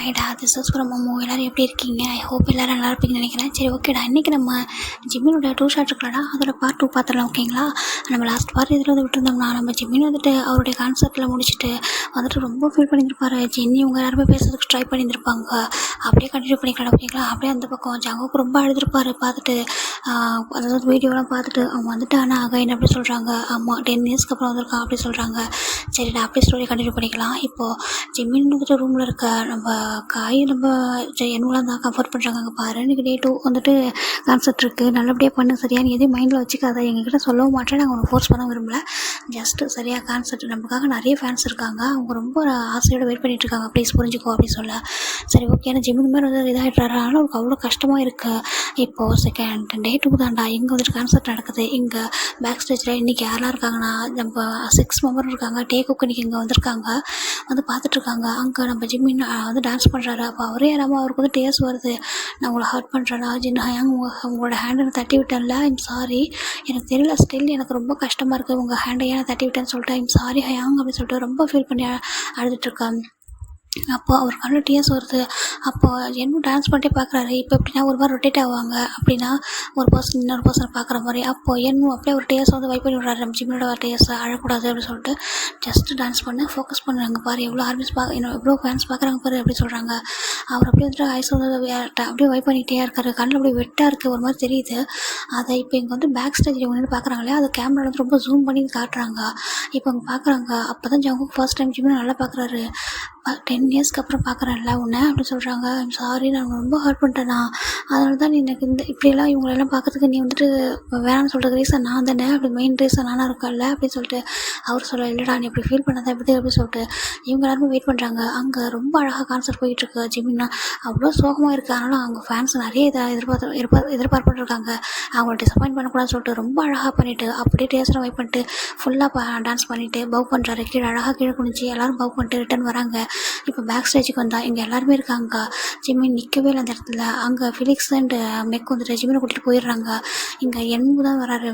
ஹைடா, this is from momo. எல்லோரும் எப்படி இருக்கீங்க? ஐ ஹோப் எல்லோரும் நல்லா இருப்பீங்கன்னு நினைக்கிறேன். சரி, ஓகேடா. இன்றைக்கி நம்ம ஜிம்மினோட 2 ஷாட் இருக்கலடா, அதோட பார்ட் 2 பார்த்துடலாம். ஓகேங்களா? நம்ம லாஸ்ட் பார்ட் இதில் வந்து விட்டுருந்தோம்னா, நம்ம ஜிம்மின் வந்துட்டு அவருடைய கான்செப்ட்டில் முடிச்சுட்டு வந்துட்டு ரொம்ப ஃபீல் பண்ணியிருப்பாரு. ஜென்னி இவங்க எல்லாருமே பேசுறதுக்கு ட்ரை பண்ணியிருந்திருப்பாங்க. அப்படியே கண்டினியூ பண்ணிக்கலாம். ஓகேங்களா? அப்படியே அந்த பக்கம் ஜங்குக்கு ரொம்ப அழுதுருப்பாரு பார்த்துட்டு. அதாவது வீடியோலாம் பார்த்துட்டு அவங்க வந்துட்டு ஆனால் அகைன் அப்படி சொல்கிறாங்க. ஆமாம், 10 இயர்ஸ்க்கு அப்புறம் வந்திருக்கான் அப்படி சொல்கிறாங்க. சரிடா, அப்படியே ஸ்டோரி கண்டினியூ பண்ணிக்கலாம். இப்போது ஜிம்மின் வந்துட்டு ரூமில் இருக்க நம்ம காய் நம்ம என்னெல்லாம் தான் கம்ஃபர்ட் பண்ணுறாங்க. அங்கே பாரு, இன்றைக்கி டே 2 வந்துட்டு கான்செப்ட் இருக்குது, நல்லபடியாக பண்ணு, சரியான எதையும் மைண்டில் வச்சுக்காத, எங்ககிட்ட சொல்லவும் மாட்டேன், நாங்கள் உனக்கு ஃபோர்ஸ் பண்ண விரும்பல, ஜஸ்ட்டு சரியாக கான்செப்ட், நமக்காக நிறைய ஃபேன்ஸ் இருக்காங்க, அவங்க ரொம்ப ஆசையோடு வெயிட் பண்ணிகிட்டு இருக்காங்க, ப்ளீஸ் புரிஞ்சுக்கோ அப்படின்னு சொல்ல. சரி, ஓகே. ஏன்னா ஜிம்மின் மாதிரி வந்து இதாகிடுறாரு, ஆனால் அவருக்கு அவ்வளோ கஷ்டமாக இருக்குது. இப்போது செகண்ட் டே 2 தான்டா, இங்கே வந்துட்டு கான்செப்ட் நடக்குது. இங்கே பேக் ஸ்டேஜில் இன்றைக்கி யாரெல்லாம் இருக்காங்கன்னா, நம்ம 6 மெம்பர் இருக்காங்க. டே குக் இன்றைக்கி இங்கே வந்திருக்காங்க, வந்து பார்த்துட்ருக்காங்க. அங்கே நம்ம ஜிம்மின் வந்து டான்ஸ் பண்ணுறாரு. அப்போ அவரே இல்லாமல் அவருக்கு வந்து டேஸ் வருது. நான் உங்களை ஹர்ட் பண்ணுறேன்னா ஜின் ஹயாங், உங்களோட ஹேண்டை தட்டி விட்டேன்ல, ஐம் சாரி, எனக்கு தெரியல, ஸ்டில் எனக்கு ரொம்ப கஷ்டமாக இருக்குது, உங்கள் ஹேண்டை ஏன் தட்டி விட்டேன்னு சொல்லிட்டு ஐம் சாரி ஹயாங் அப்படின்னு சொல்லிட்டு ரொம்ப ஃபீல் பண்ணி அழுதுட்டுருக்கேன். அப்போது அவர் கண்ணில் டிஎஸ் வருது. அப்போது என்ன டான்ஸ் பண்ணிட்டே பார்க்குறாரு. இப்போ எப்படின்னா ஒரு மாதிரி ரொட்டேட் ஆவாங்க, அப்படின்னா ஒரு பர்சன் இன்னொரு பர்சனை பார்க்குற மாதிரி. அப்போது என்ன அப்படியே ஒரு டேஸ் வந்து வைப் பண்ணி விட்றாரு. நம்ம ஜிம்மினோட டேஸை அழக்கூடாது அப்படின்னு சொல்லிட்டு ஜஸ்ட்டு டான்ஸ் பண்ண ஃபோக்கஸ் பண்ணுறாங்க. பாரு எவ்வளோ ஆர்மிஸ் எவ்வளோ ஃபேன்ஸ் பார்க்குறாங்க பாரு அப்படி சொல்கிறாங்க. அவர் அப்படியே வந்துட்டு ஐஸ் வந்து அப்படியே வைப் பண்ணிகிட்டே இருக்காரு. கண்ணில் அப்படியே வெட்டாக இருக்குது, ஒரு மாதிரி தெரியுது. அதை இப்போ இங்கே வந்து பேக் ஸ்டேஜ் இவங்க நின்று பார்க்குறாங்களே, அது கேமரா வந்து ரொம்ப ஜூம் பண்ணி காட்டுறாங்க. இப்போ அவங்க பார்க்குறாங்க. அப்போ தான் ஜங்குக்கு ஃபர்ஸ்ட் டைம் ஜிம்மினை நல்லா பார்க்குறாரு. 10 இயர்ஸ்க்கு அப்புறம் பார்க்குறேன்ல உன்னை அப்படின்னு சொல்கிறாங்க. சாரி, நான் ரொம்ப ஹர்ட் பண்ணிட்டேண்ணா, அதனால தான் நீ எனக்கு இப்படியெல்லாம் இவங்களெல்லாம் பார்க்கறதுக்கு நீ வந்துட்டு வேணாம்னு சொல்கிறதுக்கு ரீசன் நான் தானே, அப்படி மெயின் ரீசன் நானாக இருக்கேன்ல அப்படின்னு சொல்லிட்டு அவர் சொல்ல. இல்லைடா, நீ இப்படி ஃபீல் பண்ணாத எப்படி அப்படின்னு சொல்லிட்டு இவங்க எல்லாருமே வெயிட் பண்ணுறாங்க. அங்கே ரொம்ப அழகாக கான்செப்ட் போயிட்டுருக்கு. ஜிம்மின்னா அவ்வளோ சோகமாக இருக்குது, அதனால் அவங்க ஃபேன்ஸ் நிறைய இதை எதிர்பார்ப்புட்டு இருக்காங்க. அவங்கள டிசப்பாயின்ட் பண்ணக்கூடாதுன்னு சொல்லிட்டு ரொம்ப அழகாக பண்ணிவிட்டு அப்படியே டேஸ்ட்டை வைப் பண்ணிட்டு ஃபுல்லாக டான்ஸ் பண்ணிவிட்டு பவ் பண்ணுறாரு. கீழே அழகாக கீழே குனிஞ்சு எல்லோரும் பவ் பண்ணிட்டு ரிட்டன் வராங்க. இப்போ பேக் ஸ்டேஜுக்கு வந்தால் இங்கே எல்லாருமே இருக்காங்க. ஜிம்மின் நிற்கவே இல்லை அந்த இடத்துல. அங்கே ஃபிலிக்ஸ் அண்ட் மெக் வந்துட்டு ஜிம்மினை கூட்டிகிட்டு போயிடுறாங்க. இங்கே என்மு தான் வராரு.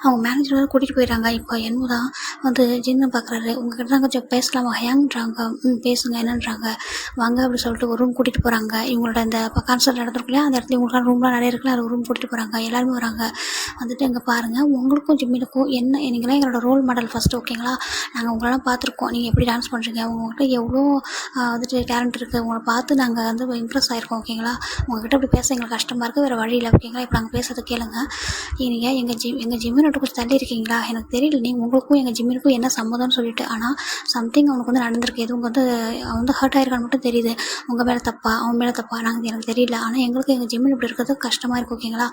அவங்க மேனேஜர் வந்து கூட்டிகிட்டு போயிடுறாங்க. இப்போ என்னமோ தான் வந்து ஜின்னு பார்க்குறாரு. உங்ககிட்ட தான் கொஞ்சம் பேசலாமா ஹேங்கிறாங்க. பேசுங்க என்னன்றாங்க. வாங்க அப்படி சொல்லிட்டு ஒரு ரூம் கூட்டிகிட்டு போகிறாங்க. இவங்களோட இந்த கான்சர்ட் நடந்திருக்குல்லையா, அந்த இடத்துல இவங்களுக்கான ரூம்லாம் நிறைய இருக்குல்ல, அது ரூம் கூட்டிகிட்டு போகிறாங்க. எல்லாருமே வராங்க. வந்துட்டு இங்கே பாருங்கள், உங்களுக்கும் ஜிம்மினுக்கும் என்ன, நீங்களாம் எங்களோட ரோல் மாடல் ஃபஸ்ட்டு, ஓகேங்களா? நாங்கள் உங்களெல்லாம் பார்த்துருக்கோம், நீங்கள் எப்படி டான்ஸ் பண்ணுறீங்க, உங்கள்கிட்ட எவ்வளோ வந்துட்டு டேலண்ட் இருக்குது, உங்களை பார்த்து நாங்கள் வந்து இம்ப்ரெஸ் ஆகிருக்கோம், ஓகேங்களா? உங்கள்கிட்ட அப்படி பேச எங்களுக்கு கஷ்டமாக இருக்குது, வேறு வழி இல்லை, ஓகேங்களா? இப்போ நாங்கள் பேசுறது கேளுங்க. நீங்கள் எங்கள் ஜிம்மினோட கொஞ்சம் தள்ளி இருக்கீங்களா? எனக்கு தெரியல நீங்கள் உங்களுக்கும் எங்கள் ஜிம்மினுக்கும் என்ன சம்மதம்னு சொல்லிட்டு, ஆனால் சம்திங் அவனுக்கு வந்து நடந்திருக்கு. எதுவும் வந்து அவன் வந்து ஹர்ட் ஆகிருக்கான்னு மட்டும் தெரியுது. உங்கள் மேலே தப்பா அவன் மேலே தப்பா எனக்கு தெரியல. ஆனால் எங்களுக்கு எங்கள் ஜிம்மின் இப்படி இருக்கிறது கஷ்டமாக இருக்கும், ஓகேங்களா?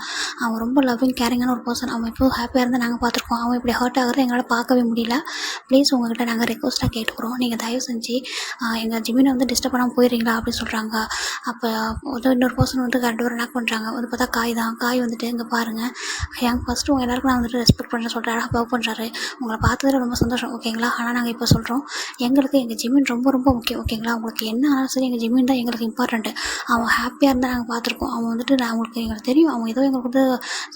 அவன் ரொம்ப லவ்விங் கேரிங்கான ஒரு பர்சன். அவன் எப்போது ஹாப்பியாக இருந்தால் நாங்கள் பார்த்துருக்கோம். அவன் இப்படி ஹர்ட் ஆகிறது எங்களால் பார்க்கவே முடியல. ப்ளீஸ் உங்கள்கிட்ட நாங்கள் ரெக்வஸ்ட்டாக கேட்டுக்கிறோம், நீங்கள் தயவு செஞ்சு எங்கள் ஜிம்மினை வந்து டிஸ்டர்ப் பண்ணாமல் போயிடுறீங்களா அப்படின்னு சொல்கிறாங்க. அப்போ இன்னொரு பர்சன் வந்து கரெக்டாக ஒரு நாக் பண்ணுறாங்க. வந்து பார்த்தா காய் தான். காய் வந்துட்டு இங்கே பாருங்கள் ஹேங், ஃபஸ்ட்டு உங்கள் எல்லாருக்கும் நான் வந்துட்டு ரெஸ்பெக்ட் பண்ணுறேன் சொல்லிட்டு அழகாக பவ் பண்ணுறாரு. உங்களை பார்த்ததில் ரொம்ப சந்தோஷம், ஓகேங்களா? ஆனால் நாங்கள் இப்போ சொல்கிறோம், எங்களுக்கு எங்கள் ஜிம்மின் ரொம்ப ரொம்ப முக்கியம், ஓகேங்களா? உங்களுக்கு என்ன ஆனாலும் சரி எங்கள் ஜிம்மின் தான் எங்களுக்கு இம்பார்ட்டண்ட்டு. அவன் ஹாப்பியாக இருந்தால் நாங்கள் பார்த்துருக்கோம். அவன் வந்துட்டு அவங்களுக்கு எங்களுக்கு தெரியும், அவன் ஏதோ எங்களுக்கு வந்து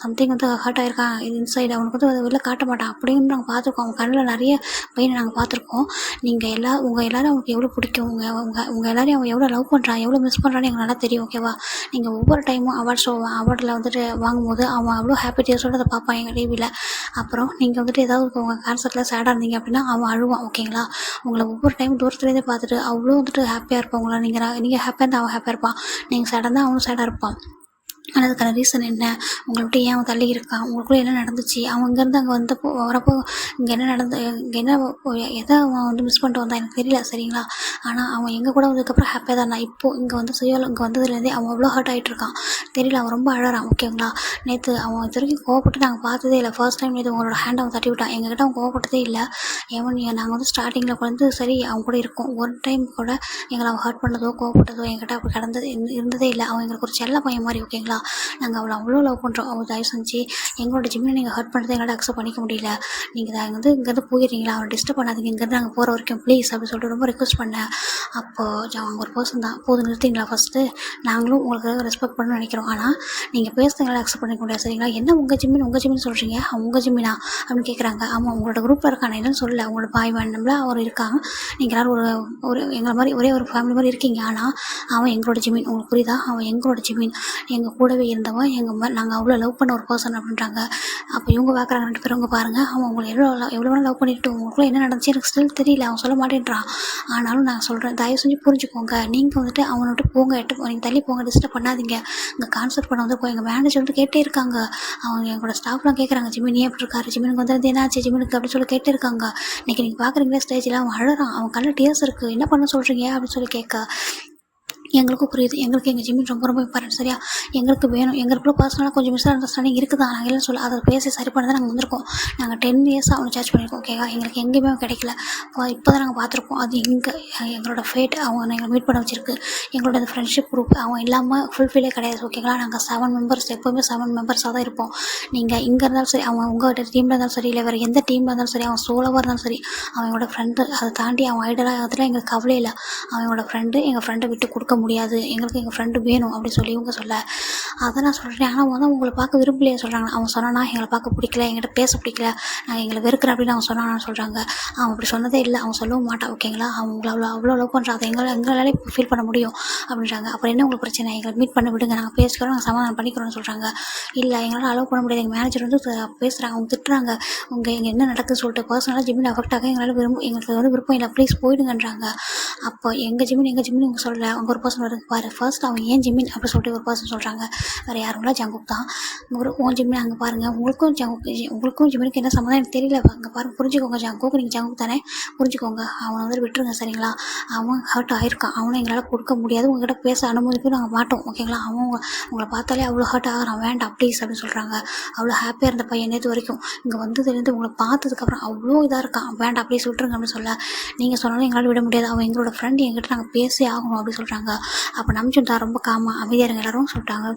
சம்திங் வந்து ஹர்ட் ஆகிருக்கான் இன்சைடு, அவனுக்கு வந்து அதை வெளில காட்ட மாட்டான் அப்படின்னு நாங்கள் பார்த்துருக்கோம். அவன் கண்ணில் நிறைய பெயினை நாங்கள் பார்த்துருக்கோம். நீங்கள் உங்கள் எல்லோரும் அவனுக்கு எவ்வளோ பிடிக்கும், உங்கள் எல்லோரையும் அவன் எவ்வளோ லவ் பண்ணுறான், எவ்வளோ மிஸ் பண்ணுறான்னு எங்களுக்கு நல்லா தெரியும், ஓகேவா? நீங்கள் ஒவ்வொரு டைமும் அவார்டில் வந்துட்டு வாங்கும்போது அவன் அவ்வளோ ஹாப்பி டேஸோடு அதை பார்ப்பான் எங்கள் டிவியில். அப்புறம் நீங்கள் வந்துட்டு ஏதாவது உங்கள் கான்சர்ட்டில் சேடாக இருந்தீங்க அப்படின்னா அவன் அழுவான், ஓகேங்களா? உங்களை ஒவ்வொரு டைம் தூரத்துலேருந்தே பார்த்துட்டு அவ்வளோ வந்துட்டு ஹாப்பியாக இருப்பான். உங்களை நீங்கள் ஹாப்பியாக இருந்தால் அவன் ஹாப்பியாக இருப்பான், நீங்கள் சேடாக இருந்தால் அவனும் சேடாக இருப்பான். ஆனால் அதுக்கான ரீசன் என்ன, உங்களை விட்டு ஏன் அவன் தள்ளி இருக்கான், உங்களுக்குள்ளே என்ன நடந்துச்சு, அவன் இங்கேருந்து அங்கே வந்தப்போ வரப்போ இங்கே என்ன இங்கே என்ன எதை அவன் வந்து மிஸ் பண்ணிட்டு வந்தான் எனக்கு தெரியல, சரிங்களா? ஆனால் அவன் எங்கள் கூட வந்ததுக்கப்புறம் ஹாப்பியாக தான் இருந்தான். இப்போது இங்கே வந்து இங்கே வந்ததுலேருந்தே அவன் அவ்வளோ ஹர்ட் ஆகிட்டு இருக்கான், தெரியல, அவன் ரொம்ப அழறான், ஓகேங்களா? நேற்று அவன் இது வரைக்கும் கோவப்பட்டு நாங்கள் பார்த்ததே இல்லை. ஃபர்ஸ்ட் டைம் நேற்று உங்களோட ஹேண்ட் அவன் தட்டி விட்டான். எங்ககிட்ட அவன் கோவப்பட்டதே இல்லை. நாங்கள் வந்து ஸ்டார்டிங்கில் வந்து சரி அவன் கூட இருக்கோம், ஒரு டைம் கூட எங்களை அவன் ஹர்ட் பண்ணதோ கோவப்பட்டதோ என்கிட்ட அப்படி இருந்ததே இல்லை. அவன் எங்களுக்கு ஒரு செல்ல பையன் மாதிரி, ஓகேங்களா? நாங்கள் அவ்வளோ லவ் பண்ணுறோம். அவள் தயவு செஞ்சு எங்களோட ஜிம்மினை நீங்கள் ஹர்ட் பண்ணுறதை எங்களால் அக்செப்ட் பண்ணிக்க முடியல. நீங்கள் இங்கேருந்து போயிடுறீங்களா, அவனை டிஸ்டர்ப் பண்ணாதீங்க, இங்கேருந்து நாங்கள் போகிற வரைக்கும் ப்ளீஸ் அப்படின்னு சொல்லிட்டு ரொம்ப ரிக்வஸ்ட் பண்ணேன். அப்போது அவங்க ஒரு பர்சன் தான், போதும் நிறுத்திங்களா ஃபஸ்ட்டு, நாங்களும் உங்களுக்கு ரெஸ்பெக்ட் பண்ணணும்னு நினைக்கிறோம், ஆனால் நீங்கள் பேசுறது எங்களால் அக்செப்ட் பண்ணிக்க முடியாது சரிங்களா. என்ன உங்கள் ஜிம்மின்னு சொல்கிறீங்க, உங்கள் ஜிம்மினா அப்படின்னு கேட்குறாங்க. ஆமாம் உங்களோட குரூப்பில் இருக்கான என்னன்னு சொல்லலை, உங்களோட பாய் வேண்டம்ல அவர் இருக்காங்க, நீங்கள் எல்லோரும் ஒரு எங்களை மாதிரி ஒரே ஒரு ஃபேமிலி மாதிரி இருக்கீங்க, ஆனால் அவன் எங்களோட ஜிம்மின், உங்களுக்கு புரியுதா, அவன் எங்களோட ஜிம்மின், எங்கள் கூடவே இருந்தவன், நாங்கள் அவ்வளோ லவ் பண்ண ஒரு பர்சன் அப்படின்றாங்க. அப்போ இவங்க பார்க்குறாங்க 2 பேரும், பாருங்கள் அவன் உங்களை எவ்வளோ லவ் பண்ணிட்டு உங்களுக்குள்ள என்ன நடந்துச்சு எனக்கு ஸ்டில் தெரியல, அவன் சொல்ல மாட்டேன்றான். ஆனாலும் நான் சொல்கிறேன், தயவு செஞ்சு புரிஞ்சுக்கோங்க, நீங்கள் அவனை விட்டு போங்க, நீங்கள் தள்ளி போங்க, டிஸ்டர்ப் பண்ணாதீங்க, இங்கே கான்சர்ட் பண்ண எங்கள் மேனேஜர் கேட்டே இருக்காங்க, அவங்க எங்களோட ஸ்டாஃப்லாம் கேட்குறாங்க, ஜிம்மின் ஏன் எப்படி இருக்காரு, ஜிம்மினுக்கு என்னாச்சு ஜிம்மினுக்கு அப்படின்னு சொல்லி கேட்டு இருக்காங்க. இன்றைக்கி நீங்கள் பார்க்குறீங்களா ஸ்டேஜில் அவன் அழறான், அவன் கண்ணில் டியர்ஸ் இருக்குது, என்ன பண்ண சொல்கிறீங்க அப்படின்னு சொல்லி கேட்க எங்களுக்கும் புரியுது, எங்களுக்கு எங்கள் ஜிம்மின் ரொம்ப ரொம்ப இம்பார்ட்டன்ட் சரியா, எங்களுக்கு வேணும், எங்களுக்குள்ள பர்சனலாக கொஞ்சம் மிஸ் அண்டர்ஸ்டாண்டிங் இருக்குதா, நாங்கள் எல்லாம் சொல்ல அதை பேசி சரி பண்ண தான் நாங்கள் வந்திருக்கோம். நாங்கள் 10 இயர்ஸாக அவனை சார்ஜ் பண்ணியிருக்கோம் ஓகேவா, எங்களுக்கு எங்கேயுமே கிடைக்கல, இப்போ தான் நாங்கள் பார்த்துருக்கோம், அது எங்களோட ஃபேட் அவங்க எங்களை மீட் பண்ண வச்சிருக்கு, எங்களோட அந்த ஃப்ரெண்ட்ஷிப் குரூப் அவன் இல்லாமல் ஃபுல்ஃபில்லே கிடையாது ஓகேங்களா. நாங்கள் 7 மெம்பர்ஸ், எப்போவுமே 7 மெம்பர்ஸாக தான் இருப்போம். நீங்கள் இங்கே இருந்தாலும் சரி, அவன் உங்கள் டீமில் இருந்தாலும் சரி, இல்லை வேறு எந்த டீமில் இருந்தாலும் சரி, அவன் சோலோவாக இருந்தாலும் சரி, அவனோட ஃப்ரெண்டு, அதை தாண்டி அவன் ஐடலாக அதில் எங்களுக்கு கவலை இல்லை, அவனோட ஃப்ரெண்டு, எங்கள் ஃப்ரெண்டை விட்டு கொடுக்க முடியாது, எங்களுக்கு எங்கள் ஃப்ரெண்டு வேணும் அப்படின்னு சொல்லி இவங்க சொல்ல, அதை நான் சொல்கிறேன். ஆனால் அவன் தான் உங்களை பார்க்க விரும்பலையே சொல்கிறாங்க, அவன் சொன்னானா எங்களை பார்க்க பிடிக்கல, எங்கிட்ட பேச பிடிக்கல, நாங்கள் எங்களை வெறுக்கிறேன் அப்படின்னு அவன் சொன்னான்னு சொல்கிறாங்க. அவன் அப்படி சொன்னதே இல்லை, அவன் சொல்லவும் மாட்டான் ஓகேங்களா, அவன் உங்களை அவ்வளோ லவ் பண்ணுறான், அதை எங்களாலே ஃபீல் பண்ண முடியும் அப்படின்றாங்க. அப்புறம் என்ன உங்களுக்கு பிரச்சனை, எங்களை மீட் பண்ண விடுங்க, நாங்கள் பேசிக்கிறோம், நாங்கள் சமாதானம் பண்ணிக்கிறோம்னு சொல்கிறாங்க. இல்லை எங்களால் அலோவ் பண்ண முடியாது, எங்கள் மேனேஜர் பேசுகிறாங்க, அவங்க திட்டுறாங்க, எங்கே என்ன நடக்குதுன்னு சொல்லிட்டு பர்சனலாக ஜிம்மின் அஃபெக்ட் ஆக எங்களுக்கு விருப்பம் இல்லை, ப்ளீஸ் போயிடுங்கன்றாங்க. அப்போ எங்கள் ஜிம்மின் அவங்க சொல்லலை, அவங்க ஒரு பர்சன் வருது பாரு, ஃபர்ஸ்ட் அவன் ஏன் ஜிம்மின் அப்படி சொல்லிட்டு ஒரு பர்சன் சொல்கிறாங்க, வேறு யாரும் இல்லை ஜங்குக் தான், உன் ஜிம்மின் அங்கே பாருங்கள், உங்களுக்கும் ஜிம்மினுக்கு என்ன சம்மந்தம் எனக்கு தெரியல, அங்கே பாருங்கள் புரிஞ்சுக்கோங்க ஜங்குக், நீங்கள் ஜங்குக் தானே புரிஞ்சுக்கோங்க, அவனை விட்டுருங்க சரிங்களா, அவன் ஹர்ட் ஆகிருக்கான், அவனை எங்களால் கொடுக்க முடியாது, உங்கள்கிட்ட பேச அனுமதிக்கும் நாங்கள் மாட்டோம் ஓகேங்களா, அவன் உங்களை பார்த்தாலே அவ்வளோ ஹர்ட் ஆகிறான், வேண்டாம் ப்ளீஸ் அப்படின்னு சொல்கிறாங்க. அவ்வளோ ஹாப்பியாக இருந்த பையன் நேற்று வரைக்கும் இங்கே வந்ததுலேருந்து உங்களை பார்த்ததுக்கப்புறம் அவ்வளோ இதாக இருக்கான், வேண்டாம் ப்ளீஸ் விட்டுருங்க அப்படின்னு சொல்ல, நீங்கள் சொன்னாலும் எங்களால் விட முடியாது, அவன் எங்களோட ஃப்ரெண்ட், எங்கிட்ட நாங்கள் பேசி ஆகணும் அப்படின்னு சொல்கிறாங்க. அப்போ நம்பிச்சுட்டா ரொம்ப அமைதியாக இருங்க எல்லாரும் சொல்லிட்டாங்க.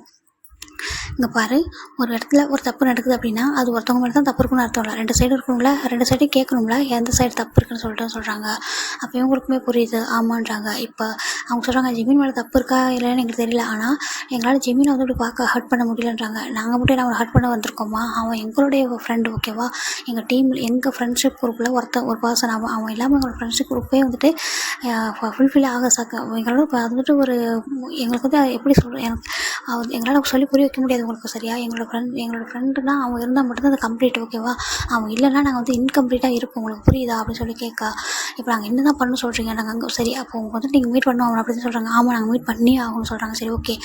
இங்கே பாரு, ஒரு இடத்துல ஒரு தப்பு நடக்குது அப்படின்னா அது ஒருத்தவங்க மேலே தான் தப்பு இருக்குன்னு அர்த்தம் இல்லை, 2 சைடு இருக்கணும்ல, 2 சைடும் கேட்கணும்ல, எந்த சைடு தப்பு இருக்குன்னு சொல்கிறாங்க. அப்போ இவங்களுக்குமே புரியுது ஆமான்றாங்க. இப்போ அவங்க சொல்கிறாங்க ஜிம்மின் மேலே தப்பு இருக்கா இல்லைன்னு எங்களுக்கு தெரியல, ஆனால் எங்களால் ஜிம்மினை இப்படி பார்க்க ஹர்ட் பண்ண முடியலன்றாங்க. நாங்கள் மட்டும் அவனை ஹர்ட் பண்ண வந்திருக்கோமா, அவன் எங்களுடைய ஃப்ரெண்டு ஓகேவா, எங்கள் டீமில் எங்கள் ஃப்ரெண்ட்ஷிப் குரூப்பில் ஒரு பர்சன், அவன் இல்லாமல் எங்களோட ஃப்ரெண்ட்ஷிப் குரூப்பே ஃபுல்ஃபில் ஆக எங்களோட அது ஒரு எங்களுக்கு எப்படி சொல்கிறேன், எங்களால் சொல்லி புரிய வைக்க முடியாது உங்களுக்கு சரியா. எங்களோட ஃப்ரெண்டுனா அவங்க இருந்தால் மட்டும்தான் அது கம்ப்ளீட் ஓகேவா, அவங்க இல்லைன்னா நாங்கள் இன்கம்ப்ளீட்டாக இருப்போம், உங்களுக்கு புரியுதா அப்படின்னு சொல்லி கேட்க, இப்போ நாங்கள் என்ன தான் பண்ணணும் சொல்கிறீங்க, நாங்கள் அங்கே சரி அப்போ அவங்க நீங்கள் மீட் பண்ணோம் அவனை அப்படின்னு சொல்கிறாங்க. ஆமாம் நாங்கள் மீட் பண்ணி ஆகணும்னு சொல்கிறாங்க. சரி ஓகே,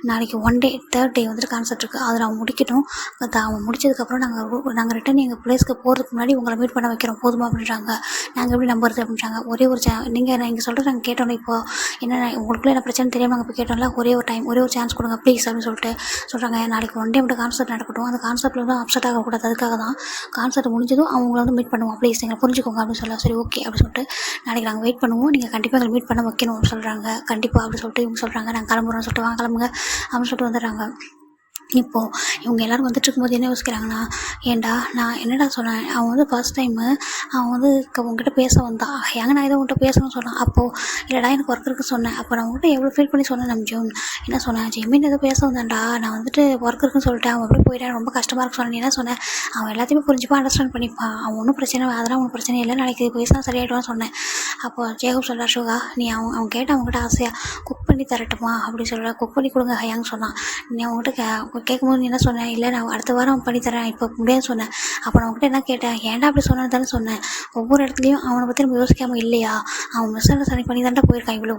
நாளைக்கு 1 டே 3rd டே கான்செப்ட் இருக்குது, அதில் அவன் முடிக்கட்டும், அவன் முடிச்சதுக்கப்புறம் நாங்கள் ரிட்டன் எங்கள் பிளேஸ்க்கு போகிறதுக்கு முன்னாடி உங்களை மீட் பண்ண வைக்கிறோம் போதுமா அப்படின்றாங்க. நாங்கள் எப்படி நம்புறது அப்படின்றாங்க. ஒரே ஒரு நீங்கள் சொல்கிறது நாங்கள் கேட்டோம்ல, இப்போ என்ன உங்களுக்குள்ள என்ன பிரச்சனை தெரியாமல் நாங்கள் இப்போ கேட்டோம்ல, ஒரே ஒரு சான்ஸ் கொடுங்க ப்ளீஸ் அப்படின்னு சொல்லிட்டு சொல்கிறாங்க. நாளைக்கு 1 டே மட்டும் கான்செப்ட் நடக்கட்டும், அந்த கான்செப்ட்டில் அப்செட் ஆகக்கூடாது, அதுக்காக தான் கான்செப்ட் முடிஞ்சதும் அவங்கள மீட் பண்ணுவோம் ப்ளீஸ், எங்களை புரிஞ்சுக்கோங்க அப்படின்னு சொல்ல. சரி ஓகே அப்படின்னு சொல்லிட்டு நாளைக்கு நாங்கள் வெயிட் பண்ணுவோம், நீங்கள் கண்டிப்பாக எங்களை மீட் பண்ண வைக்கணும் அப்படின்னு சொல்கிறாங்க. கண்டிப்பாக அப்படின்னு சொல்லிட்டு இவங்க சொல்கிறாங்க. நாங்கள் கிளம்புறோம்னு சொல்லிட்டு வாங்க கிளம்புங்க அப்படின்னு சொல்லிட்டு வந்துடுறாங்க. இப்போது இவங்க எல்லோரும் வந்துட்டு இருக்கும்போது என்ன யோசிக்கிறாங்கன்னா, ஏன்டா நான் என்னடா சொன்னேன், அவன் ஃபர்ஸ்ட் டைமு அவன் உங்ககிட்ட பேச வந்தான், ஏங்க நான் ஏதோ உங்கள்கிட்ட பேசணும்னு சொன்னான். அப்போது இல்லைடா எனக்கு ஒர்க் இருக்குன்னு சொன்னேன். அப்போ நான் உங்கள்கிட்ட எவ்வளோ ஃபீல் பண்ணி சொன்னேன் நம்பிச்சோம், என்ன சொன்னேன், ஜெமீன் ஏதோ பேச வந்தான்டா, நான் ஒர்க் இருக்குன்னு சொல்லிட்டேன், அவன் எப்படி போயிட்டான், ரொம்ப கஷ்டமாக இருக்கு சொன்னேன். என்ன சொன்னேன், அவன் எல்லாத்தையுமே புரிஞ்சுப்பான், அண்டர்ஸ்டாண்ட் பண்ணிப்பான், அவன் ஒன்றும் பிரச்சனை, அதெல்லாம் ஒன்றும் பிரச்சனை இல்லை, நாளைக்கு பேசினா சரியாயிடுவான்னு சொன்னேன். அப்போ ஜேகப் சொல்கிறா, ஷோகா நீ அவன் கேட்ட அவங்ககிட்ட ஆசையாக குக் பண்ணி தரட்டுமா அப்படின்னு சொல்ல, குக் பண்ணி கொடுங்க ஹையான்னு சொன்னான். நீ அவங்ககிட்ட கேட்கும்போது நீ என்ன சொன்னேன், இல்லை நான் அடுத்த வாரம் பண்ணித்தரேன் இப்போ முடியாது சொன்னேன். அப்போ நான் அவங்ககிட்ட என்ன கேட்டேன், ஏன்டா அப்படி சொன்னது தானே சொன்னேன், ஒவ்வொரு இடத்துலையும் அவனை பற்றி நம்ம யோசிக்காமல் இல்லையா, அவன் மிஸ் அண்டர்ஸ்டாண்டிங் பண்ணி தாண்டா போயிருக்கான் இவ்வளோ,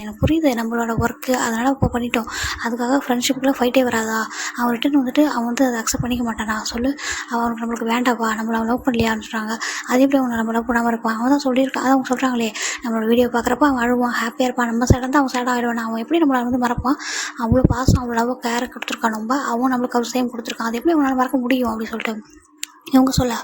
எனக்கு புரியுது நம்மளோட ஒர்க்கு, அதனால் இப்போ பண்ணிட்டோம், அதுக்காக ஃப்ரெண்ட்ஷிப்புக்குள்ள ஃபைட்டே வராதா, அவன் ரிட்டன் அவன் அதை அக்செப்ட் பண்ணிக்க மாட்டானா சொல்லு, அவனுக்கு நம்மளுக்கு வேண்டாப்பா, நம்மளை லவ் பண்ணலையான்னு சொல்கிறாங்க. அதே எப்படி அவனை நம்ம லவ் பண்ணாமல் இருப்பான், அவன் தான் சொல்லியிருக்கான், அதான் அவங்க சொல்கிறாங்களே நம்மளோட வீடியோ பார்க்குறப்ப அவன் அழுவான், ஹாப்பியாக இருப்பான், நம்ம சைடாக தான் அவன் சைடாக ஆகிடுவான், அவன் எப்படி நம்மளை மறப்பான், அவ்வளோ பாசம் அவ்வளோ லவ் கேர் கொடுத்துருக்கான், அவன் நம்மளுக்கு அவர் சேம் கொடுத்துருக்கான், அது எப்படி அவனால் மறக்க முடியும் அப்படின்னு சொல்லிட்டு இவங்க சொல்ல,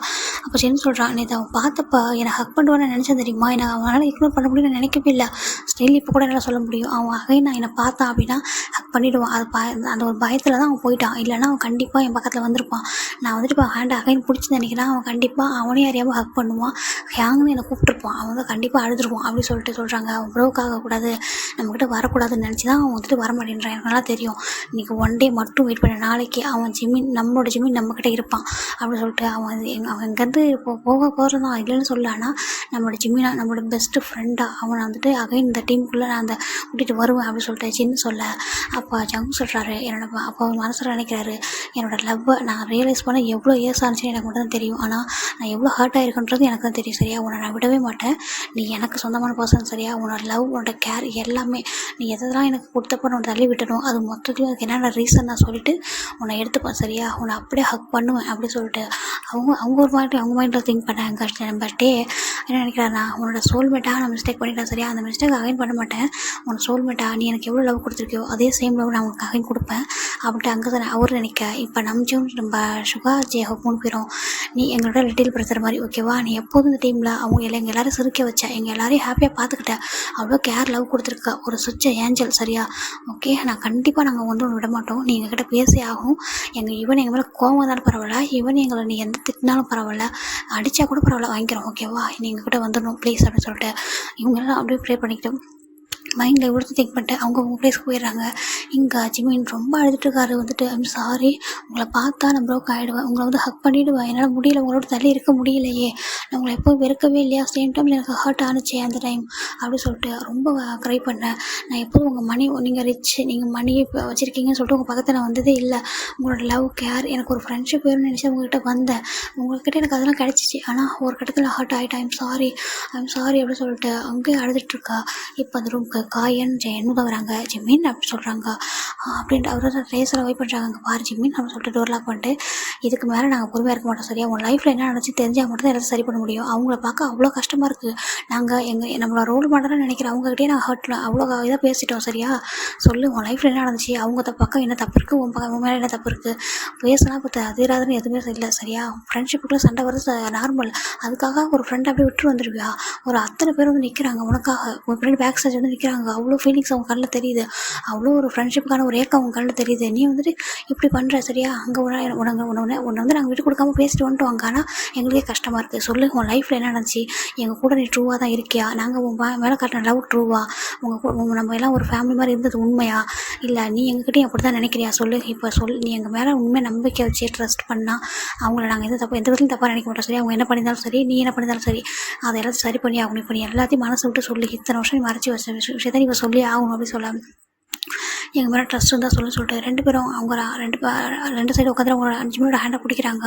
அப்போ ஜென் சொல்கிறான், நேற்று அவன் பார்த்தப்ப என்னை ஹக் பண்ணுவான்னு நினச்சேன் தெரியுமா, எனக்கு அவனால் இக்னோர் பண்ண முடியும்னு நான் நினைக்கவே இல்லை. ஸ்டில் இப்போ கூட என்னால் சொல்ல முடியும், அவன் அகைன் நான் என்னை பார்த்தான் அப்படின்னா ஹக் பண்ணிவிடுவான். அது அந்த ஒரு பயத்தில் தான் அவன் போயிட்டான். இல்லைன்னா அவன் கண்டிப்பாக என் பக்கத்தில் வந்திருப்பான். நான் வந்துட்டு இப்போ ஹேண்டை அகைன் பிடிச்சி நினைக்கிறேன், அவன் கண்டிப்பாக அவனே அறியாமல் ஹக் பண்ணுவான். ஹேங்னு என்னை கூப்பிட்டுருப்பான். அவன் வந்து கண்டிப்பாக அழுதுருவான் அப்படின்னு சொல்லிட்டு சொல்கிறாங்க. அவன் ப்ரோக் ஆகக்கூடாது, நம்மக்கிட்ட வரக்கூடாதுன்னு நினச்சி தான் அவன் வந்துட்டு வரமாட்டேன்றான். எனக்கு நல்லா தெரியும். இன்றைக்கி ஒன் டே மட்டும் வெயிட் பண்ண, நாளைக்கு அவன் ஜிம்மின் நம்மளோட ஜிம்மின் நம்மக்கிட்ட இருப்பான் அப்படின்னு சொல்லிட்டு அவன் இங்கேருந்து இப்போ போக போகிறதான் இல்லைன்னு சொல்ல. ஆனால் நம்மளோட ஜிம்மினா நம்மளோட பெஸ்ட்டு ஃப்ரெண்டாக அவனை வந்துட்டு அகைன் இந்த டீமுக்குள்ளே நான் அந்த கூட்டிகிட்டு வருவேன் அப்படின்னு சொல்லிட்டு ஜின்னு சொல்ல. அப்போ ஜங் சொல்கிறாரு, அப்போ அவர் மனசில் நினைக்கிறாரு, என்னோடய லவ்வை நான் ரியலைஸ் பண்ண எவ்வளோ இயர்ஸ் ஆனிச்சுன்னு எனக்கு மட்டும் தான் தெரியும். ஆனால் நான் எவ்வளோ ஹர்ட் ஆகிருக்குன்றது எனக்கு தான் தெரியும். சரியா, உன்னை நான் விடவே மாட்டேன். நீ எனக்கு சொந்தமான பர்சன். சரியா, உன்னோட லவ், உன்னோட கேர் எல்லாமே நீ எதெல்லாம் எனக்கு கொடுத்தப்போ நான் தள்ளி விட்டணும், அது மொத்தத்தையும் அதுக்கு என்னென்ன ரீசன் நான் சொல்லிவிட்டு உன்னை எடுத்துப்பேன். சரியா, உன்னை அப்படியே ஹக் பண்ணுவேன் அப்படின்னு சொல்லிட்டு அவங்க ஒரு மாதிரி அவங்க மைண்டில் திங்க் பண்ணாங்க. பட்டே என்ன நினைக்கிறாருன்னா, உன்னோட சோல்மேட்டாக நான் மிஸ்டேக் பண்ணிட்டேன். சரியா, அந்த மிஸ்டேக் அகைன் பண்ண மாட்டேன். உன்னோட சோல்மேட்டாக நீ எனக்கு எவ்வளோ லவ் கொடுத்துருக்கியோ அதே சேம் லவ் நான் உனக்கு அகைன் கொடுப்பேன் அப்படின்ட்டு அங்கே தான் அவர் நினைக்க. இப்போ நம்ம சுகா ஜெயஹோ 3 பேரும் நீ எங்களோட லிட்டில் பிரதர் மாதிரி. ஓகேவா, நீ எப்போதும் இந்த டீமில் எங்கள் எல்லோரும் சிரிக்க வச்ச, எங்கள் எல்லாரையும் ஹாப்பியாக பார்த்துக்கிட்டேன், அவ்வளோ கேர் லவ் கொடுத்துருக்க ஒரு சுவிட்ச ஏஞ்சல். சரியா, ஓகே, நான் கண்டிப்பாக நாங்கள் வந்து ஒன்று விட மாட்டோம். நீ எங்ககிட்ட பேசி ஆகும். ஈவன் எங்கள் மேலே கோவம் இருந்தாலும் பரவாயில்ல, ஈவன் எங்களை நீ எந்த திட்டினாலும் பரவாயில்ல, அடித்தா கூட பரவாயில்ல, வாங்கிக்கிறோம். ஓகேவா, நீ எங்ககிட்ட வந்துடணும் ப்ளீஸ் அப்படின்னு சொல்லிட்டு இவங்கெல்லாம் அப்படியே ப்ரே பண்ணிக்கிட்டு மைண்டில் இவ்வளோ திங்க் பண்ணிட்டு அவங்க ப்ளேஸ்க்கு போயிடுறாங்க. இங்கே ஜிமின் ரொம்ப அழுதுட்டுருக்காரு. வந்துட்டு ஐம் சாரி, உங்களை பார்த்தா நான் ப்ரோக் ஆகிடுவேன், உங்களை வந்து ஹக் பண்ணிவிடுவேன், என்னால் முடியல, உங்களோட தள்ளி இருக்க முடியலையே, நான் உங்களை எப்போவும் வெறுக்கவே இல்லையா, சேம் டைம் எனக்கு ஹர்ட் ஆனிச்சே அந்த டைம் அப்படின்னு சொல்லிட்டு ரொம்ப க்ரை பண்ணேன். நான் எப்போதும் உங்கள் மணி, நீங்கள் ரிச், நீங்கள் மணி வச்சுருக்கீங்கன்னு சொல்லிட்டு உங்கள் பக்கத்தில் நான் வந்ததே இல்லை. உங்களோட லவ், கேர், எனக்கு ஒரு ஃப்ரெண்ட்ஷிப் வேணும்னு நினச்சி உங்கள்கிட்ட வந்தேன். உங்கள்கிட்ட எனக்கு அதெல்லாம் கிடச்சிச்சு. ஆனால் ஒரு கட்டத்தில் ஹர்ட் ஆகிட்டேன். ஐம் சாரி அப்படின்னு சொல்லிட்டு அங்கேயே அழுதுட்டுருக்கா. இப்போ அந்த ரூம்க்கு காயன் ஜெயன்னு தான் வராங்க. ஜிம்மின் அப்படி சொல்கிறாங்க அப்படின்ட்டு அவரோட ரேஸில் வெயிட் பண்ணுறாங்க. அங்கே பாரு ஜிம்மின் அப்படின்னு சொல்லிட்டு டோர் லாக் பண்ணிட்டு, இதுக்கு மேலே நாங்கள் பொறுமையாக இருக்க மாட்டோம். சரியா, உன் லைஃப்பில் என்ன நினச்சி தெரிஞ்சால் மட்டும் தான் எல்லாத்தையும் சரி பண்ண முடியும். அவங்கள பார்க்க அவ்வளோ கஷ்டமாக இருக்குது. நாங்கள் நம்மளோட ரோல் மாடலாக நினைக்கிறேன். அவங்ககிட்டே நான் ஹர்ட்ல அவ்வளோ இதாக பேசிட்டோம். சரியா, சொல்லு உன் லைஃப்பில் என்ன நடந்துச்சு, அவங்க பக்கம் என்ன தப்பு இருக்குது, உன் மேலே என்ன தப்பு இருக்குது, பேசினா இப்போ அதிராதுன்னு எதுவுமே இல்லை. சரியா, ஃப்ரெண்ட்ஷிப்புக்குள்ளே சண்டை வருது நார்மல். அதுக்காக ஒரு ஃப்ரெண்டை அப்படியே விட்டு வந்துடுவியா? ஒரு அத்தனை பேர் வந்து நிற்கிறாங்க உனக்காக, உன் ஃப்ரெண்ட் பேக் சைடு வந்து நிற்கிறாங்க. அவ்வளோ ஃபீலிங்ஸ் அவங்க கண்ணில் தெரியுது, அவ்வளோ ஒரு ஃப்ரெண்ட்ஷிப்புக்கான ஒரு ஏக்கம் அவங்க கண்ணில் தெரியுது. நீ வந்துட்டு இப்படி பண்ணுற. சரியா, அங்கே உன்னை வந்து நாங்கள் விட்டு கொடுக்காம பேசிட்டு வந்துட்டோம் அங்கே. ஆனால் எங்களுக்கே கஷ்டமாக இருக்குது. சொல்லு உன் லைஃப்பில் என்ன நடந்துச்சு, எங்கள் கூட நீ ட்ரூவாக தான் இருக்கியா, நாங்கள் உன் மேலே காட்டின லவ் ட்ரூவா, நம்ம எல்லாம் ஒரு ஃபேமிலி மாதிரி இருந்தது உண்மையா, இல்லை நீ எங்ககிட்டயும் அப்படி தான் நினைக்கிறியா, சொல்லு. இப்போ நீ எங்கள் மேலே உண்மை நம்பிக்கை வச்சு ட்ரஸ்ட் பண்ணால் அவங்கள நாங்கள் எந்த விதத்துலையும் தப்பாக நினைக்க மாட்டோம். சரி, அவங்க என்ன பண்ணியிருந்தாலும் சரி, நீ என்ன பண்ணியிருந்தாலும் சரி, அதை எல்லாத்தையும் சரி பண்ணி ஆகணும். இப்போ நீ எல்லாத்தையும் மனசு விட்டு சொல்லி, இத்தனை வருஷம் நீ மறைச்சி வச்ச விஷயத்தை நீ சொல்லி ஆகணும் அப்படின்னு சொல்ல. எங்கள் மேலே ட்ரஸ்ட் இருந்தால் சொல்லிட்டு 2 பேரும் அவங்க ரெண்டு சைடு உட்காந்து அவங்க ஜிம்மியோட ஹேண்டை பிடிக்கிறாங்க.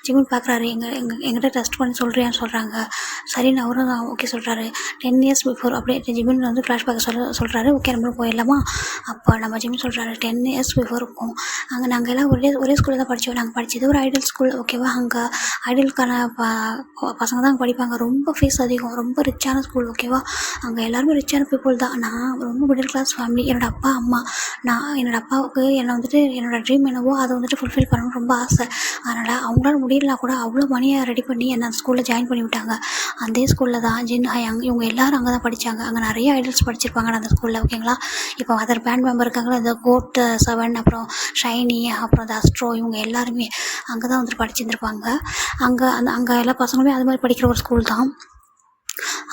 ஜிம்மின் பார்க்குறாரு, எங்கிட்ட ட்ரஸ்ட் பண்ணி சொல்கிறியான்னு சொல்கிறாங்க. சரின்னு அவரும் தான் ஓகே சொல்கிறாரு. 10 years பிஃபோர் அப்படியே ஜிம்மின் வந்து ஃப்ளாஷ்பேக் சொல்கிறாரு. ஓகே நம்மளும் போயிடலாமா? அப்போ நம்ம ஜிம்மின் சொல்கிறாரு, 10 years பிஃபோர் இருக்கும். அங்கே நாங்கள் எல்லாம் ஒரே ஸ்கூலில் தான் படித்தோம். நாங்கள் படித்தது ஒரு ஐடியல் ஸ்கூல். ஓகேவா, அங்கே ஐடியலுக்கான பசங்க தான் படிப்பாங்க. ரொம்ப ஃபீஸ் அதிகம், ரொம்ப ரிச்சான ஸ்கூல். ஓகேவா, அங்கே எல்லாருமே ரிச்சான பீப்புள் தான். நான் ரொம்ப மிடில் கிளாஸ் ஃபேமிலி. என்னோடய அப்பா அம்மா, என்னோடய அப்பாவுக்கு என்னை வந்துட்டு என்னோடய ட்ரீம் என்னவோ அதை வந்துட்டு ஃபுல்ஃபில் பண்ணணும்னு ரொம்ப ஆசை. அதனால் அவங்களால முடியலனா கூட அவ்வளோ மணியை ரெடி பண்ணி என்னை அந்த ஸ்கூலில் ஜாயின் பண்ணி விட்டாங்க. அந்த ஸ்கூலில் தான் ஜின் ஹயாங் இவங்க எல்லோரும் அங்கே தான் படித்தாங்க. அங்கே நிறைய ஐடல்ஸ் படிச்சிருப்பாங்க அந்த ஸ்கூலில். ஓகேங்களா, இப்போ அதர் பேண்ட் மெம்பர் இருக்காங்களா, இந்த கோட் 7, அப்புறம் ஷைனி, அப்புறம் இந்த அஸ்ட்ரோ, இவங்க எல்லாருமே அங்கே தான் வந்துட்டு படிச்சிருந்துருப்பாங்க. அங்கே எல்லா பசங்களுமே அது மாதிரி படிக்கிற ஒரு ஸ்கூல் தான்.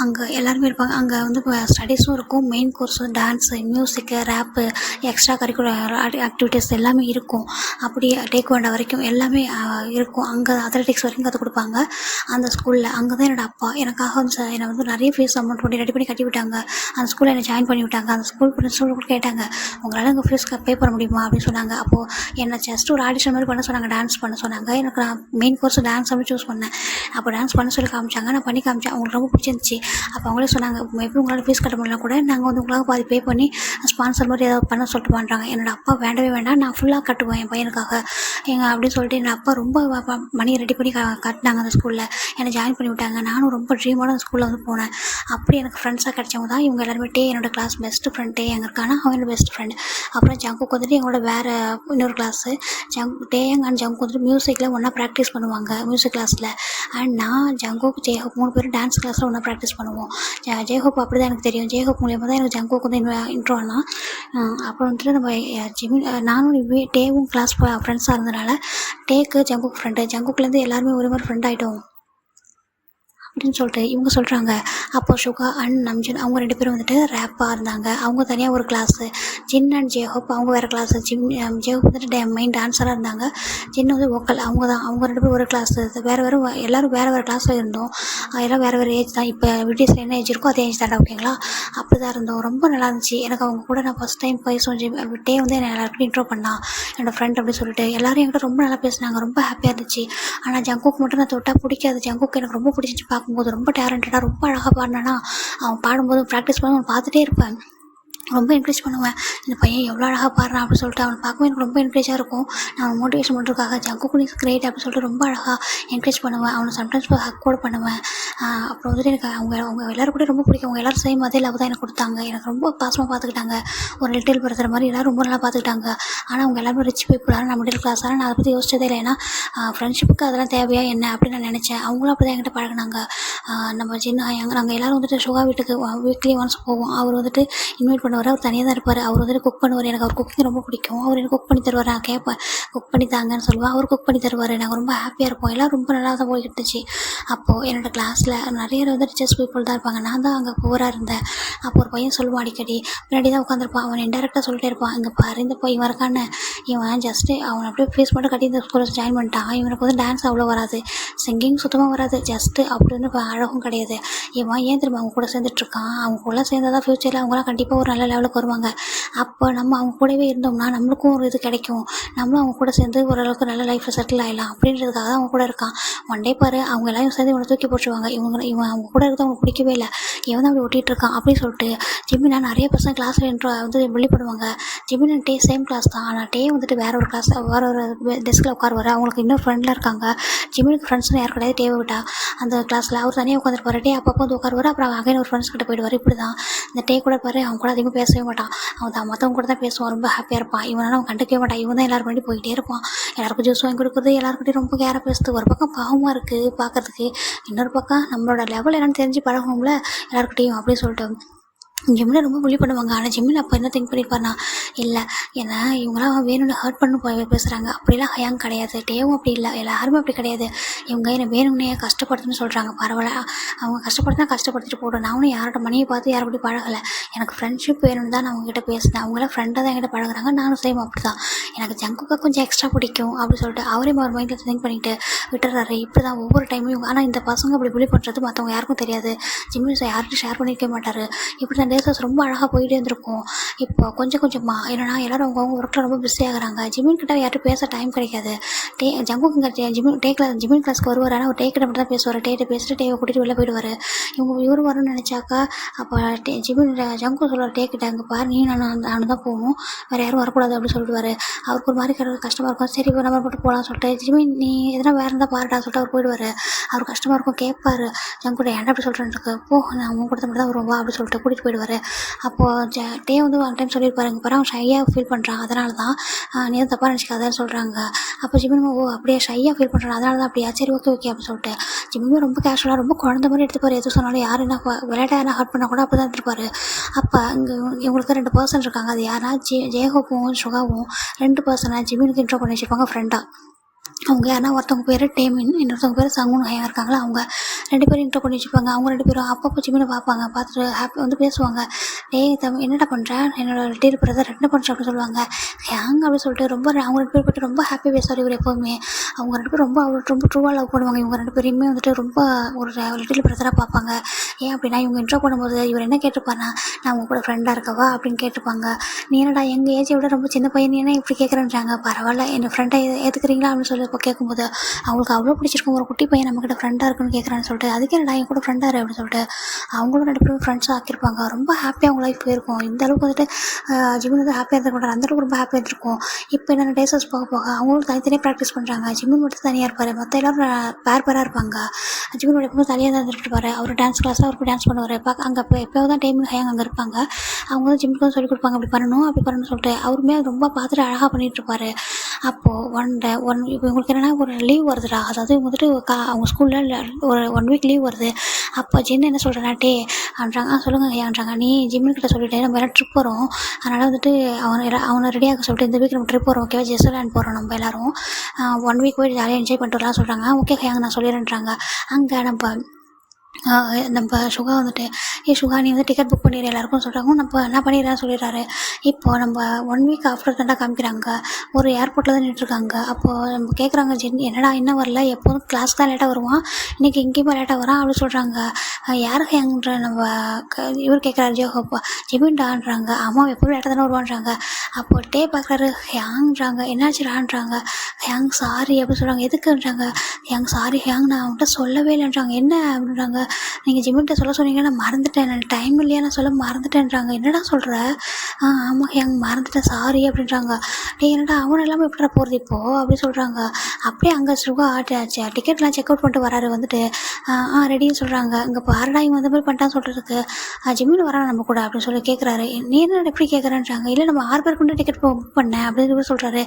அங்கே எல்லாருமே இருப்பாங்க. அங்கே வந்து இப்போ ஸ்டடீஸும் இருக்கும், மெயின் கோர்ஸும் டான்ஸு, மியூசிக்கு, ரேப்பு, எக்ஸ்ட்ரா கரிக்குலர் ஆக்டிவிட்டீஸ் எல்லாமே இருக்கும். அப்படியே டேக்வாண்டோ வரைக்கும் எல்லாமே இருக்கும். அங்கே அத்லெட்டிக்ஸ் வரைக்கும் கற்றுக் கொடுப்பாங்க அந்த ஸ்கூலில். அங்கே தான் என்னோடய அப்பா எனக்காக வந்து என்னை வந்து நிறைய ஃபீஸ் அமௌண்ட் பண்ணி ரெடி பண்ணி கட்டி விட்டாங்க. அந்த ஸ்கூலில் என்னை ஜாயின் பண்ணி விட்டாங்க. அந்த ஸ்கூல் பிரின்சிபல் கூட கேட்டாங்க, உங்களால் எங்கள் ஃபீஸ் பே பண்ண முடியுமா அப்படின்னு சொன்னாங்க. அப்போது என்னை ஜஸ்ட் ஒரு ஆடிஷன் மாதிரி பண்ண சொன்னாங்க, டான்ஸ் பண்ண சொன்னாங்க. எனக்கு நான் மெயின் கோர்ஸ் டான்ஸ் அப்படி சூஸ் பண்ணேன். அப்போ டான்ஸ் பண்ண சொல்லி காமிச்சாங்க, நான் பண்ணி காமிச்சேன். அவங்களுக்கு ரொம்ப பிடிச்சிருந்துச்சி. அப்போ அவங்களே சொன்னாங்க, மேபி உங்களால் ஃபீஸ் கட்ட முடியல கூட நாங்கள் வந்து உங்களாக பாதி பே பண்ணி ஸ்பான்சர் மாதிரி ஏதாவது பண்ண சொல்லிட்டு பண்ணுறாங்க. என்னோட அப்பா வேண்டவே வேண்டாம், நான் ஃபுல்லாக கட்டுவேன் என் பையனுக்காக அப்படின்னு சொல்லிட்டு என்னோட அப்பா ரொம்ப மணி ரெடி பண்ணி கட்டினாங்க அந்த ஸ்கூலில். என்னை ஜாயின் பண்ணி விட்டாங்க. நானும் ரொம்ப ட்ரீமோட அந்த ஸ்கூலில் வந்து போனேன். அப்படி எனக்கு ஃப்ரெண்ட்ஸாக கிடைச்சவங்க தான் இவங்க எல்லாருமே. என்னோட கிளாஸ் பெஸ்ட் ஃப்ரெண்ட் எங்கே இருக்கானா அவன் என்னோட பெஸ்ட் ஃப்ரெண்ட். அப்புறம் ஜங்குக்கு வந்துட்டு எங்களோட வேறு இன்னொரு கிளாஸு டேயங் அண்ட் ஜங்கு வந்துட்டு மியூசிக்கில் ஒன்றா ப்ராக்டிஸ் பண்ணுவாங்க மியூசிக் கிளாஸில். அண்ட் நான் ஜங்குக்கு ஜேஹோப் 3 பேரும் டான்ஸ் கிளாஸில் ஒன்றா ப்ராக்டிஸ் பண்ணுவோம். ஜேஹோப் அப்படி தான் எனக்கு தெரியும். ஜேஹோப் மூலியமாக தான் எனக்கு ஜங்குக்கு வந்து இன்ட்ரோ ஆனால். அப்புறம் வந்துட்டு நம்ம நானும் டேவும் கிளாஸ் ஃப்ரெண்ட்ஸாக இருந்தனால டேக்கு ஜங்குக்கு ஃப்ரெண்டு, ஜங்குக்குலேருந்து எல்லாருமே ஒரு மாதிரி ஃப்ரெண்ட் ஆகிட்டோம் அப்படின்னு சொல்லிட்டு இவங்க சொல்கிறாங்க. அப்போ சுகா அண்ட் நம்ஜன் அவங்க 2 பேரும் வந்துட்டு ரேப்பாக இருந்தாங்க. அவங்க தனியாக ஒரு கிளாஸு. ஜின் அண்ட் ஜேஹோப் அவங்க வேறு கிளாஸு. ஜேஹோப் வந்துட்டு மெயின் டான்ஸராக இருந்தாங்க. ஜின் வந்து வோக்கல். அவங்க 2 பேரும் ஒரு கிளாஸு. வேறு எல்லோரும் வேறு கிளாஸில் இருந்தோம். எல்லாம் வேறு ஏஜ் தான். இப்போ விடிஎஸில் என்ன ஏஜ் இருக்கோ அதே ஏஜ் தாண்டா, ஓகேங்களா? அப்படி தான் இருந்தோம். ரொம்ப நல்லா இருந்துச்சு. எனக்கு அவங்க கூட நான் ஃபஸ்ட் டைம் பேசுவோம். டே வந்து என்னை எல்லாருக்கும் இன்ட்ரோ பண்ணான் என்னோடய ஃப்ரெண்ட் அப்படின்னு சொல்லிட்டு. எல்லோரும் என்கிட்ட ரொம்ப நல்லா பேசினாங்க. ரொம்ப ஹாப்பியாக இருந்துச்சு. ஆனால் ஜங்குக்கு மட்டும் நான் தொட்டால் பிடிக்காது. ஜங்குக்கு எனக்கு ரொம்ப பிடிச்சிச்சு. பார்க்கும்போது ரொம்ப டேலண்டடாக ரொம்ப அழகாக பாடினானா அவன் பாடும்போது ப்ராக்டிஸ் பண்ணி அவன் பார்த்துட்டே இருப்பேன். ரொம்ப என்கரேஜ் பண்ணுவேன். இந்த பையன் எவ்வளோ அழகாக பாடுறான் அப்படின்னு சொல்லிட்டு அவனை பார்க்கும்போது எனக்கு ரொம்ப என்கரேஜாக இருக்கும். நான் மோட்டிவேஷன் பண்ணுறதுக்காக ஜங்குக்கு இஸ் கிரேட் அப்படின்னு சொல்லிட்டு ரொம்ப அழகாக என்கரேஜ் பண்ணுவேன். அவனை சம்டைம்ஸ் ஹக் கூட பண்ணுவேன். அப்புறம் வந்துட்டு எனக்கு அவங்க எல்லோரும் கூட ரொம்ப பிடிக்கும். அவங்க எல்லோரும் சேம் அதே லவ் தான் எனக்கு கொடுத்தாங்க. எனக்கு ரொம்ப பாசமாக பார்த்துக்கிட்டாங்க. ஒரு லிட்டில் பிரதர் மாதிரி எல்லோரும் ரொம்ப நல்லா பார்த்துக்கிட்டாங்க. ஆனால் அவங்க எல்லாருமே ரிச் பீப்புளாக நான் மிடில் கிளாஸாக நான் அதை பற்றி யோசிச்சதே இல்லை. ஏன்னா ஃப்ரெண்ட்ஷிப்புக்கு அதெல்லாம் தேவையா என்ன அப்படின்னு நான் நினச்சேன். அவங்களும் அப்படி தான் என்கிட்ட பழகினாங்க. நம்ம சின்ன நாங்கள் எல்லோரும் வந்துட்டு சுகா வீட்டுக்கு வீக்லி ஒன்ஸ் போவோம். அவர் வந்துட்டு இன்வைட் பண்ணுவார். அவர் தனியாக தான் இருப்பார். அவர் வந்துட்டு குக் பண்ணுவார். எனக்கு அவர் குக்கிங் ரொம்ப பிடிக்கும். அவர் எனக்கு குக் பண்ணி தருவார். நான் கேட்பேன், குக் பண்ணி தாங்கன்னு சொல்லுவேன். அவர் குக் பண்ணி தருவார். நாங்கள் ரொம்ப ஹாப்பியாக இருப்போம். எல்லாம் ரொம்ப நல்லா தான் போய்கிட்டுச்சு. அப்போது என்னோடய கிளாஸில் நிறைய வந்து ரிச்சஸ் பீப்புள் தான் இருப்பாங்க. நான் தான் அங்கே புவராக இருந்தேன். அப்போ ஒரு பையன் சொல்லுவான், அடிக்கடி பின்னாடி தான் உட்காந்துருப்பான். அவன் இன்டெரக்டாக சொல்லிட்டே இருப்பான், இங்கே பாரு இந்த போய் இவன் இருக்கான்னு. இவன் ஜஸ்ட்டு அவனை அப்படியே ஃபீஸ் மட்டும் கட்டி இந்த ஸ்கூலில் ஜாயின் பண்ணிட்டான். இவனுக்கு வந்து டான்ஸ் அவ்வளோ வராது, சிங்கிங் சுத்தமாக வராது, ஜஸ்ட்டு அப்படி வந்து அழகும் கிடையாது. இவன் ஏன் திரும்ப அவங்க கூட சேர்ந்துட்ருக்கான். அவங்க கூட சேர்ந்தால் தான் ஃப்யூச்சரில் அவங்களாம் கண்டிப்பாக ஒரு நல்ல லெவலுக்கு வருவாங்க. அப்போ நம்ம அவங்க கூடவே இருந்தோம்னா நம்மளுக்கும் ஒரு இது கிடைக்கும். நம்மளும் அவங்க கூட சேர்ந்து ஓரளவுக்கு நல்ல லைஃப்பில் செட்டில் ஆகிடலாம் அப்படின்றதுக்காக தான் அவங்க கூட இருக்கான். ஒன் டே பாரு அவங்க எல்லாரும் சேர்ந்து இவனை தூக்கி போட்டுருவாங்க. இவன் அவங்க கூட இருக்கிறது அவங்களுக்கு பிடிக்கவே இல்லை. இவன் தான் அப்படி ஒட்டிகிட்டு இருக்கான் அப்படின்னு சொல்லிட்டு ஜிமினா நிறைய பசங்க கிளாஸில் வந்து வெளிப்படுவாங்க. ஜிமின் டே சேம் கிளாஸ் தான். ஆனால் டே வந்துட்டு வேறு ஒரு கிளாஸ் வேறு ஒரு டெஸ்கில் உட்காருவார். அவங்களுக்கு இன்னும் ஃப்ரெண்டில் இருக்காங்க. ஜிமினுக்கு ஃப்ரெண்ட்ஸ்னு யார் கிடையாது. டேவை விட்டா அந்த கிளாஸில் அவர் தனியாக உட்காந்துருப்பாரு. டே அப்பப்போ வந்து உட்காருவார். அப்புறம் அகைன் ஒரு ஃப்ரெண்ட்ஸ் கிட்ட போயிடுவார். இப்படி தான் இந்த டே கூட பாரு அவங்க கூட அதிகமாக பேசவே மாட்டான். அவன் தான் மற்றவங்க கூட தான் பேசுவான். ரொம்ப ஹாப்பியாக இருப்பான். இவனால அவன் கண்டுக்கவே மாட்டான். இவன் தான் எல்லாரும் பண்ணி போயிட்டே இருப்பான். எல்லாருக்கும் ஜூஸ் வாங்கி கொடுக்குறது, எல்லாருக்கிட்டையும் ரொம்ப கேராக பேசுறது. ஒரு பக்கம் பாவமாக இருக்குது பார்க்குறதுக்கு, இன்னொரு பக்கம் நம்மளோட லெவல் என்னென்னு தெரிஞ்சு பழகணும்ல எல்லாருக்கிட்டையும் அப்படின்னு சொல்லிட்டு ஜிம்மில் ரொம்ப புள்ளி பண்ணுவாங்க. ஆனால் ஜிம்மில் அப்போ என்ன திங்க் பண்ணியிருப்பாருனா, இல்லை ஏன்னா இவங்களாம் வேணும்னு ஹர்ட் பண்ண பேசுகிறாங்க. அப்படிலாம் ஹயாங் கிடையாது. டேவும் அப்படி இல்லை, எல்லாருமே அப்படி கிடையாது. இவங்க என்னை வேணும்னே கஷ்டப்படுத்துன்னு சொல்கிறாங்க. பரவாயில்ல, அவங்க கஷ்டப்படுத்தினா கஷ்டப்படுத்திட்டு போடும். நானும் யாரோட மணியை பார்த்து யாரும் அப்படி பழகலை. எனக்கு ஃப்ரெண்ட்ஷிப் வேணும்னு தான் நான் அவங்ககிட்ட பேசினேன். அவங்களாம் ஃப்ரெண்டாக தான் என்கிட்ட பழகுறாங்க. நானும் சேம் அப்படி தான். எனக்கு ஜங்குக்கு கொஞ்சம் எக்ஸ்ட்ரா பிடிக்கும் அப்படின்னு சொல்லிட்டு அவரே ஒரு மைண்டில் திங்க் பண்ணிவிட்டு விட்டுறாரு. இப்படி தான் ஒவ்வொரு டைமும் இவங்க. ஆனால் இந்த பசங்க அப்படி புள்ளி பண்ணுறது மற்றவங்க யாருக்கும் தெரியாது. ஜிம்மி யார்கிட்ட ஷேர் பண்ணியிருக்க மாட்டார். இப்படி தான் டேஸஸ் ரொம்ப அழகாக போயிட்டே இருந்திருக்கும். இப்போ கொஞ்சம் கொஞ்சமாக என்னன்னா எல்லோரும் அவங்கவுங்க ஒர்க்கில் ரொம்ப பிஸி ஆகுறாங்க. ஜிமின் கிட்ட யார்கிட்ட பேச டைம் கிடைக்காது. ஜங்குங்க ஜிமின் கிளாஸ்க்கு வருவார். ஆனால் ஒரு டே கிட்ட மட்டும் தான் பேசுவார். டேட்ட பேசிட்டு டேவை கூட்டிகிட்டு வெளில போயிடுவார். இவரு வரணும்னு நினச்சாக்கா அப்போ ஜங்கு சொல்லுவார் டே கிட்ட, அங்கே பாரு நீ நானும் தான் போகணும், வேறு யாரும் வரக்கூடாது அப்படின்னு சொல்லிடுவார். அவருக்கு ஒரு மாதிரி கஷ்டமாக இருக்கும். சரி நம்ம மட்டும் போகலான்னு சொல்லிட்டு ஜிமின் நீ எதனா வேறு இருந்தால் பாருடா சொல்லிட்டு அவர் போயிடுவார். அவர் கஷ்டமாக இருக்கும். கேட்பார் ஜங்குட ஏன்டா அப்படி சொல்கிறேன்ருக்கு, போ நான் அவங்க கொடுத்த மட்டும் தான் வருவா அப்படின்னு சொல்லிட்டு கூட்டிகிட்டு போயிடுவார். அப்போது டே வந்து ஒன் டைம் சொல்லியிருப்பாரு, இங்கே பாரு அவன் ஷையாக ஃபீல் பண்ணுறான், அதனால தான் நீ எதுவும் தப்பாக நினச்சிக்காதான்னு சொல்கிறாங்க. அப்போ ஜிமின் அப்படியே ஷையாக ஃபீல் பண்ணுறான், அதனால தான் அப்படியா, சரி ஓகே அப்படின்னு சொல்லிட்டு ஜிமின் ரொம்ப கேஷுவலாக ரொம்ப குழந்த மாதிரி எடுத்துப்பார். எது சொன்னாலும் யார் என்ன விளையாட்டாக என்ன ஹர்ட் பண்ணால் கூட அப்படி தான் எடுத்துருப்பார். அப்போ இவங்களுக்கு 2 பர்சன் இருக்காங்க. அது யாரா ஜேஹோப்பும் சுகாவும் 2 பர்சனை ஜிமினுக்கு இன்ட்ரோ பண்ணி வச்சுருப்பாங்க ஃப்ரெண்டாக. அவங்க யாருன்னா ஒருத்தவங்க பேர் டேமின், இன்னொருத்தவங்க பேர் சங்குன் ஹயா இருக்காங்களா, அவங்க 2 பேரும் இன்ட்ரோ பண்ணி வச்சுப்பாங்க. அவங்க 2 பேரும் அப்பப்போ ஜிமினை பார்ப்பாங்க. பார்த்துட்டு ஹாப்பி வந்து பேசுவாங்க. என்னடா பண்ணுறேன், என்னோட லிட்டில் பிரதர் என்ன பண்ணுறேன் அப்படின்னு சொல்லுவாங்க. ஹேங் அப்படின்னு சொல்லிட்டு ரொம்ப அவங்க 2 பேர் போய்ட்டு ரொம்ப ஹாப்பி பேசுவார் இவர் எப்போவுமே. அவங்க 2 பேரும் ரொம்ப ட்ரூவாக லவ் பண்ணுவாங்க. இவங்க 2 பேரையுமே வந்துட்டு ரொம்ப ஒரு லிட்டில் பிரதராக பார்ப்பாங்க. ஏன் அப்படின்னா இவங்க இன்ட்ரோ பண்ணும்போது இவர் என்ன கேட்டிருப்பாருன்னா, நான் உங்க கூட ஃப்ரெண்டாக இருக்கவா அப்படின்னு கேட்டிருப்பாங்க. நீ என்னடா எங்கள் ஏஜை விட ரொம்ப சின்ன பையன், நீ என்ன இப்படி கேட்குறேன்றாங்க. பரவாயில்ல, என்னை ஃப்ரெண்டை ஏற்றுக்கிறீங்களா அப்படின்னு சொல்லி அப்போ கேட்கும்போது அவங்களுக்கு அவ்வளோ பிடிச்சிருக்கும், ஒரு குட்டி பையன் நம்மக்கிட்ட ஃப்ரெண்டாக இருக்குன்னு கேட்குறான்னு சொல்லிட்டு, அதுக்கு என்னடா என் கூட ஃப்ரெண்டாக இரு அப்படின்னு சொல்லிட்டு அவங்களும் 2 பேரும் ஃப்ரெண்ட்ஸாக ஆக்கியிருப்பாங்க. ரொம்ப ஹாப்பியாக அவங்க லைஃப் போயிருக்கும். இந்த அளவுக்கு வந்துட்டு ஜிமின் வந்து ஹாப்பியாக இருந்திருக்க மாட்டார், அந்தளவுக்கு ரொம்ப ஹாப்பியாக இருந்திருக்கும். இப்போ என்னென்ன டேஸஸ் போக போக அவங்களும் தனித்தனியாக ப்ராக்டிஸ் பண்ணுறாங்க. ஜிமின் மட்டும் தனியாக இருப்பார், மற்ற எல்லோரும் பேராக இருப்பாங்க. ஜிமினோட எப்பவும் தனியாக தான் இருந்துட்டு இருப்பார். அவர் டான்ஸ் கிளாஸில் அவருக்கு டான்ஸ் பண்ணுவார். அங்கே எப்போயாவது தான் டைம் ஹேங் அங்கே இருப்பாங்க. அவங்க வந்து ஜிம்முக்கு வந்து சொல்லிக் கொடுப்பாங்க, அப்படி பண்ணணும் அப்படி பண்ணணும்னு சொல்லிட்டு. அவருமே அது ரொம்ப பார்த்துட்டு அழகாக பண்ணிகிட்டு இருப்பார். அப்போது இப்போ இவங்களுக்கு என்னென்னா ஒரு லீவ் வருதுடா, அதாவது இவங்க வந்துட்டு அவங்க ஸ்கூலில் ஒரு 1 வீக் லீவ் வருது. அப்போ ஜின்னு என்ன சொல்கிறேன்னா, டேன்றாங்க, சொல்லுங்கள் ஐயான்றாங்க, நீ ஜிம்முக்கிட்ட சொல்லிட்டு நம்ம எல்லாம் ட்ரிப் போகிறோம், அதனால் வந்துட்டு அவனை ரெடியாக சொல்லிட்டு இந்த வீக் நம்ம ட்ரிப் போகிறோம், ஓகேவா, ஜெஸ்ஸர்லேண்ட் போகிறோம் நம்ம எல்லோரும் 1 வீக் போய் ஜாலியாக என்ஜாய் பண்ணிட்டு வரலாம் சொல்கிறாங்க. ஓகே ஐயாங்க நான் சொல்லிடுறேன்றாங்க. அங்கே நம்ம சுகா வந்துட்டு, சுகா நீ வந்து டிக்கெட் புக் பண்ணிடுற எல்லாருக்கும் சொல்கிறாங்க. நம்ம என்ன பண்ணிடுறேன்னு சொல்லிடுறாரு. இப்போது நம்ம 1 வீக் ஆஃப்டர் தாண்டா காமிக்கிறாங்க. ஒரு ஏர்போர்ட்டில் தான் நின்றுருக்காங்க. அப்போது நம்ம கேட்குறாங்க, என்னடா இன்னும் வரல, எப்போதும் கிளாஸ் தான் லேட்டாக வருவான், இன்றைக்கி எங்கேயுமே லேட்டாக வரான் அப்படின்னு சொல்கிறாங்க. யார் ஹேங்குன்ற நம்ம இவர் கேட்குறாரு, ஜிமின்டான்றாங்க. ஆமாம் எப்போதும் லேட்டாக தானே வருவான்றாங்க. அப்போ பார்க்குறாரு, ஹேங்கிறாங்க, என்னாச்சுடான்றாங்க. ஹேங் சாரி அப்படின்னு சொல்கிறாங்க. எதுக்குன்றாங்க. ஹேங் சாரி ஹேங் நான் அவன்கிட்ட சொல்லவே இல்லைன்றாங்க. என்ன அப்படின்றாங்க. நீங்கள் ஜிமின்கிட்ட சொல்ல சொன்னீங்க, நான் மறந்துட்டேன், எனக்கு டைம் இல்லையா, நான் சொல்ல மறந்துட்டேன்றாங்க. என்னடா சொல்கிற. ஆமாம் ஹேங் மறந்துட்டேன் சாரி அப்படின்றாங்க. என்னடா அவன் எல்லாமே எப்படா போகிறது இப்போது அப்படின்னு சொல்கிறாங்க. அப்படியே அங்கே சுகா ஆச்சு டிக்கெட்லாம் செக் அவுட் பண்ணிட்டு வராரு. வந்துட்டு ரெடின்னு சொல்கிறாங்க. இங்கே பாருடா இவன் அந்த மாதிரி பண்ணிட்டான்னு சொல்கிறதுக்கு ஜிமின் வரான் நம்ம கூட அப்படின்னு சொல்லி கேட்குறாரு. நீ என்ன எப்படி கேட்குறேன்றாங்க. இல்லை நம்ம 6 பேருக்கு கொண்டு டிக்கெட் புக் பண்ணேன் அப்படின்னு சொல்கிறாரு.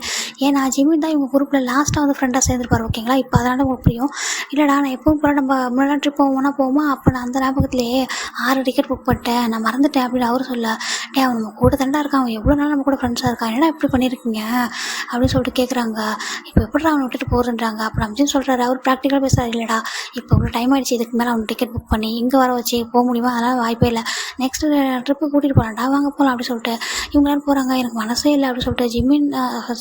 ஏன்னா ஜிமின் தான் இவங்க குரூப்பில் லாஸ்ட்டாக வந்து ஃப்ரெண்டாக சேர்ந்துருப்பார், ஓகேங்களா. இப்போ அதனால் உங்களுக்கு புரியும். இல்லைடா நான் எப்பவும் போல நம்ம முன்னாடி ட்ரிப் போகுமா, அப்போ நான் அந்த ஞாபகத்துலேயே 6 டிக்கெட் புக் பண்ணிட்டேன், நான் மறந்துட்டேன் அப்படின்னு அவர் சொல்ல. அவன் நம்ம கூட தாண்டா இருக்கான், அவன் எவ்வளோ நாள் நம்ம கூட ஃப்ரெண்ட்ஸாக இருக்கான், என்னடா இப்படி பண்ணியிருக்கீங்க அப்படின்னு சொல்லிட்டு கேட்குறாங்க. இப்போ எப்படிடா அவனை விட்டுட்டு போகிறேன்றாங்க. அப்புறம் அப்படின்னு சொல்கிறாரு. அவர் ப்ராக்டிக்கலாக பேசுகிறாரு. இல்லைடா இப்போ இவ்வளோ டைம் ஆகிடுச்சு, இதுக்கு மேலே அவன் டிக்கெட் புக் பண்ணி இங்கே வர வச்சு போக முடியுமா, அதெல்லாம் வாய்ப்பே இல்லை, நெக்ஸ்ட் ட்ரிப்பு கூட்டிகிட்டு போகலான்டா, வாங்க போகலாம் அப்படின்னு சொல்லிட்டு இவங்களாம் போகிறாங்க. எனக்கு மனசே இல்லை அப்படின்னு சொல்லிட்டு ஜிமின்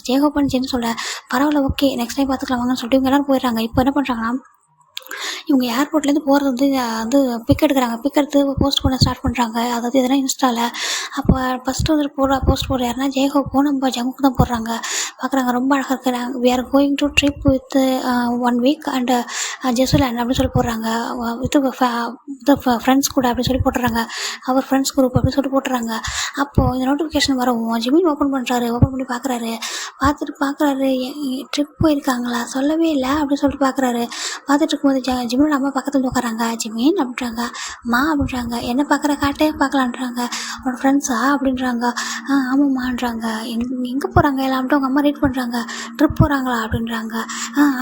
ஜேகோபன் ஜின்னு சொல்ல, பரவாயில்ல ஓகே நெக்ஸ்ட் டைம் பார்த்துக்கலாம் வாங்கன்னு சொல்லிட்டு இவங்க எல்லோரும் போயிடுறாங்க. இப்போ என்ன பண்ணுறாங்கன்னா, இவங்க ஏர்போர்ட்லேருந்து போகிறது வந்து பிக் எடுக்கிறாங்க. பிக் எடுத்து போஸ்ட் பண்ண ஸ்டார்ட் பண்ணுறாங்க. அதாவது எதனா இன்ஸ்டாவில். அப்போ ஃபஸ்ட்டு வந்து போஸ்ட் போடுற யாருன்னா ஜெயஹோப்பும் நம்ம ஜங்குக்கு தான் போடுறாங்க. பார்க்குறாங்க ரொம்ப அழகாக இருக்கிறாங்க. We are going to trip with 1 week and Switzerland அப்படின்னு சொல்லி போடுறாங்க. வித் ஃப்ரெண்ட்ஸ் கூட அப்படின்னு சொல்லி போட்டுறாங்க. அவர் ஃப்ரெண்ட்ஸ் குரூப் அப்படின்னு சொல்லி போட்டுறாங்க. அப்போது இந்த நோட்டிஃபிகேஷன் வரவும் ஜிமின் ஓப்பன் பண்ணுறாரு. ஓப்பன் பண்ணி பார்க்குறாரு. பார்க்குறாரு ட்ரிப் போயிருக்காங்களா, சொல்லவே இல்லை அப்படின்னு சொல்லிட்டு பார்க்குறாரு. பார்த்துட்டு இருக்கும்போது ஜிமினோட அம்மா பக்கத்தில் உட்காராங்க. ஜிமின் அப்படின்றாங்க. மா அப்படின்றாங்க. என்ன பார்க்குற காட்டே பார்க்கலான்றாங்க. உன்னோட ஃப்ரெண்ட்ஸா அப்படின்றாங்க. ஆமாம்மான்றாங்க. எங்கே போகிறாங்க எல்லாம் அப்படின்ட்டு அவங்க அம்மா ரீட் பண்ணுறாங்க. ட்ரிப் போகிறாங்களா அப்படின்றாங்க.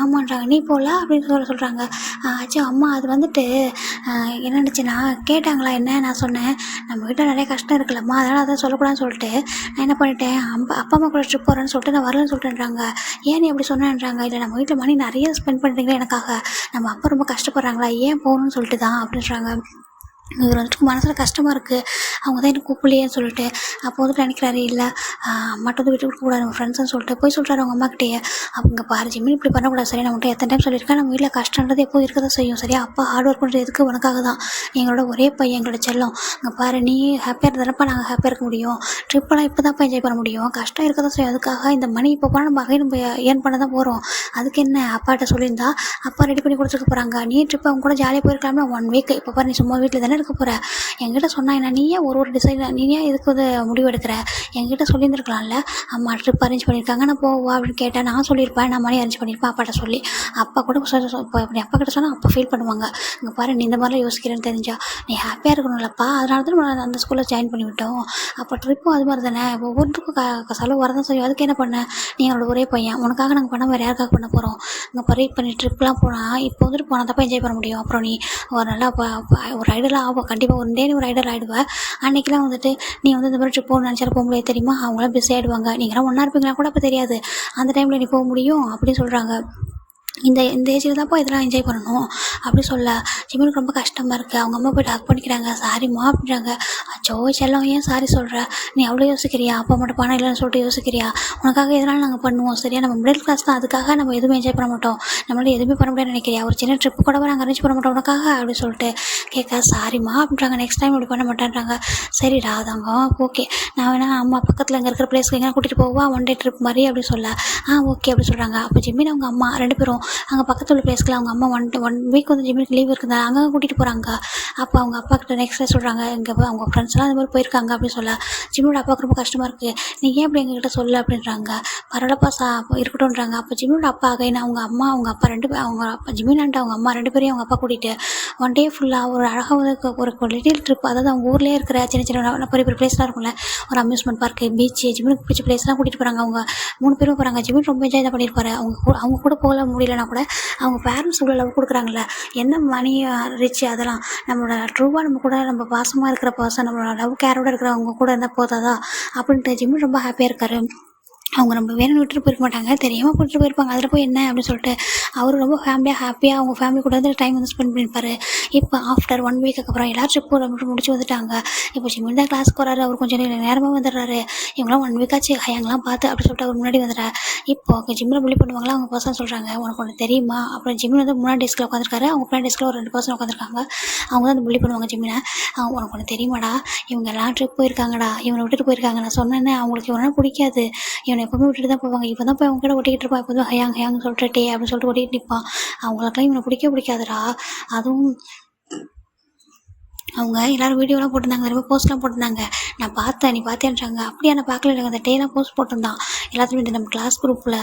ஆமான்றாங்க. நீ போகல அப்படின்னு சொல்கிறாங்க. ஆச்சு அம்மா அது வந்துட்டு என்ன நினச்சின்னா கேட்டாங்களா என்ன, நான் சொன்னேன் நம்ம வீட்டில் நிறைய கஷ்டம் இருக்குல்லம்மா, அதனால் அதை சொல்லக்கூடாதுன்னு சொல்லிட்டு நான் என்ன பண்ணிட்டேன், அப்பா அம்மா கூட ட்ரிப் போகிறேன்னு சொல்லிட்டு நான் வரலன்னு சொல்லிட்டுன்றாங்க. ஏன் நீ அப்படி சொன்னேன்றாங்க. இல்லை நம்ம வீட்டில் மணி நிறைய ஸ்பெண்ட் பண்ணுறீங்களா எனக்காக, நம்ம அப்பா ரொம்ப கஷ்டப்படுறாங்களா, ஏன் போகணும்னு சொல்லிட்டு தான் அப்படின்றாங்க. இவர் வந்துட்டு மனசில் கஷ்டமாக இருக்குது, அவங்க தான் எனக்கு கூப்பிடலையேன்னு சொல்லிட்டு. அப்போ வந்துட்டு நினைக்கிறாரு, இல்லை அம்மாட்ட வந்து விட்டு கொடுக்கக்கூடாது நம்ம ஃப்ரெண்ட்ஸ்னு சொல்லிட்டு போய் சொல்கிறாரு அவங்க அம்மாக்கிட்டேயே. அவங்க பாரு ஜிமின் இப்படி பண்ணக்கூடாது, சரியா, நம்மகிட்ட எத்தனை டைம் சொல்லியிருக்கேன், நம்ம வீட்டில் கஷ்டன்றது எப்போ இருக்க தான் செய்யும், சரியா, அப்பா ஹார்ட் ஒர்க் பண்ணுறது எதுக்கு, உனக்காக தான், எங்களோட ஒரே பையன், எங்களோட செல்லம், அங்கே பாரு நீ ஹாப்பியாக இருந்தப்பா நாங்கள் ஹாப்பியாக இருக்க முடியும், ட்ரிப்பெல்லாம் இப்போ தான்ப்பா என்ஜாய் பண்ண முடியும், கஷ்டம் இருக்க தான் செய்யும், அதுக்காக இந்த மணி இப்போ போனால் நம்ம அகைன் நம்ம ஏர்ன் பண்ண தான் போகிறோம், அதுக்கு என்ன அப்பாட்ட சொல்லியிருந்தா அப்பா ரெடி பண்ணி கொடுத்துருக்க போகிறாங்க, நீ ட்ரிப் அவங்க கூட ஜாலியாக போயிருக்கலாம்னா 1 வீக், இப்போ பாரு நீ சும்மா வீட்டில் தானே இருக்க போகிற, என்கிட்ட சொன்னா என்ன, நீ ஏன் ஒரு டிசைன், நீ ஏன் இதுக்கு வந்து முடிவு எடுக்கிற, என்கிட்ட சொல்லியிருந்துருக்கலாம்ல, அம்மா ட்ரிப் அரேஞ்ச் பண்ணியிருக்காங்க நான் போவா அப்படின்னு கேட்டேன், நான் சொல்லியிருப்பேன் நான் மணி அரேஞ்ச் பண்ணியிருப்பேன் அப்பாட்ட சொல்லி, அப்பா கூட இப்போ அப்படி அப்பா கிட்ட சொன்னால் அப்பா ஃபீல் பண்ணுவாங்க, இங்கே பாரு நீ இந்த மாதிரிலாம் யோசிக்கிறேன்னு தெரிஞ்சா நீ ஹாப்பியாக இருக்கணும்லப்பா, அதனால தான் நம்ம அந்த ஸ்கூலில் ஜாயின் பண்ணி விட்டோம், அப்போ ட்ரிப்பும் அது மாதிரி தானே, ஒவ்வொருத்துக்கும் செலவு வரதான் செய்யும், அதுக்கு என்ன பண்ண, நீ என்னோட ஒரே பையன், உனக்காக நாங்கள் பண்ண வேறு யாருக்காக பண்ண போகிறோம், இங்கே பாரு இப்போ நீ ட்ரிப்லாம் போனால் இப்போ வந்துட்டு போனால் தப்பா என்ஜாய் பண்ண முடியும், அப்புறம் நீ ஒரு நல்லா ஒரு ஐடலாக ஆகும், கண்டிப்பாக ஒரு டே ஒரு ஐடல் ஆகிடுவேன், அன்றைக்கெலாம் வந்துட்டு நீ வந்து இந்த மாதிரி ட்ரிப் போகணும்னு நினச்சாலும் போக முடியாது தெரியுமா, அவங்களாம் பிஸி ஆகிடுவாங்க, நீங்களாம் ஒன்றா இருப்பீங்களா கூட அப்போ தெரியாது, அந்த டைமில் நீ போக முடியும் அப்படின்னு சொல்கிறாங்க. இந்த ஏஜில் தான்ப்பா இதெல்லாம் என்ஜாய் பண்ணணும் அப்படி சொல்ல ஜிமினுக்கு ரொம்ப கஷ்டமாக இருக்குது. அவங்க அம்மா போய்ட்டு ஹக் பண்ணிக்கிறாங்க, சாரிம்மா அப்படின்றாங்க. அச்சோ செல்லம் ஏன் சாரி சொல்கிற, நீ அவ்வளோ யோசிக்கிறியா, அப்பா மட்டும் பணம் இல்லைன்னு சொல்லிட்டு யோசிக்கிறியா, உனக்காக எதனாலும் நாங்கள் பண்ணுவோம் சரியா, நம்ம மிடில் கிளாஸ் தான், அதுக்காக நம்ம எதுவுமே என்ஜாய் பண்ண மாட்டோம், நம்மளால எதுவுமே பண்ண முடியாதுன்னு நினைக்கிறியா, ஒரு சின்ன ட்ரிப்பு கூட நாங்கள் அரேஞ்ச் பண்ண மாட்டோம் உனக்காக அப்படின்னு சொல்லிட்டு கேட்க, சாரிம்மா அப்படின்றாங்க, நெக்ஸ்ட் டைம் இப்படி பண்ண மாட்டேன்றாங்க. சரிடா அதாங்க ஓகே, நான் வேணா அம்மா பக்கத்தில் இங்கே இருக்கிற பிளேஸ்க்கு எங்கே கூட்டிகிட்டு போவா, ஒன் டே ட்ரிப் மாதிரி அப்படின்னு சொல்ல, ஓகே அப்படி சொல்கிறாங்க. அப்போ ஜிம்மின் அவங்க அம்மா 2 பேரும் அங்கே பக்கத்தில் உள்ள பிளேஸ்க்கு அவங்க அம்மா ஒன் வீக் வந்து ஜிம்மினுக்கு லீவ் இருக்குதா அங்கே கூட்டிகிட்டு போகிறாங்க. அப்போ அவங்க அப்பா கிட்ட நெக்ஸ்ட் டே சொல்கிறாங்க, இங்கே அவங்க ஃப்ரெண்ட்ஸ்லாம் அந்த மாதிரி போயிருக்காங்க அப்படின்னு சொல்ல, ஜிம்மியோட அப்பாவுக்கு ரொம்ப கஷ்டமாக இருக்குது, நீ ஏன் அப்படி எங்ககிட்ட சொல்ல அப்படின்றாங்க. பரவாயில்லப்பா இருக்கட்டும்ன்றாங்க. அப்போ ஜிம்மியோட அப்பா அகைன் அவங்க அம்மா அவங்க அப்பா 2 பேர், அவங்க அப்பா ஜிம்மினான்ட்டு அவங்க அம்மா 2 பேரையும் அவங்க அப்பா கூட்டிகிட்டு ஒன் டே ஃபுல்லாக ஒரு அழகாக ஒரு லிட்டில் ட்ரிப், அதாவது அவங்க ஊர்லேயே இருக்கிற சின்ன சின்ன பெரிய பெரிய பிளேஸ்லாம் இருக்கும்ல, ஒரு அம்யூஸ்மெண்ட் பார்க்கு, பீச்சு, ஜிம்மினுக்கு பிடிச்ச பிளேஸ்லாம் கூட்டிகிட்டு போகிறாங்க. அவங்க 3 பேரும் போகிறாங்க. ஜிம்மின் ரொம்ப என்ஜாய் தான் பண்ணியிருப்பாரு. அவங்க கூட போகல முடியலனா கூட அவங்க பேரண்ட்ஸ் இவ்வளோ லவ் கொடுக்குறாங்களே, என்ன மணி ரிச் அதெல்லாம் நம்மளோட ட்ரூவாக நம்ம கூட நம்ம பாசமாக இருக்கிற பர்சன், நம்மளோட லவ் கேரோட இருக்கிறவங்க கூட இருந்தால் போதாதா அப்படின்ட்டு ஜிம்மின் ரொம்ப ஹாப்பியாக இருக்காரு. அவங்க நம்ம வேணும்னு விட்டுட்டு போயிருக்க மாட்டாங்க, தெரியாமல் கூட்டிட்டு போயிருப்பாங்க, அதில் போய் என்ன அப்படின்னு சொல்லிட்டு அவர் ரொம்ப ஃபேமிலியாக ஹாப்பியாக அவங்க ஃபேமிலி கூட வந்து டைம் வந்து ஸ்பெண்ட் பண்ணியிருப்பாரு. இப்போ ஆஃப்டர் 1 வீக்குக்கு அப்புறம் எல்லாரும் ட்ரிப்பு முடிச்சு வந்துட்டாங்க. இப்போ ஜிம்மின் தான் கிளாஸ்க்கு வராரு, அவர் கொஞ்சம் நேரமாக வந்துடுறாரு. இவங்களாம் 1 வீக்காச்சு ஹையங்கெலாம் பார்த்து அப்படி சொல்லிட்டு அவர் முன்னாடி வந்துடுறாரு. இப்போ ஜிம்மில் புள்ளி பண்ணுவாங்களா, அவங்க பர்சன் சொல்கிறாங்க, உனக்கு ஒன்று தெரியுமா, அப்புறம் ஜிம்மின் வந்து முன்னாடி டெஸ்கில் உட்காந்துருக்காரு, அவங்க முன்னாடி டெஸ்கில் ஒரு 2 பர்சன் உட்காந்துருக்காங்க. அவங்க தான் அந்த புள்ளி பண்ணுவாங்க ஜிம்மினை. உனக்கு ஒன்று தெரியுமாடா, இவங்க எல்லாம் ட்ரிப் போயிருக்காங்கடா, இவனை விட்டுட்டு போயிருக்காங்க, நான் சொன்னேன்னு அவங்களுக்கு இவனா பிடிக்காது, இவனை எப்பவுமே விட்டுட்டு தான் போவாங்க, இப்போ தான் போய் அவங்க கூட ஒட்டிக்கிட்டு இருப்பான், எப்போதும் ஹயாங் சொல்லிட்டு டே அப்படின்னு சொல்லிட்டு ஒட்டிக்கிட்டு நிற்பான், அவங்களுக்கெல்லாம் இவனை பிடிக்காதுடா. அதுவும் அவங்க எல்லோரும் வீடியோலாம் போட்டிருந்தாங்க, ரொம்ப போஸ்ட்லாம் போட்டிருந்தாங்க, நான் பார்த்தேன், நீ பார்த்தேன்றாங்க. அப்படியே நான் பார்க்கல, எனக்கு அந்த டேலாம் போஸ்ட் போட்டிருந்தான் எல்லாத்துலேயும், இந்த நம்ம கிளாஸ் குரூப்பில்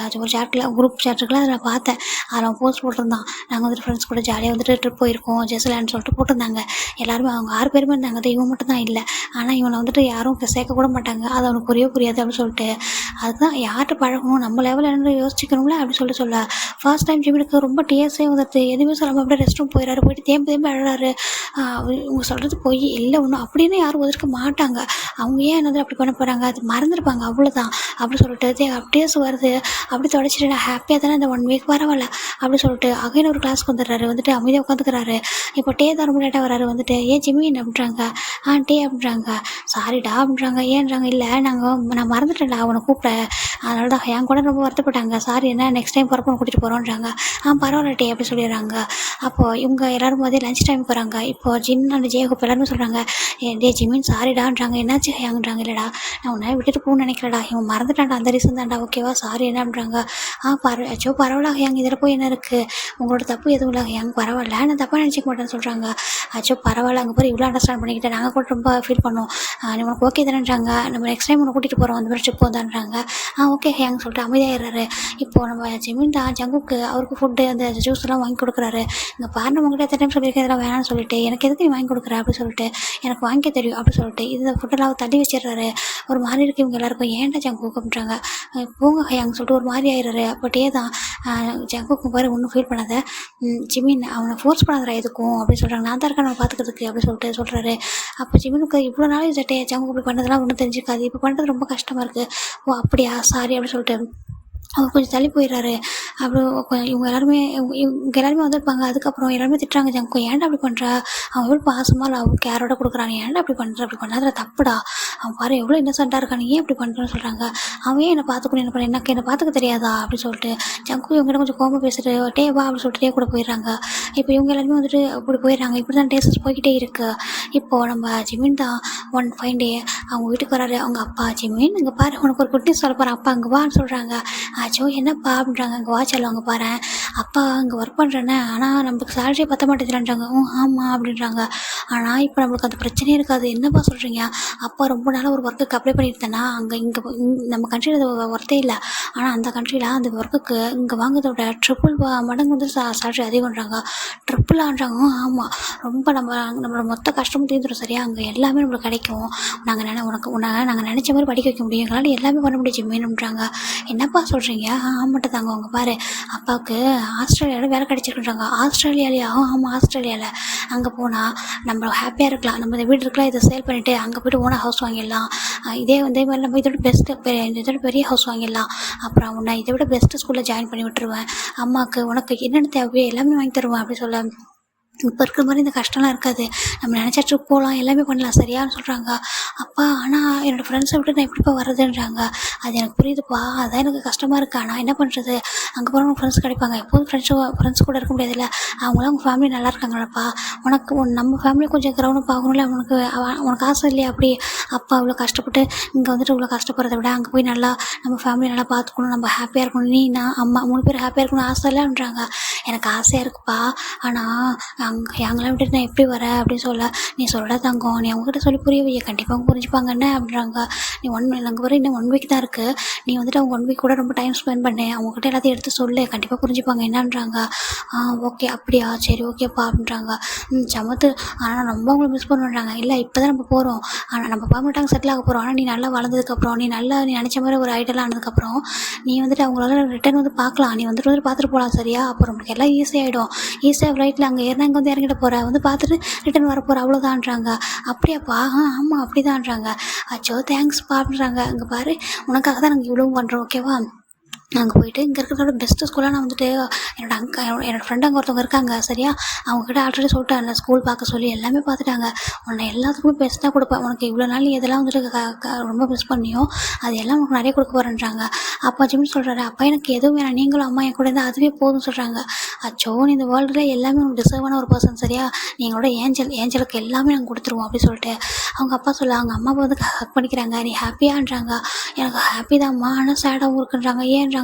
ஒரு குரூப் சாட்டில் அதில் நான் பார்த்தேன், அதில் அவன் போஸ்ட் போட்டிருந்தான், நாங்கள் வந்துட்டு ஃப்ரெண்ட்ஸ் கூட ஜாலியாக வந்துட்டு ட்ரிப் போயிருக்கோம் ஜெஸ்லான்னு சொல்லிட்டு போட்டிருந்தாங்க. எல்லாருமே அவங்க 6 பேருமே இருந்தாங்க, அது இவன் மட்டும் தான் இல்லை, ஆனால் இவனை வந்துட்டு யாரும் சேர்க்க கூட மாட்டாங்க, அது அவனுக்கு புரியாது அப்படின்னு சொல்லிட்டு, அதுதான் யார்கிட்ட பழகணும், நம்ம லெவலில் என்ன யோசிக்கணும்ல அப்படின்னு சொல்ல ஃபர்ஸ்ட் டைம் ஜிம்மினுக்கு ரொம்ப டிஎஸ்ஸே வந்துட்டு எதுவுமே சொல்லாமல் அப்படியே ரெஸ்ட் ரூம் போயிடறாரு, போயிட்டு தேம்பி அழறாரு. இவங்க சொல்கிறது போய் இல்லை ஒன்றும் அப்படின்னு யாரும் ஒதுக்க மாட்டாங்க, அவங்க ஏன் என்னது அப்படி பண்ண போகிறாங்க, அது மறந்துருப்பாங்க அவ்வளோதான் அப்படி சொல்லிட்டு அப்படியே வருது, அப்படி தொடச்சிட்டு நான் ஹாப்பியாக தானே இந்த 1 வீக் பரவாயில்ல அப்படி சொல்லிட்டு அகைன் ஒரு கிளாஸ்க்கு வந்துடுறாரு, வந்துட்டு அமைதியாக உட்காந்துக்கிறாரு. இப்போ டே தான் ரொம்ப லேட்டாக வர்றாரு, வந்துட்டு ஏன் ஜிம்மின் அப்படின்றாங்க, டே அப்படின்றாங்க, சாரிடா அப்படின்றாங்க, ஏன்றாங்க, இல்லை நான் மறந்துட்டேன்டா அவனை கூப்பிட, அதனால தான் என் கூட ரொம்ப வருத்தப்பட்டாங்க, சாரி என்ன நெக்ஸ்ட் டைம் போகிறப்ப கூட்டிகிட்டு போகிறோன்றாங்க. பரவாயில்ல டே அப்படி சொல்லிடுறாங்க. அப்போது இவங்க எல்லோரும் போதே லஞ்ச் டைம் போகிறாங்க. இப்போது ஜின் அண்ட் ஜேஹோப் எல்லாருமே சொல்கிறாங்க, டே ஜிம்மின் சாரிடான்றாங்க, என்னாச்சு ஹயாங்கன்றாங்க, இல்லைடா நான் உன்னை விட்டுட்டு போகணும்னு நினைக்கிறடா, இவன் மறந்துட்டான்டா, அந்த ரீசன் தான்டா, ஓகேவா சாரி என்ன அப்படின்றாங்க. பரவாயில்ல ஹயாங், இதில் போய் என்ன இருக்குது, உங்களோட தப்பு எதுவும் இல்லை ஹயாங், பரவாயில்ல நான் தப்பாக நினச்சிக்க மாட்டேன்னு சொல்கிறாங்க. பரவாயில்ல அங்கே போய் இவ்வளோ அண்டர்ஸ்டாண்ட் பண்ணிக்கிட்டேன், நாங்கள் கூட ரொம்ப ஃபீல் பண்ணோம், உனக்கு ஓகே தானேன்றாங்க, நம்ம நெக்ஸ்ட் டைம் உன்னை கூட்டிகிட்டு போகிறோம் அந்த மாதிரி ட்ரிப் வந்தான்றாங்க. ஓகே ஹயாங் சொல்லிட்டு அமைதியாகிடுறாரு. இப்போது நம்ம ஜிம்மின் தான் ஜங்குக்கு அவருக்கு ஃபுட்டு அந்த ஜூஸ்லாம் வாங்கி கொடுக்குறாரு. இங்கே பாரு உங்கள்கிட்ட எத்தனை டைம் சொல்லியிருக்கேன் இதெல்லாம் வேணாம்னு சொல்லிட்டு, எனக்கு எதுக்கு நீ வாங்கி கொடுக்குற அப்படி சொல்லிட்டு, எனக்கு வாங்கிக்க தெரியும் அப்படி சொல்லிட்டு இந்த ஃபுட்டெல்லாம் தள்ளி வச்சிடுறாரு. ஒரு மாதிரி இருக்குது இவங்க எல்லாருக்கும், ஏன்டா ஜங்குக்கு அப்படின்றாங்க. போங்க ஹயாங் சொல்லிட்டு ஒரு மாதிரி ஆயிடுறாரு. அப்போட்டே தான் ஜங்குக்கு பாரு ஒன்றும் ஃபீல் பண்ணாத, ஜிம்மின் அவனை ஃபோர்ஸ் பண்ணாதரா எதுக்கும் அப்படின்னு சொல்கிறாங்க, நான் தான் இருக்கேன் நான் பார்த்துக்கிறதுக்கு அப்படி சொல்லிட்டு சொல்கிறாரு. அப்போ ஜிம்மினுக்கு இவ்வளோ நாள் இந்த ஜங்கு இப்படி பண்ணுறதுலாம் ஒன்றும் தெரிஞ்சுக்காது, இப்போ பண்ணுறது ரொம்ப கஷ்டமாக இருக்குது, அப்படியா சாரி அப்படி சொல்லிட்டு அவர் கொஞ்சம் தள்ளி போயிடுறாரு. அப்புறம் இவங்க எல்லாருமே வந்திருப்பாங்க. அதுக்கப்புறம் எல்லாருமே திட்டுறாங்க, ஜங்கு ஏன்டா அப்படி பண்ணுறா, அவன் எவ்வளோ பாசமாக லவ் கேரோட கொடுக்குறாங்க, ஏன்டா அப்படி பண்ணுற, அப்படி பண்ணாத தப்புடா, அவன் பாரு எவ்வளோ இன்னசென்ட்டாக இருக்கானு, ஏன் இப்படி பண்ணுறேன்னு சொல்கிறாங்க. அவன் என்னை பார்த்துக்கணும் என்ன பண்ண, எனக்கு என்னை பார்த்துக்க தெரியாதா அப்படின்னு சொல்லிட்டு ஜங்கு இவங்ககிட்ட கொஞ்சம் கோபம் பேசிட்டு டே வா அப்படின்னு சொல்லிட்டு டே கூட போயிடுறாங்க. இப்போ இவங்க எல்லாருமே வந்துட்டு இப்படி போயிடுறாங்க. இப்படி தான் டேஸ்ட் போய்கிட்டே இருக்குது. இப்போது நம்ம ஜிம்மின் தான் ஒன் ஃபைன் டே அவங்க வீட்டுக்கு வராரு. அவங்க அப்பா, ஜிம்மின் இங்கே பாரு உனக்கு ஒரு குட்டி சொல்ல போகிறேன், அப்பா அங்கே வான்னு சொல்கிறாங்க. என்னப்பா அப்படின்றாங்க. அங்கே வாட்சல் அவங்க பாரு, அப்பா அங்கே ஒர்க் பண்ணுறேன்னு, ஆனால் நம்மளுக்கு சேலரி பற்ற மாட்டேங்கிறான்றாங்க. ஆமாம் அப்படின்றாங்க. ஆனால் இப்போ நம்மளுக்கு அந்த பிரச்சனையே இருக்காது, என்னப்பா சொல்கிறீங்க, அப்பா ரொம்ப நாளாக ஒரு ஒர்க்குக்கு அப்ளை பண்ணியிருந்தேன்னா அங்கே இங்கே நம்ம கண்ட்ரியில் அது ஒர்த்தே இல்லை, ஆனால் அந்த கண்ட்ரியில் அந்த ஒர்க்குக்கு இங்கே வாங்குறதோட ட்ரிபிள் மடங்கு வந்து சேலரி அதிகம்ன்றாங்க. ட்ரிபிளான்றாங்க. ஆமாம், ரொம்ப நம்மளோட மொத்த கஷ்டமும் தீர்ந்துடும் சரியா, அங்கே எல்லாமே நம்மளுக்கு கிடைக்கும், நாங்கள் நினச்ச மாதிரி படிக்க வைக்க முடியும், எங்களால் எல்லாமே பண்ண முடியும் ஜிம்மின்னுன்றாங்க. என்னப்பா சொல்கிறீங்க, ஆமாட்ட தாங்க அவங்க பாரு அப்பாவுக்கு ஆஸ்திரேலியாவில் வேலை கிடைச்சிருக்குன்றாங்க. ஆஸ்திரேலியாலையா, ஆமாம் ஆஸ்திரேலியாவில், அங்கே போனால் நம்ம ஹாப்பியாக இருக்கலாம், நம்ம இந்த வீடு இருக்கலாம், இதை சேல் பண்ணிவிட்டு அங்கே போய்ட்டு ஓனாக ஹவுஸ் வாங்கிடலாம், இதே மாதிரி நம்ம இதோட பெரிய ஹவுஸ் வாங்கிடலாம், அப்புறம் உன்னை இதை விட பெஸ்ட்டு ஸ்கூலில் ஜாயின் பண்ணி விட்டுருவேன், அம்மாவுக்கு உனக்கு என்னென்ன தேவையோ எல்லாமே வாங்கி தருவேன் அப்படி சொல்ல இப்போ இருக்கிற மாதிரி இந்த கஷ்டம்லாம் இருக்காது. நம்ம நினச்சா ட்ரிப் போகலாம், எல்லாமே பண்ணலாம் சரியான்னு சொல்கிறாங்க. அப்பா ஆனால் என்னோடய ஃப்ரெண்ட்ஸை விட்டு நான் எப்படிப்பா வர்றதுன்றாங்க. அது எனக்கு புரியுதுப்பா, அதான் எனக்கு கஷ்டமாக இருக்குது. ஆனால் என்ன பண்ணுறது, அங்கே போனால் ஃப்ரெண்ட்ஸ் கிடைப்பாங்க, எப்போதும் ஃப்ரெண்ட்ஸ் கூட இருக்க முடியாதுல்ல. அவங்களாம் உங்கள் ஃபேமிலி நல்லா இருக்காங்களப்பா, நம்ம ஃபேமிலி கொஞ்சம் கிரௌண்ட் பார்க்கணும்ல, உனக்கு ஆசை இல்லையா அப்படி. அப்பா இவ்வளோ கஷ்டப்பட்டு இங்கே வந்துட்டு இவ்வளோ கஷ்டப்படுறத விட அங்கே போய் நல்லா நம்ம ஃபேமிலி நல்லா பார்த்துக்கணும், நம்ம ஹாப்பியாக இருக்கணும், நீ நான் அம்மா 3 பேர் ஹாப்பியாக இருக்கணும்னு ஆசை இல்லைன்றாங்க. எனக்கு ஆசையாக இருக்குப்பா, ஆனால் எங்களாம் விட்டுட்டு நான் எப்படி வரேன் அப்படின்னு சொல்ல. நீ சொல்ல தங்கம், நீ அவங்ககிட்ட சொல்லி புரிய வை, கண்டிப்பாக அவங்க புரிஞ்சுப்பாங்கன்னு அப்படின்றாங்க. நீ அங்கே வர இன்னும் 1 வீக் தான் இருக்குது, நீ வந்துட்டு அவங்க 1 வீக் கூட ரொம்ப டைம் ஸ்பெண்ட் பண்ணு, அவங்ககிட்ட எல்லாத்தையும் எடுத்து சொல்லு, கண்டிப்பாக புரிஞ்சுப்பாங்க என்னன்றாங்க. ஓகே அப்படியா, சரி ஓகேப்பா அப்படின்றாங்க. சமத்து, ஆனால் ரொம்ப அவங்கள மிஸ் பண்ணுறாங்க. இல்லை இப்போ தான் நம்ம போகிறோம், ஆனால் நம்ம பர்மனெண்ட்டாக செட்டில் ஆக போகிறோம், ஆனால் நீ நல்லா வளர்ந்ததுக்கப்புறம், நீ நினச்ச மாதிரி ஒரு ஐடியெல்லாம் ஆனதுக்கப்புறம் நீ வந்துட்டு அவங்களால ரிட்டர்ன் வந்து பார்க்கலாம், நீ வந்துட்டு பார்த்துட்டு போகலாம் சரியா. அப்புறம் நமக்கு எல்லாம் ஈஸியாகிடும், ஈஸியாக ஃப்ளைட்டில் அங்கே ஏறினா இங்கே வந்து இறங்கிட போகிற, வந்து பார்த்துட்டு ரிட்டன் வர போகிற, அவ்வளோதான்றாங்க. அப்படியாப்பா, ஆமாம் அப்படிதான்றாங்க. அச்சோ தேங்க்ஸ்ப்பா அப்படின்றாங்க. அங்கே பாரு, உனக்காக தான் நாங்கள் இவ்வளவும் பண்ணுறோம் ஓகேவா. அங்கே போயிட்டு இங்கே இருக்கிறதோட பெஸ்ட்டு ஸ்கூலாக நான் வந்துட்டு என்னோடய ஃப்ரெண்டு அங்கே ஒருத்தவங்க இருக்காங்க சரியா, அவங்ககிட்ட ஆல்ரெடி சொல்லிட்டேன் அந்த ஸ்கூல் பார்க்க சொல்லி, எல்லாமே பார்த்துட்டாங்க. உன்னை எல்லாத்துக்குமே பெஸ்ட்டாக கொடுப்பேன், உனக்கு இவ்வளோ நாள் நீ எதெல்லாம் வந்துட்டு ரொம்ப மிஸ் பண்ணியோ அது எல்லாம் உனக்கு நிறைய கொடுக்க போகிறேன்றாங்க. அப்பா ஜிம்னு சொல்கிறாரு, அப்பா எனக்கு எதுவும் வேணாம், நீங்களும் அம்மா என் கூட இருந்தால் அதுவே போதும்னு சொல்கிறாங்க. அச்சோ நீ இந்த வேர்ல்டில் எல்லாமே உனக்கு டிசர்வான ஒரு பர்சன் சரியா, நீங்களோட ஏஞ்சலுக்கு எல்லாமே நாங்கள் கொடுத்துருவோம் அப்படின்னு சொல்லிட்டு அவங்க அப்பா சொல்ல, அவங்க அம்மா வந்து ஹக் பண்ணிக்கிறாங்க. நீ ஹாப்பியான்றாங்க. எனக்கு ஹாப்பி தான்ம்மா, ஆனால் சேடாகவும் இருக்குன்றாங்க. ஏன்றாங்க,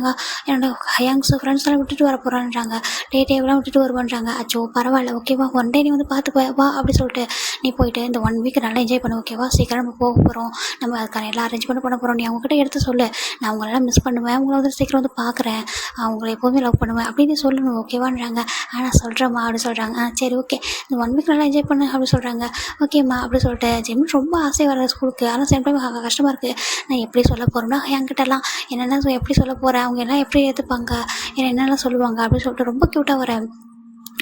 என்னோட யங்ஸ் ஃப்ரெண்ட்ஸ் எல்லாம் விட்டுட்டு வர போகிறான்றாங்க, டேவெல்லாம் விட்டுட்டு வருவான்றாங்க. அச்சோ பரவாயில்ல ஓகேவா, 1 டே நீ வந்து பார்த்து வா அப்படி சொல்லிட்டு நீ போயிட்டு இந்த 1 வீக் நல்லா என்ஜாய் பண்ண ஓகேவா, சீக்கிரம் நம்ம போக போகிறோம், நம்ம அதுக்கான எல்லாம் அரேஞ்ச்மெண்ட் பண்ண போகிறோம், நீ அவங்ககிட்ட எடுத்து சொல்லு, நான் அவங்களெல்லாம் மிஸ் பண்ணுவேன், அவங்கள வந்து சீக்கிரம் வந்து பார்க்குறேன், அவங்கள எப்போதுமே லவ் பண்ணுவேன் அப்படின்னு சொல்லணும் ஓகேவான்றாங்க. ஆனால் சொல்கிறேம்மா அப்படி சொல்கிறாங்க. சரி ஓகே, இந்த 1 வீக் நல்லா என்ஜாய் பண்ணு அப்படி சொல்கிறாங்க. ஓகேம்மா அப்படி சொல்லிட்டு ஜிம் ரொம்ப ஆசையாக வர ஸ்கூலுக்கு, ஆனால் சேம் டைம் கஷ்டமாக இருக்குது, நான் எப்படி சொல்ல போகிறேன்னா என்கிட்டலாம் என்னென்ன எப்படி சொல்ல போகிறேன், அவங்க எல்லாம் எப்படி ஏற்றுப்பாங்க, என்னென்னலாம் சொல்லுவாங்க அப்படின்னு சொல்லிட்டு ரொம்ப க்யூட்டாக வரேன்.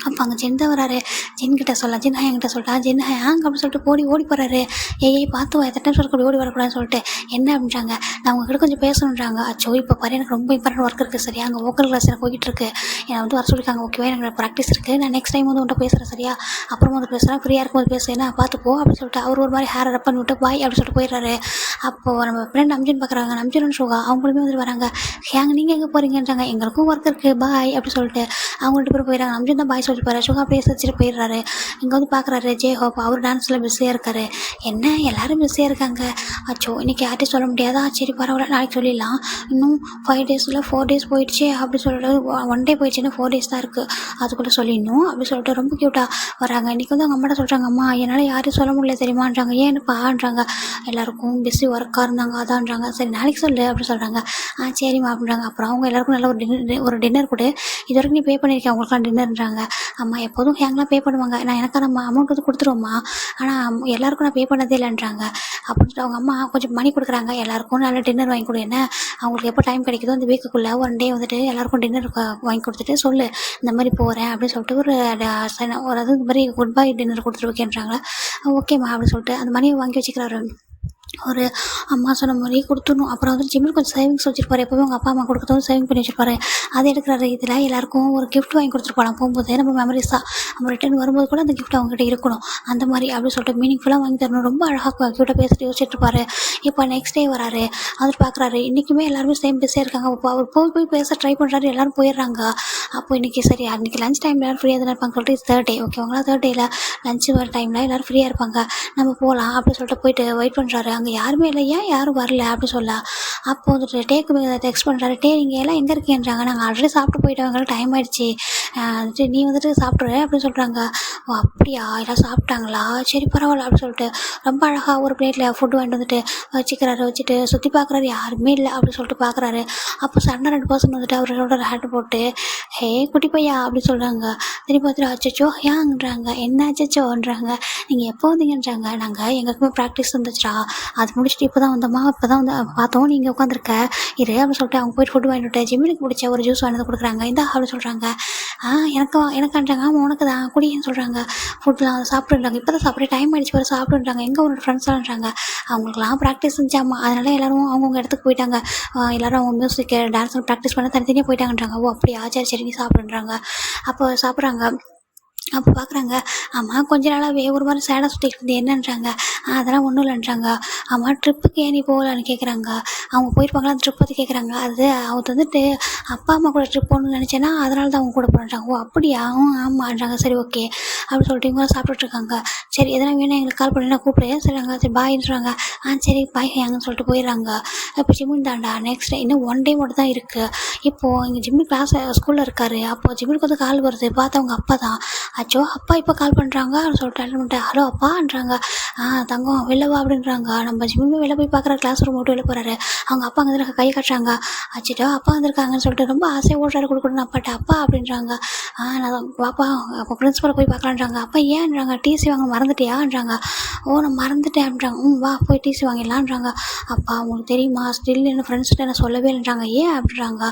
அப்போ அங்கே ஜென் தான் வராரு. ஜென்கிட்ட சொல்லலாம், ஜென் என்கிட்ட சொல்லிட்டா, ஜென் ஹேங் அப்படின்னு சொல்லிட்டு ஓடி போகிறாரு. ஏய் பார்த்து எத்தனை டைம் சொல்லி ஓடி வரக்கூடாதுன்னு சொல்லிட்டு என்ன அப்படின்றாங்க, நான் உங்ககிட்ட கொஞ்சம் பேசணுன்றாங்க. அச்சோ இப்போ பாரு எனக்கு ரொம்ப இம்பார்ட்டன்ட் ஒர்க் இருக்குது சரியா, அங்கே வோக்கல் கிளாஸ் எனக்கு போய்கிட்டு இருக்கு, என்னை வந்து வர சொல்லியிருக்காங்க ஓகேவா, எனக்கு ப்ராக்டிஸ் இருக்குது, நான் நெக்ஸ்ட் டைம் வந்து உன்ட்ட பேசுகிறேன் சரியா, அப்புறம் வந்து பேசுகிறேன், ஃப்ரீயாக இருக்கும்போது பேசுகிறேன், பார்த்துப்போ அப்படின்னு சொல்லிட்டு அவர் ஒரு மாதிரி ஹேரை ரப் பண்ணி விட்டு பாய் அப்படின்னு சொல்லிட்டு போயிடுறாரு. அப்போது நம்ம ஃப்ரெண்ட் அம்ஜின் பார்க்குறாங்க, அம்ஜின் ஷோகா அவங்களுமே வந்துட்டு வராங்க. ஹேங் நீங்கள் எங்கே போகிறீங்கன்றாங்க, எங்களுக்கும் ஒர்க் இருக்குது பாய் அப்படி சொல்லிட்டு அவங்க 2 பேரும் போயிடறாங்க. அம்ஜின் தான் பாய் சொல்லிட்டு போகிறார், ஷோகா அப்படியே வச்சுட்டு போயிடுறாரு. இங்கே வந்து பார்க்குறாரு ஜே ஹோப், அவர் டான்ஸில் பிஸியாக இருக்காரு. என்ன எல்லோரும் பிஸியாக இருக்காங்க, அச்சோ இன்றைக்கி யார்ட்டையும் சொல்ல முடியாதா, சரி பரவாயில்ல நாளைக்கு சொல்லிடலாம், இன்னும் 5 டேஸில் 4 டேஸ் போயிடுச்சு அப்படி சொல்லிட்டு 1 டே போயிடுச்சுன்னா 4 டேஸ் தான் இருக்குது, அதுக்குள்ளே சொல்லிடணும் அப்படி சொல்லிட்டு ரொம்ப க்யூட்டாக வராங்க. இன்றைக்கி வந்து அவங்க அம்மாட்ட சொல்கிறாங்க, அம்மா என்னால் யாரையும் சொல்ல முடியல தெரியுமான்றாங்க. ஏன்னுப்பான்றாங்க, எல்லாருக்கும் பிஸி ஒர்க்காக இருந்தாங்க அதான்றாங்க. சரி நாளைக்கு சொல்லு அப்படி சொல்கிறாங்க. சரிம்மா அப்படின்றாங்க. அப்புறம் அவங்க எல்லாருக்கும் நல்ல ஒரு டின்னர் கொடு, இது வரைக்கும் நீ பே பண்ணியிருக்கேன் அவங்களுக்குலாம் டின்னர்ன்றாங்க. அம்மா எப்போதும் ஹேங்லாம் பே பண்ணுவாங்க, நான் எனக்கு நம்ம அமௌண்ட் வந்து கொடுத்துருவோம்மா, ஆனால் எல்லாருக்கும் நான் பே பண்ணதே இல்லைன்றாங்க. அப்படின்னு அவங்க அம்மா கொஞ்சம் மணி கொடுக்குறாங்க, எல்லாருக்கும் நல்ல டின்னர் வாங்கி கொடு, என்ன அவங்களுக்கு எப்போ டைம் கிடைக்குதோ அந்த வீக்குக்குள்ளே 1 டே வந்துட்டு எல்லாருக்கும் டின்னர் வாங்கி கொடுத்துட்டு சொல்லு இந்த மாதிரி போகிறேன் அப்படின்னு சொல்லிட்டு ஒரு அது இந்த மாதிரி குட் பை டின்னர் கொடுத்துட்டு ஓகேன்றாங்களா. ஓகேம்மா அப்படின்னு சொல்லிட்டு அந்த மணியை வாங்கி வச்சுக்கிறாரு. ஒரு அம்மா சொன்ன மாதிரி கொடுத்துடணும். அப்புறம் வந்து ஜிம்மில் கொஞ்சம் சேவிங்ஸ் வச்சுருப்பாரு, எப்போவுமே அவங்க அப்பா அம்மா கொடுக்குறதும் சேவிங் பண்ணி வச்சுருப்பாரு, அதை எடுக்கிறாரு. இதில் எல்லாருக்கும் ஒரு கிஃப்ட் வாங்கி கொடுத்துருப்பாங்க போகும்போது, நம்ம மெமரிஸாக நம்ம ரிட்டர்ன் வரும்போது கூட அந்த கிஃப்ட் அவங்ககிட்ட இருக்கணும் அந்த மாதிரி அப்படின்னு சொல்லிட்டு மீனிங்ஃபுல்லாக வாங்கி தரணும். ரொம்ப அழகாக க்யூட்டாக பேசிட்டு யோசிச்சுட்டு இருப்பாரு. இப்போ நெக்ஸ்ட் டே வராரு, அவர் பார்க்குறாரு இன்றைக்குமே எல்லாருமே சேம் பிஸியாக இருக்காங்க. அப்போ அவர் போய் பேச ட்ரை பண்ணுறாரு, எல்லோரும் போயிடுறாங்க. அப்போ இன்றைக்கி சரி அன்றைக்கி லஞ்ச் டைமில் எல்லோரும் ஃப்ரீயாக தானே இருப்பாங்க சொல்லிட்டு 3rd டே ஓகேங்களா, 3rd டேயில் லஞ்சு வர டைமில் எல்லோரும் ஃப்ரீயாக இருப்பாங்க, நம்ம போகலாம் அப்படின்னு சொல்லிட்டு போயிட்டு வெயிட் பண்ணுறாரு. அங்கே யாருமே இல்லை, ஏன் யாரும் வரல அப்படி சொல்ல. அப்போ வந்துட்டு டேக்கு டெக்ஸ்ட் பண்ணுறாரு, நீங்கள் எல்லாம் எங்கே இருக்கேன்றாங்க, நாங்கள் ஆல்ரெடி சாப்பிட்டு போயிட்டவங்க டைம் ஆகிடுச்சு, நீ வந்துட்டு சாப்பிட்ரு அப்படின்னு சொல்கிறாங்க. ஓ அப்படியா, எல்லாம் சாப்பிட்டாங்களா, சரி பரவாயில்ல அப்படின்னு சொல்லிட்டு ரொம்ப அழகாக ஒரு பிளேட்டில் ஃபுட்டு வாங்கிட்டு வந்துட்டு வச்சுட்டு சுற்றி பார்க்குறாரு, யாருமே இல்லை அப்படின்னு சொல்லிட்டு பார்க்குறாரு. அப்போ சண்டை 2 பர்சன் வந்துட்டு அவரோட ஹேட்டு போட்டு ஹே குட்டி பையா அப்படின்னு சொல்கிறாங்க. திரும்பி பார்த்துட்டு அச்சச்சோ ஏன்றாங்க, என்ன அச்சச்சோன்றாங்க, நீங்கள் எப்போ வந்தீங்கன்றாங்க. நாங்கள் எங்களுக்குமே ப்ராக்டிஸ் வந்துச்சுடா, அது முடிச்சுட்டு இப்போ தான் வந்தோம்மா, இப்போ தான் வந்து பார்த்தோம் நீங்கள் உட்காந்துருக்க இரு அப்படின்னு சொல்லிட்டு அவங்க போய்ட்டு ஃபுட்டு வாங்கிட்டு ஜிம்மினுக்கு பிடிச்ச ஒரு ஜூஸ் வாங்கி கொடுக்குறாங்க. இந்த அப்படின்னு சொல்கிறாங்க. எனக்குன்றாங்க, ஆமாம் உனக்கு தான் குடின்னு சொல்கிறாங்க. ஃபுட்லாம் சாப்பிடுன்றாங்க, இப்போ தான் சாப்பிட்ற டைம் ஆகிடுச்சு வர சாப்பிடுன்றாங்க. எங்கே உன்னோட ஃப்ரெண்ட்ஸ்லாம்ன்றாங்க. அவங்களுக்குலாம் ப்ராக்டிஸ் இருந்துச்சாம்மா, அதனால் எல்லோரும் அவங்கவுங்க இடத்துக்கு போயிட்டாங்க. எல்லோரும் அவங்க மியூசிக் டான்ஸ் ப்ராக்டிஸ் பண்ண தனித்தனியாக போயிட்டாங்கன்றாங்க. ஓ அப்படியா, சரி நீ சாப்பிடுன்றாங்க. அப்போ சாப்பிட்றாங்க. அப்போ பார்க்குறாங்க, அம்மா கொஞ்ச நாளாவே ஒரு மாரி சேடா சுத்திட்டு இருந்தது என்னன்றாங்க. அதெல்லாம் ஒன்றும் இல்லைன்றாங்க. அம்மா ட்ரிப்புக்கு ஏன் நீ போகலன்னு கேட்குறாங்க. அவங்க போயிருப்பாங்களா அந்த ட்ரிப் பத்தி கேட்குறாங்க. அது அது வந்துட்டு அப்பா, அம்மா கூட ட்ரிப் போகணும்னு நினச்சேன்னா, அதனால தான் அவங்க கூட போறேன்றாங்க. ஓ! அப்படியா? ஆமான்றாங்க. சரி ஓகே. அப்படின்னு சொல்லிட்டு இவங்களும் சாப்பிட்டுட்டு இருக்காங்க. சரி எதனா வேணா எங்களுக்கு கால் பண்ணி கூப்பிடு. சரிங்க சரி பாய்ன்றாங்க. சரி பாய் ஹேங்கன்னு சொல்லிட்டு போயிடுறாங்க. இப்போ ஜிம்முன் தான்டா நெக்ஸ்ட் டே இன்னும் 1 டே மட்டும் தான் இருக்கு. இப்போது இங்கே ஜிம்மு ஸ்கூல்ல இருக்காரு. அப்போ ஜிம்முக்கு வந்து கால் வருது. பார்த்தா அவங்க அப்பா தான். அச்சோ! அப்பா இப்போ கால் பண்ணுறாங்க அப்படின்னு சொல்லிட்டு அட்டெண்ட் பண்ணிட்டேன். ஹலோ அப்பான்றாங்க. தங்கம் வெளில வா அப்படின்றாங்க. நம்ம ஜிம்முமே வெளில போய் பார்க்குற கிளாஸ் ரூம் விட்டு வெளில போகிறாரு. அவங்க அப்பா அங்கே கை காட்டுறாங்க. அச்சோ அப்பா வந்திருக்காங்கன்னு சொல்லிட்டு ரொம்ப ஆசையாக ஓடுறாரு கொடுக்கணும் அப்பாட்ட. அப்பா அப்படின்றாங்க. நான் பாப்பா அப்போ பிரின்ஸ்பலை போய் பார்க்கலான்றாங்க. அப்பா ஏன்றாங்க டிசி வாங்க மறந்துட்டியான்றாங்க. ஓ நான் மறந்துட்டேன் அப்படின்றாங்க. வா போய் டிசி வாங்கிடலான்றாங்க. அப்பா உங்களுக்கு தெரியுமா ஸ்டில் என்ன ஃப்ரெண்ட்ஸ்கிட்ட என்ன சொல்லவே இல்லைன்றாங்க. ஏன் அப்படின்றாங்க.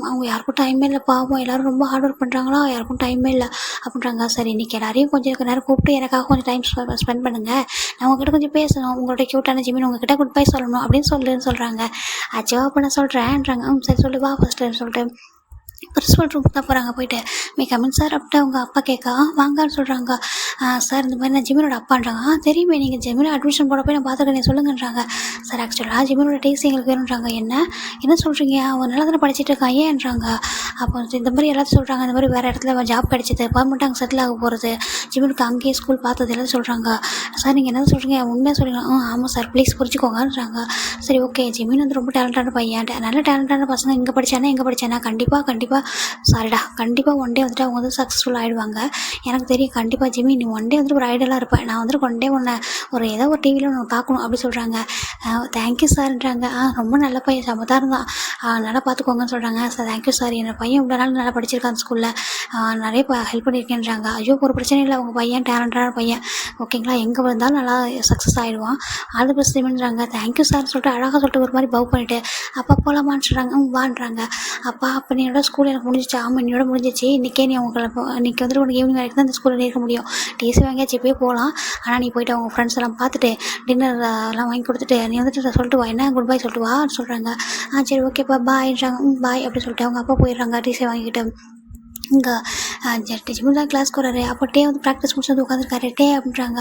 அவங்க யாருக்கும் டைமே இல்லை பாவம் எல்லோரும் ரொம்ப ஹார்ட் ஒர்க் பண்ணுறாங்களா யாருக்கும் டைமே இல்லை அப்படின்றாங்க. சரி இன்றைக்கி எல்லாரையும் கொஞ்சம் நேரம் கூப்பிட்டு எனக்காக கொஞ்சம் டைம் ஸ்பெண்ட் பண்ணுங்கள். நான் உங்ககிட்ட கொஞ்சம் பேசணும். உங்களோட க்யூட்டான ஜிமின் உங்ககிட்ட குட் பை சொல்லணும் அப்படின்னு சொல்கிறாங்க. அச்சோ அப்போ நான் சொல்கிறேன்றாங்க. சரி சொல்லு வா ஃபஸ்ட்டுன்னு சொல்லிட்டு பிரின்ஸ்பல் ரூமுக்கு தான் போகிறாங்க. போயிட்டு மே கமின் சார் அப்படின்ட்டு அவங்க அப்பா கேட்க வாங்கன்னு சொல்கிறாங்க. சார் இந்த மாதிரி நான் ஜிமினோட அப்பான்றாங்க. தெரியுமே நீங்கள் ஜிமினோ அட்மிஷன் போட போய் நான் பார்த்துருக்கேன் சொல்லுங்கன்றாங்க. சார் ஆக்சுவலாக ஜிமினோட டேஸ்ட் எங்களுக்கு வேணுன்றாங்க. என்ன சொல்கிறீங்க அவன் நல்லா தானே படிச்சுட்டு இருக்கான் ஏன்றாங்க. அப்போ இந்த மாதிரி எல்லாத்தையும் சொல்கிறாங்க. இந்த மாதிரி வேறு இடத்துல ஜாப் கிடச்சிது பர்மனெண்ட் அங்கே செட்டில் ஆக போகிறது ஜிமினுக்கு அங்கேயே ஸ்கூல் பார்த்தது எல்லாம் சொல்கிறாங்க. சார் நீங்கள் என்ன சொல்கிறீங்க உண்மையாக சொல்கிறீங்க. ஆமாம் சார் ப்ளீஸ் புரிஞ்சுக்கோங்கன்றாங்க. சரி ஓகே ஜிமின் வந்து ரொம்ப டேலண்டான பையன் நல்ல டேலண்டான பசங்க எங்கே படித்தானா கண்டிப்பாக சாரிடா கண்டிப்பாக ஒன் டே வந்துட்டு அவங்க வந்து சக்ஸஸ்ஃபுல் ஆகிடுவாங்க. எனக்கு தெரியும் கண்டிப்பாக ஜிம்மி நீ ஒன் டே வந்துட்டு ஒரு ஐடியலாக இருப்பேன். நான் வந்துட்டு ஒன் டே ஒன்று ஏதோ ஒரு டிவியில் ஒன்று பார்க்கணும் அப்படி சொல்கிறாங்க. தேங்க்யூ சார்ன்றாங்க. ரொம்ப நல்ல பையன் சமத்தான் இருந்தான் நல்லா பார்த்துக்கோங்கன்னு சொல்கிறாங்க. சார் தேங்க்யூ சார் என்னோட பையன் இவ்வளோ நாள் நல்லா படிச்சிருக்கான் ஸ்கூலில் நிறைய ஹெல்ப் பண்ணியிருக்கேன்றாங்க. ஐயோ ஒரு பிரச்சனை இல்லை உங்கள் பையன் டேலண்டான பையன் ஓகேங்களா எங்கே வந்தாலும் நல்லா சக்ஸஸ் ஆகிடுவான் ஆல் தி பெஸ்ட் ஜிம்மின்றாங்க. தேங்க்யூ சார்னு சொல்லிட்டு அழகாக சொல்லிட்டு ஒரு மாதிரி பவ் பண்ணிவிட்டு அப்பா போகலாமான்னு சொல்கிறாங்க. வான்றாங்க. அப்பா அப்போ நீ என்னோட ஸ்கூல் எனக்கு முடிஞ்சிச்சு. ஆமாம் என்னோட முடிஞ்சிச்சு இன்றைக்கே நீ அவங்களுக்கு இன்றைக்கி வந்துட்டு உனக்கு ஈவினிங் வரைக்கும் தான் இந்த ஸ்கூலில் இருக்க முடியும். டிசி வாங்கியாச்சு இப்போயே போகலாம். ஆனால் நீ போய்ட்டு அவங்க ஃப்ரெண்ட்ஸ் எல்லாம் பார்த்துட்டு டின்னர் எல்லாம் வாங்கி கொடுத்துட்டு நீ வந்துட்டு சொல்லிட்டு வா என்ன குட் பை சொல்லிட்டு வான்னு சொல்கிறாங்க. சரி ஓகேப்பா பாய்ன்றாங்க. பாய் அப்படி சொல்லிட்டு அவங்க அப்பா போயிடுறாங்க டிசி வாங்கிக்கிட்டு. இங்கே ஜிம்மில் தான் கிளாஸ்க்கு வராரு. அப்போ டே வந்து ப்ராக்டிஸ் முடிச்சு வந்து உட்காந்துருக்காரு. டே அப்படின்றாங்க.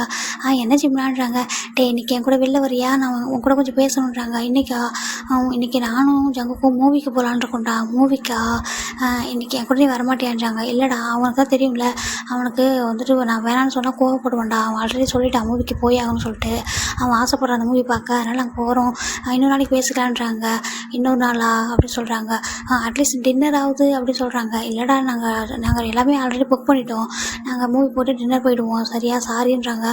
என்ன ஜிம்லான்றாங்க. டே இன்றைக்கி என் கூட வெளில வரியா நான் உன் கூட கொஞ்சம் பேசணுன்றாங்க. இன்றைக்கி நானும் ஜங்குக்கும் மூவிக்கு போகலான் இருக்கோம்டா. மூவிக்கா இன்றைக்கி என் கூட நீ வரமாட்டேன்றாங்க. இல்லைடா அவனுக்கு தான் தெரியும்ல அவனுக்கு வந்துட்டு நான் வேணான்னு சொன்னால் கோவப்படுவான்டா. அவன் ஆல்ரெடி சொல்லிட்டான் மூவிக்கு போய் ஆகணும்னு சொல்லிட்டு அவன் ஆசைப்படுறான் அந்த மூவி பார்க்க. அதனால் நாங்கள் போகிறோம் இன்னொரு நாளைக்கு பேசிக்கலான்றாங்க. இன்னொரு நாளா அப்படி சொல்கிறாங்க. அட்லீஸ்ட் டின்னர் ஆகுது அப்படின்னு சொல்கிறாங்க. இல்லைடா நாங்கள் எல்லாமே ஆல்ரெடி புக் பண்ணிட்டோம். நாங்கள் மூவி போட்டு டின்னர் போயிடுவோம் சரியா சாரின்றாங்க.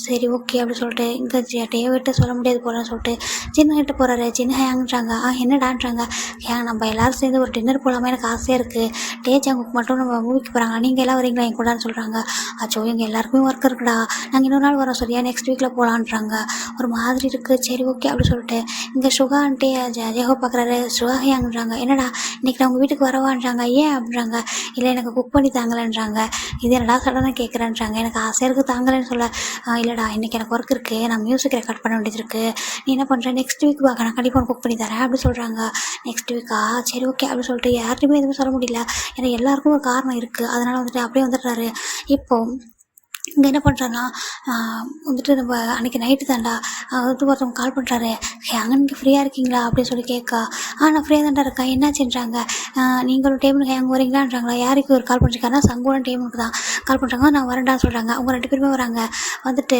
சரி ஓகே அப்படி சொல்லிட்டு இங்கே டேவிட்ட சொல்ல முடியாது போகிறேன்னு சொல்லிட்டு சின்னகிட்ட போகிறாரு. சின்ன ஹேங்கிறாங்க. என்னடான்றாங்க. ஹேங் நம்ம எல்லோரும் சேர்ந்து ஒரு டின்னர் போகலாமா எனக்கு ஆசையாக இருக்குது. டே ஜங்குக்கு மட்டும் நம்ம மூவிக்கு போகிறாங்களா நீங்கள் எல்லாம் வரீங்களா என் கூடன்னு சொல்கிறாங்க. அச்சோ எங்கள் எல்லாருக்குமே ஒர்க் இருக்குடா நாங்கள் இன்னொரு நாள் வரோம் சரியா நெக்ஸ்ட் வீக்கில் போகலான்றாங்க. ஒரு மாதிரி இருக்குது. சரி ஓகே அப்படி சொல்லிட்டு இங்கே சுகான்ட்டே ஜெகோ பார்க்குறாரு. சுகா ஹேங்கிறாங்க. என்னடா இன்றைக்கி நான் உங்கள் வீட்டுக்கு வரவான்றாங்க. ஏன் அப்படின்றாங்க. இல்லை எனக்கு குக் பண்ணி தாங்கலைன்றாங்க. இது என்னடா சடனாக கேட்குறேன்றாங்க. எனக்கு ஆசையாக இருக்குது தாங்கலைன்னு சொல்ல. இல்லைடா இன்றைக்கி எனக்கு ஒர்க் இருக்குது நான் மியூசிக் ரெக்கார்ட் பண்ண வேண்டியது இருக்குது. நீ என்ன பண்ணுற நெக்ஸ்ட் வீக் வாங்க நான் கண்டிப்பாக குக் பண்ணி தரேன் அப்படி சொல்கிறாங்க. நெக்ஸ்ட் வீக்கா சரி ஓகே அப்படி சொல்லிட்டு யார்ட்டையுமே எதுவுமே சொல்ல முடியல. ஏன்னா எல்லாருக்கும் ஒரு காரணம் இருக்குது. அதனால் வந்துட்டு அப்படியே வந்துடுறாரு. இப்போது இங்கே என்ன பண்ணுறாருன்னா வந்துட்டு நம்ம அன்றைக்கி நைட்டு தான்டா வந்து ஒருத்தவங்க கால் பண்ணுறாரு. அங்கே நீங்கள் ஃப்ரீயாக இருக்கீங்களா அப்படின்னு சொல்லி கேட்கா. நான் ஃப்ரீயாக தான்டா இருக்கேன் என்னாச்சுன்றாங்க. நீங்களும் டேபிளுக்கு அங்கே வரீங்களான்றாங்களா. யாருக்கு ஒரு கால் பண்ணிருக்காருன்னா சங்கோட டேபிளுக்கு தான் கால் பண்ணுறாங்க. நான் வரேன்டான்னு சொல்கிறாங்க. அவங்க 2 பேருமே வராங்க. வந்துட்டு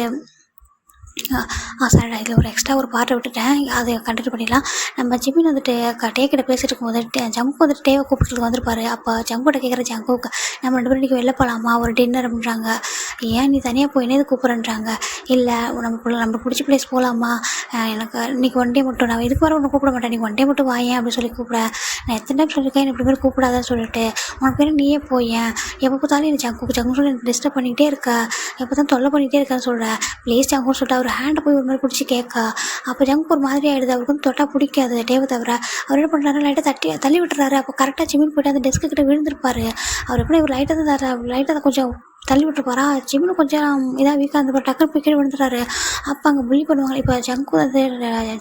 சாரிடா இதில் ஒரு எக்ஸ்ட்ரா ஒரு பாட்டை விட்டுட்டேன் அதை கண்டினியூ பண்ணிடலாம். நம்ம ஜிம்மின் வந்துட்டு டேக்கிட்ட பேசிகிட்டு இருக்கும்போது ஜங்கு வந்துட்டு டேவை கூப்பிட்டு வந்திருப்பாரு. அப்போ ஜங்குகிட்ட கேட்குற ஜங்குக்கு நம்ம 2 பேரும் இன்றைக்கி வெளில போகலாமா ஒரு டின்னர் அப்படின்றாங்க. ஏன் நீ தனியாக போய் என்னது கூப்பிட்றேன்றாங்க. இல்லை நம்ம பிடிச்ச பிளேஸ் போகலாமா எனக்கு இன்றைக்கி ஒன் டே மட்டும் நான் இதுக்கு வர ஒன்று கூப்பிட மாட்டேன் நீ ஒன் டே மட்டும் வாயேன் அப்படின்னு சொல்லி கூப்பிட்றேன். நான் எத்தனை டைம் சொல்லியிருக்கேன் இப்படி மாதிரி கூப்பிடாதான்னு சொல்லிட்டு உனக்கு பேர் நீயே போயேன் எப்போ பார்த்தாலும் எனக்கு ஜங்கு சொல்லி எனக்கு டிஸ்டர்ப் பண்ணிகிட்டே இருக்க எப்போ தான் தொல்லை பண்ணிகிட்டே இருக்கான்னு சொல்கிறேன். ப்ளீஸ் ஜங்குன்னு சொல்லிட்டு அவர் ஹேண்டை போய் ஒரு மாதிரி பிடிச்சி கேட்க. அப்போ ஜங்கு ஒரு மாதிரி ஆகிடுது. அவருக்கு வந்து தொட்டா பிடிக்காது டேவை தவிர. அவர் என்ன பண்ணுறாரு லைட்டாக தள்ளி விட்டுறாரு. அப்போ கரெக்டாக ஜிம்மின் போய்ட்டு அந்த டெஸ்க்கு கிட்ட விழுந்திருப்பாரு. அவர் எப்படி ஒரு லைட்டாக தான் கொஞ்சம் தள்ளி விட்டு போகிறா. ஜிம்மின்னு கொஞ்சம் இதாக வீக்காக இருந்தப்போ டக்குனு போய் கீழே விழுந்துட்டாரு. அப்போ அங்கே புள்ளி பண்ணுவாங்க. இப்போ ஜங்கு வந்து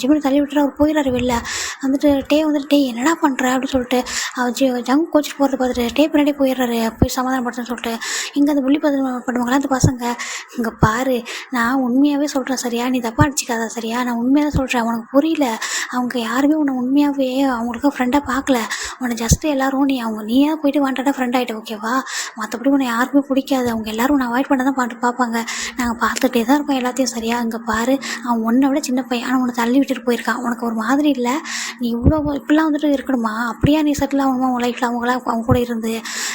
ஜிம்மின்னு தள்ளி விட்டுட்டு அவர் போயிடுறாரு வெளில. வந்துட்டு டே வந்துட்டு டே என்னடா பண்ணுற அப்படின்னு சொல்லிட்டு அவர் ஜங்கு கோச்சிட்டு போகிறத பார்த்துட்டு டே பின்னாடி போயிடுறாரு. போய் சமாதானப்படுத்துன்னு சொல்லிட்டு இங்கே அந்த புள்ளி பண்ணுவாங்களா அந்த பசங்க. இங்கே பாரு, நான் உண்மையாகவே சொல்கிறேன் சரியா, நீ தப்பாக அடிச்சிக்காத சரியா, நான் உண்மையாக தான் சொல்கிறேன், உனக்கு புரியல. அவங்க யாருமே உன்னை உண்மையாகவே அவங்களுக்கு ஃப்ரெண்டாக பார்க்கல. உன்னை ஜஸ்ட்டு எல்லோரும் நீயே போயிட்டு வாண்டடாக ஃப்ரெண்ட் ஆகிட்ட ஓகேவா. மற்றபடி உன்னை யாருக்குமே பிடிக்காது. அவங்க எல்லோரும் உன்னை அவாய்ட் பண்ண தான் பார்ப்பாங்க. நாங்கள் பார்த்துட்டே தான் இருக்கோம் எல்லாத்தையும் சரியா. இங்கே பாரு, அவன் உன்னை விட சின்ன பையன், ஆனால் உன்னை தள்ளி விட்டுட்டு போயிருக்கான். உனக்கு ஒரு மாதிரி இல்லை, நீ இவ்வளோ இப்படிலாம் வந்துட்டு இருக்கணுமா, அப்படியா நீ செட்டில் ஆகணுமா உன் லைஃப்பில் அவங்க கூட இருந்து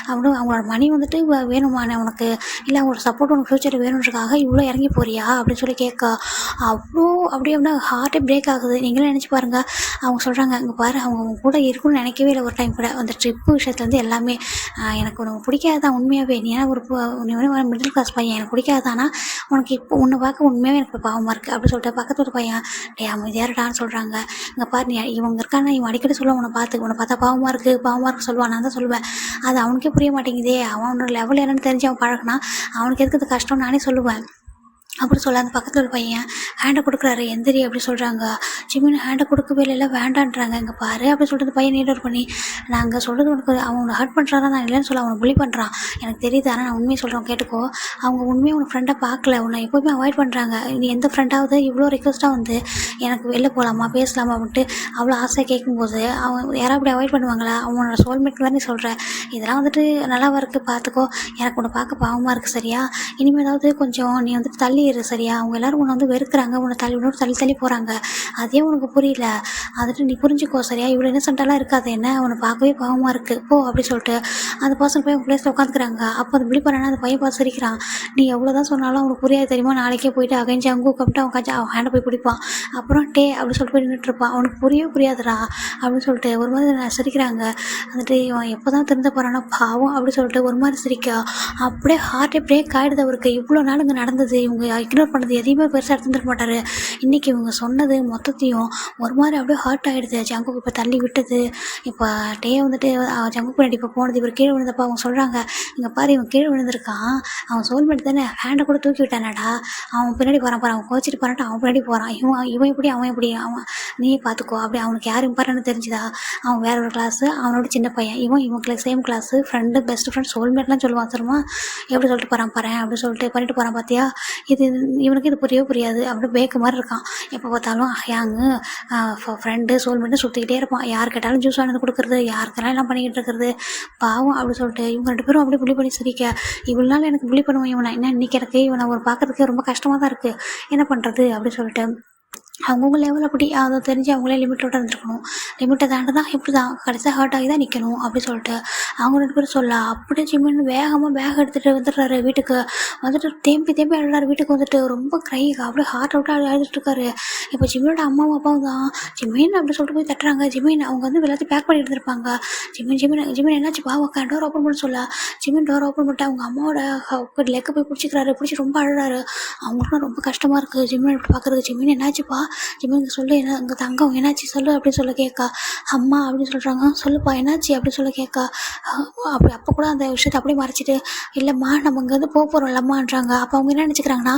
அப்படின்னு அவங்களோட மணி வந்துட்டு வேணுமா உனக்கு, இல்லை அவங்களோட சப்போர்ட் உனக்கு ஃப்யூச்சர் வேணுன்றதுக்காக இவ்வளோ இறங்கி போறியா அப்படின்னு சொல்லி கேட்க அவ்வளோ அப்படியே அப்படின்னா ஹார்ட்டே பிரேக் ஆகுது. நீங்களே நினச்சி பாருங்கள். அவங்க சொல்கிறாங்க, இங்கே பாரு, அவங்க கூட இருக்குன்னு நினைக்கவே இல்லை ஒரு டைம் கூட. அந்த ட்ரிப்பு விஷயத்துலேருந்து எல்லாமே எனக்கு உனக்கு பிடிக்காது தான் உண்மையாகவே. நீ ஏன்னா ஒரு மிடில் கிளாஸ் பையன், எனக்கு பிடிக்காதானா உனக்கு இப்போ உன்னை பார்க்க உண்மையாகவே எனக்கு பாவமாக இருக்குது அப்படின்னு சொல்லிட்டு பக்கத்து ஒரு பையன் டே அமைதியாருடான்னு சொல்கிறாங்க. இங்கே பாரு, நீ இவங்க இருக்கானா இவன் அடிக்கடி சொல்லுவான் உன்னை பார்த்தா பாவமாக இருக்குது சொல்லுவான். நான் தான் சொல்லுவேன், அது அவனுக்கே புரிய மாட்டேங்குதே, அவனோட லெவல் என்னன்னு தெரிஞ்சு அவன் பழகினா அவனுக்கு எதுக்கு கஷ்டம் நானே சொல்லுவேன் அப்படி சொல்ல அந்த பக்கத்தில் ஒரு பையன் ஹேண்டை கொடுக்குறாரு. எந்திரி அப்படி சொல்கிறாங்க. ஜிம்மின்னு ஹேண்டை கொடுக்கவே இல்லை, வேண்டான்றாங்க. இங்கே பாரு அப்படி சொல்லிட்டு பையன் நீடர் பண்ணி நாங்கள் சொல்கிறது உனக்கு அவனை ஹர்ட் பண்ணுறாதான் நான் இல்லைன்னு சொல்ல அவனை புள்ளி பண்ணுறான் எனக்கு தெரியுது. ஆனால் நான் உண்மையை சொல்கிறோம் கேட்டுக்கோ. அவங்க உண்மையாக உனக்கு ஃப்ரெண்டாக பார்க்கல, உன்னை எப்போவுமே அவாய்ட் பண்ணுறாங்க. நீ எந்த ஃப்ரெண்டாவது இவ்வளோ ரிக்வஸ்ட்டாக வந்து எனக்கு வெளில போகலாமா பேசலாமா அப்படின்ட்டு அவ்வளோ ஆசையாக கேட்கும்போது அவன் யாராவது அப்படி அவாய்ட் பண்ணுவாங்களா? அவனோட சோல்மேட் தான் நீ சொல்கிற. இதெல்லாம் வந்துட்டு நல்லாவா இருக்குது பார்த்துக்கோ. எனக்கு உன்னை பார்க்க பாவமாக இருக்குது சரியா. இனிமேல் ஏதாவது கொஞ்சம் நீ வந்துட்டு தள்ளி சரியா. அவங்க எல்லாரும் உன்னை வந்து வெறுக்கிறாங்க, உன்னை தள்ளி போகிறாங்க. அதே உனக்கு புரியல, அதுட்டு நீ புரிஞ்சுக்கோ சரியா. இவ்வளோ இன்னசென்ட்டாலாம் இருக்காது, என்ன உன்னை பார்க்கவே பாவமாக இருக்குது போ அப்படி சொல்லிட்டு அந்த பர்சன் போய் அவங்க பிளேஸில் உட்காந்துக்கிறாங்க. அப்போ அது இப்படி பண்ணா அந்த பையன் பார்த்து சிரிக்கிறான். நீ எவ்வளோ தான் சொன்னாலும் அவனுக்கு புரியாது தெரியுமா. நாளைக்கே போயிட்டு அகைஞ்சு அங்கு கப்பிட்டு அவன் ஹேண்டை போய் பிடிப்பான். அப்புறம் டே அப்படின்னு சொல்லிட்டு போய் நின்றுட்டுருப்பான். அவனுக்கு புரியாதுடா அப்படின்னு சொல்லிட்டு ஒரு மாதிரி சிரிக்கிறாங்க. வந்துட்டு இவன் எப்போ தான் திருந்த போகிறான்னா பாவம் அப்படின்னு சொல்லிட்டு ஒரு மாதிரி சிரிக்க அப்படியே ஹார்ட்டே பிரேக் ஆகிடுது அவருக்கு. இவ்வளோ நாள் இங்கே நடந்தது, இவங்க இக்னோர் பண்ணது எதையுமே பெருசாக எடுத்துருக்க மாட்டார். இன்றைக்கி இவங்க சொன்னது மொத்தத்தையும் ஒரு மாதிரி அப்படியே ஹர்ட் ஆகிடுது. ஜங்குக்கு இப்போ தள்ளி விட்டது. இப்போ டே வந்துட்டு ஜங்கு பின்னாடி இப்போ போனது, இவர் கீழே விழுந்தப்போ அவங்க சொல்கிறாங்க, இங்கே பாரு இவன் கீழே விழுந்திருக்கான், அவன் சோல்மேட் தானே, ஹேண்டை கூட தூக்கி விட்டானடா, அவன் பின்னாடி போகிறான் அவன் கோச்சிட்டு போகிறான்ட்டு அவன் பின்னாடி போகிறான். இவன் இப்படி அவன் இப்படி அவன் நீ பார்த்துக்கோ. அப்படி அவனுக்கு யார் இம்பார்ட்டன் தெரிஞ்சுதா. அவன் வேற ஒரு கிளாஸு, அவனோட சின்ன பையன், இவன் same class, friend best friend சோல்மேட்லாம் சொல்லுவான் தெரியுமா. எப்படி சொல்லிட்டு போகிறான் அப்படின்னு சொல்லிட்டு பண்ணிட்டு போகிறான் பார்த்தியா. இவனுக்கு இது புரியாது. அப்படியே பேக்கு மாதிரி இருக்கான். எப்போ பார்த்தாலும் ஹேங்கு ஃப்ரெண்டு சோல்மேட்டு சுற்றிக்கிட்டே இருப்பான். யார் கேட்டாலும் ஜூஸ் வாங்கி கொடுக்குறது, யாருக்கெல்லாம் எல்லாம் பண்ணிக்கிட்டு இருக்கிறது பாவம் அப்படின்னு சொல்லிட்டு இவங்க 2 பேரும் அப்படியே புள்ளி பண்ணி சிரிக்க. இவ்வளோ நாள் எனக்கு புள்ளி பண்ணுவேன் இவனை, என்ன இன்றைக்கி எனக்கு இவனை ஒரு பார்க்கறதுக்கு ரொம்ப கஷ்டமாக தான் இருக்குது, என்ன பண்ணுறது அப்படின்னு சொல்லிட்டு அவங்கவுங்க லெவல் அப்படி அதை தெரிஞ்சு அவங்களே லிமிட்டோட இருந்துருக்கணும். லிமிட்டை தாண்டி தான் இப்படி தான் கடைசியாக ஹர்ட் ஆகி தான் நிற்கணும் அப்படி சொல்லிட்டு அவங்க 2 பேரும் சொல்ல அப்படியே ஜிம்மின்னு வேகமாக பேக் எடுத்துகிட்டு வந்துடுறாரு வீட்டுக்கு. வந்துட்டு தேம்பி அழுறாரு வீட்டுக்கு. வந்துட்டு ரொம்ப க்ரை அப்படியே ஹார்ட் அவுட்டாக அழுதுட்டுருக்காரு. இப்போ ஜிம்மியோட அம்மாவும் அப்பாவும் தான் ஜிம்மின் அப்படி சொல்லிட்டு போய் தட்டுறாங்க. ஜிம்மின் அவங்க வந்து எல்லாத்தையும் பேக் பண்ணி எடுத்துருப்பாங்க. ஜிம்மின் என்னாச்சு பாவக்கா டோர் ஓப்பன் பண்ண சொல்ல ஜிம்மின் டோர் ஓப்பன் பண்ணிட்டு அவங்க அம்மாவோட லெக்கை போய் பிடிச்சி ரொம்ப அழுறாரு. அவங்களுக்குலாம் ரொம்ப கஷ்டமாக இருக்குது ஜிம்மின் இப்படி பார்க்குறது. ஜிம்மின் என்னாச்சுப்பா, ஜிம்மினுக்கு சொல்லு, என்ன அங்கே தங்கம் என்னாச்சு சொல்லு அப்படின்னு சொல்ல கேட்கா. அம்மா அப்படின்னு சொல்கிறாங்க. சொல்லுப்பா என்னாச்சு அப்படின்னு சொல்ல கேட்கா. அப்போ கூட அந்த விஷயத்தை அப்படியே மறைச்சிட்டு இல்லைம்மா நம்ம இங்கேருந்து போகிறோம்லம்மான்றாங்க. அப்போ அவங்க என்ன நினச்சிக்கிறாங்கன்னா,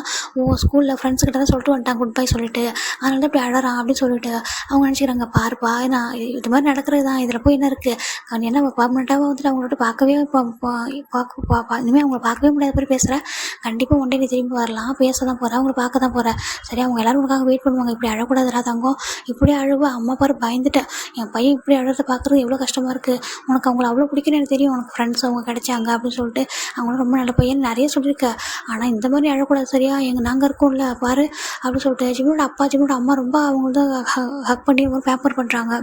ஸ்கூலில் ஃப்ரெண்ட்ஸ்கிட்ட தான் சொல்லிட்டு வந்துட்டாங்க குட் பை சொல்லிட்டு, அதனால தான் இப்படி அழறான் அப்படின்னு சொல்லிட்டு அவங்க நினச்சிக்கிறாங்க. பாருப்பா நான் இது மாதிரி நடக்கிறது தான், இதில் போய் என்ன இருக்குது, என்ன பர்மனெண்ட்டாக வந்துட்டு அவங்களோட பார்க்கவே இனிமேல் அவங்கள பார்க்கவே முடியாத மாதிரி பேசுகிறேன். கண்டிப்பாக ஒன்றே நீ திரும்பி வரலாம், பேச தான் போகிறேன், அவங்களை பார்க்க தான் போகிறேன் சரியா. அவங்க எல்லோரும் உனக்காக வெயிட் பண்ணுவாங்க. இப்படி அழக்கூடாதுடா தங்கம், இப்படியே அழுவ. அம்மா பாரு பயந்துட்டேன், என் பையன் இப்படி அழுறத பார்க்குறது எவ்வளோ கஷ்டமாக இருக்குது, உனக்கு அவங்கள அவ்வளோ பிடிக்குன்னு எனக்கு தெரியும், உனக்கு ஃப்ரெண்ட்ஸ் அவங்க கிடைச்சாங்க அப்படின்னு சொல்லிட்டு அவங்களும் ரொம்ப நல்ல பையன் நிறைய சொல்லியிருக்கேன். ஆனால் இந்த மாதிரி அழக்கூடாது சரியா, நாங்கள் இருக்கோம்ல பாரு அப்படின்னு சொல்லிட்டு ஜிம்மியோட அம்மா ரொம்ப அவங்க தான் ஹக் பண்ணி பேப்பர் பண்ணுறாங்க.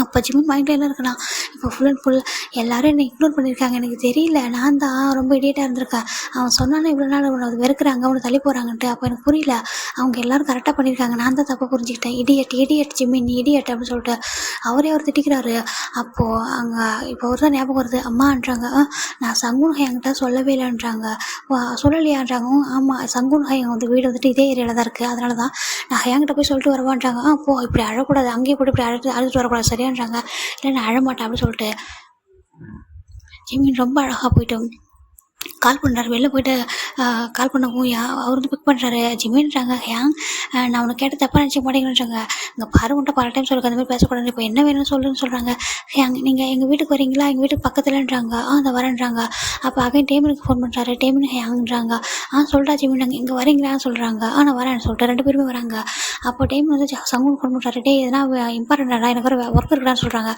அப்போ ஜிம்மின் மைண்டில் என்ன இருக்குன்னா, இப்போ ஃபுல் அண்ட் ஃபுல் எல்லோரும் என்னை இக்னோர் பண்ணியிருக்காங்க, எனக்கு தெரியல, நான் தான் ரொம்ப இடியேட்டாக இருந்திருக்கேன். அவன் சொன்னாலும் இவ்வளோ நாள் உன்னை வெறுக்கிறாங்க, உன்னை தள்ளி போகிறாங்கன்ட்டு. அப்போ எனக்கு புரியல, அவங்க எல்லோரும் கரெக்டாக பண்ணியிருக்காங்க, நான் தான் தப்பாக புரிஞ்சுக்கிட்டேன். இடியட் ஜிம்மின் இடியட் அப்படின்னு சொல்லிட்டு அவர் திட்டிக்கிறாரு. அப்போது அங்கே இப்போ ஒரு தான் ஞாபகம் வருது. அம்மான்றாங்க, நான் சங்குன் என்கிட்ட சொல்லவே இல்லைன்றாங்க. சொல்லலையான்றாங்க. ஆமாம் சங்குன் வந்து வீடு வந்துட்டு இதே ஏரியாவில் தான் இருக்குது, அதனால தான் நான் என்கிட்ட போய் சொல்லிட்டு வரவான்றாங்க. போ இப்படி அழக்கூடாது, அங்கேயே போய்ட்டு இப்படி அழுதுட்டு வரக்கூடாது சரியான்றாங்க. இல்லை நான் அழமாட்டேன் அப்படின்னு சொல்லிட்டு ஜிம்மின் ரொம்ப அழகாக போயிட்டோம். கால் பண்ணுறாரு. வெளில போயிட்டு கால் பண்ணவும் அவர் வந்து பிக் பண்ணுறாரு. ஜிம்மின்றாங்க. ஹேங் நான் உனக்கு கேட்ட தப்பாக நினச்சிக்க மாட்டேங்கிறேன்றாங்க. இங்கே பாரு உன்ட்ட பல டைம் சொல்லுங்க அந்த மாதிரி பேசக்கூடாது. இப்போ என்ன வேணும்னு சொல்லுன்னு சொல்கிறாங்க. ஹேங் நீங்கள் எங்கள் வீட்டுக்கு வரீங்களா? எங்கள் வீட்டுக்கு பக்கத்துலன்றாங்க. அதை வரேன்றாங்க. அப்போ அகைன் டேமினுக்கு ஃபோன் பண்ணுறாரு. டேமின் ஹேங்ன்றாங்க. சொல்கிறா ஜிம்மின் இங்கே வரீங்களான்னு சொல்கிறாங்க. நான் வரேன்னு சொல்லிட்டு 2 பேருமே வராங்க. அப்போ டைம் வந்து சங்குன்னு ஃபோன் பண்ணுறாரு. டே எதனா இம்பார்ட்டண்ட்டாக எனக்கு ஒரு ஒர்க் இருக்குடான்னு சொல்கிறாங்க.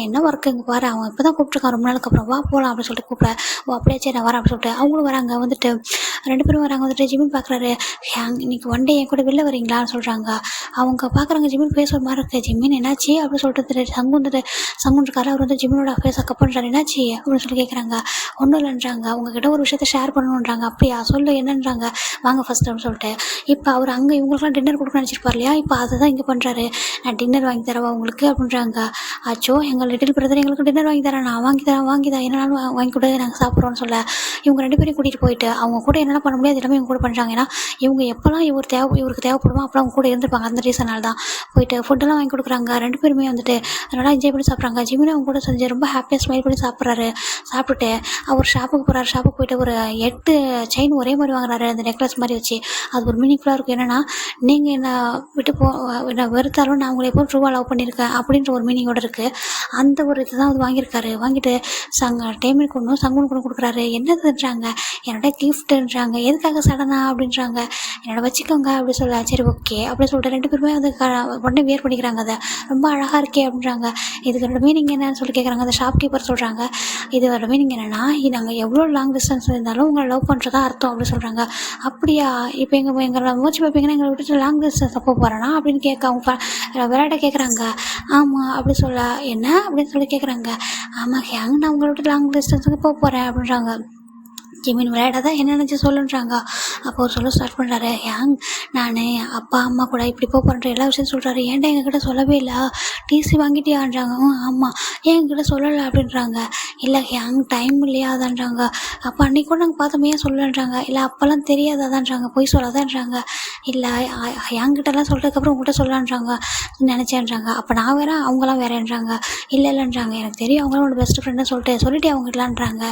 என்ன ஒர்க்கு இங்கே பாரு அவன் இப்போ தான் கூப்பிட்ருக்கான் ரொம்ப நாளுக்கு அப்புறம் வா போகலாம் அப்படின்னு சொல்லிட்டு கூப்பிட்றேன். அப்படியே சரி நான் வரேன் அப்படின்னு சொல்லிட்டு அவங்களும் வராங்க. வந்துட்டு 2 பேரும் வராங்க. வந்துட்டு ஜிம்மின் பார்க்குறாரு. ஹேங் இன்னைக்கு ஒன் டே என் கூட வெளில வரீங்களான்னு சொல்கிறாங்க. அவங்க பார்க்குறாங்க ஜிம்மின் ஃபேஸ் ஒரு மாதிரி இருக்குது. ஜிம்மின் என்னாச்சு அப்படின்னு சொல்லிட்டு சங்குன் இருக்காரு. அவர் வந்து ஜிம்மினோட ஃபேஸை கப் பண்ணுறாரு. என்னாச்சு அப்படின்னு சொல்லி கேட்குறாங்க. ஒன்றும் இல்லைன்றாங்க. உங்ககிட்ட ஒரு விஷயத்த ஷேர் பண்ணணுன்றாங்க. அப்படியா சொல்லு என்னன்றாங்க. வாங்க ஃபஸ்ட் அப்படின்னு சொல்லிட்டு இப்போ அவர் அங்கே இவங்களுக்குலாம் டின்னர் கொடுக்கணும்னு நினச்சிருப்பார் இல்லையா? இப்போ அதை தான் இங்கே பண்ணுறாரு. நான் டின்னர் வாங்கி தரவா உங்களுக்கு அப்படின்றாங்க. அச்சோ எங்கள் லிட்டில் பிரதர் எங்களுக்கு டின்னர் வாங்கி தரேன். நான் வாங்கி தரேன் என்னன்னாலும் வாங்கி கொடு நாங்கள் சாப்பிட்றோன்னு சொல்ல இவங்க 2 பேரையும் கூட்டிகிட்டு போயிட்டு அவங்க கூட என்னென்ன பண்ண முடியாது எல்லாமே இவங்க கூட பண்ணுறாங்க. ஏன்னா இவங்க எப்போல்லாம் இவருக்கு தேவைப்படுமோ அப்போலாம் அவங்க கூட இருந்திருப்பாங்க. அந்த ரீசனால் தான் போயிட்டு ஃபுட்டெல்லாம் வாங்கி கொடுக்குறாங்க. 2 பேருமே வந்துட்டு நல்லா என்ஜாய் பண்ணி சாப்பிட்றாங்க. ஜிம்மின் அவங்க கூட செஞ்சு ரொம்ப ஹாப்பியாக ஸ்மைல் பண்ணி சாப்பிட்றாரு. சாப்பிட்டுட்டு அவர் ஷாப்புக்கு போகிறாரு. ஷாப்புக்கு போயிட்டு ஒரு 8 செயின் ஒரே மாதிரி வாங்குறாரு. அந்த நெக்லஸ் மாதிரி வச்சு அது ஒரு மீனிங்ஃபுல்லாக இருக்கும். என்னென்னா நீங்கள் என்னை விட்டு என்னை வெறுத்தாலும் நான் உங்களை எப்போ ட்ரூவாக லவ் பண்ணியிருக்கேன் அப்படின்ற ஒரு மீனிங்கோடு இருக்குது. அந்த ஒரு இது தான் அது வாங்கியிருக்காரு. வாங்கிட்டு டைமுக்கு ஒன்றும் சங்குனுக்கு ஒன்று கொடுக்குறாரு. என்னதுன்றாங்க. என்னோட கிஃப்ட்டுன்றாங்க. எதுக்காக சடனா அப்படின்றாங்க. என்னோட வச்சுக்கோங்க அப்படி சொல்ல சரி ஓகே அப்படி சொல்லிட்டு 2 பேருமே வந்து உடனே வியர் பண்ணிக்கிறாங்க. அதை ரொம்ப அழகாக இருக்கே அப்படின்றாங்க. இதுக்கோட மீனிங் என்னன்னு சொல்லி கேட்குறாங்க. அந்த ஷாப்கீப்பர் சொல்கிறாங்க. இதோட மீனிங் என்னென்னா நாங்கள் எவ்வளோ லாங் டிஸ்டன்ஸ் இருந்தாலும் உங்களை லவ் பண்ணுறதா அர்த்தம் அப்படி சொல்கிறாங்க. அப்படியா இப்போ எங்களை மூச்சு பார்ப்பீங்கன்னா எங்களை விட்டுட்டு லாங் டிஸ்டன்ஸ் அப்போ போகிறேன்னா அப்படின்னு கேட்க அவங்க விளையாட கேட்குறாங்க. ஆமாம் அப்படி சொல்ல என்ன அப்படின்னு சொல்லி கேட்குறாங்க. ஆமாம் ஹேங் நான் உங்களை விட்டு லாங் டிஸ்டன்ஸுக்கு போகிறேன் அப்படின்றாங்க. ஜிம்மின் விளையாடாத என்ன நினச்சி சொல்லுன்றாங்க. அப்போ அவர் சொல்ல ஸ்டார்ட் பண்ணுறாரு. ஹேங் நான் அப்பா அம்மா கூட இப்படி போகிறேன்ற எல்லா விஷயம் சொல்கிறாரு. ஏன்டா எங்ககிட்ட சொல்லவே இல்லை? டிசி வாங்கிட்டியான்றாங்க. ஆமாம் ஏன் எங்ககிட்ட சொல்லலை அப்படின்றாங்க. இல்லை ஹேங் டைம் இல்லையா அதான்றாங்க. அப்போ அன்றைக்கி கூட நாங்கள் பார்த்தோம் ஏன் சொல்லலைன்றாங்க. இல்லை அப்போல்லாம் தெரியாதாதான்றாங்க. போய் சொல்லாதான்றாங்க. இல்லை ஹேங்கிட்டலாம் சொல்கிறதுக்கப்புறம் உங்கள்கிட்ட சொல்லலான்றாங்க நினச்சேன்றாங்க. அப்போ நான் வேற அவங்களாம் வேறேன்றாங்க. இல்லைன்றாங்க. எனக்கு தெரியும் அவங்களாம் உன்னோட பெஸ்ட் ஃப்ரெண்டுன்னு சொல்லிட்டு அவங்ககிட்டலான்றாங்க.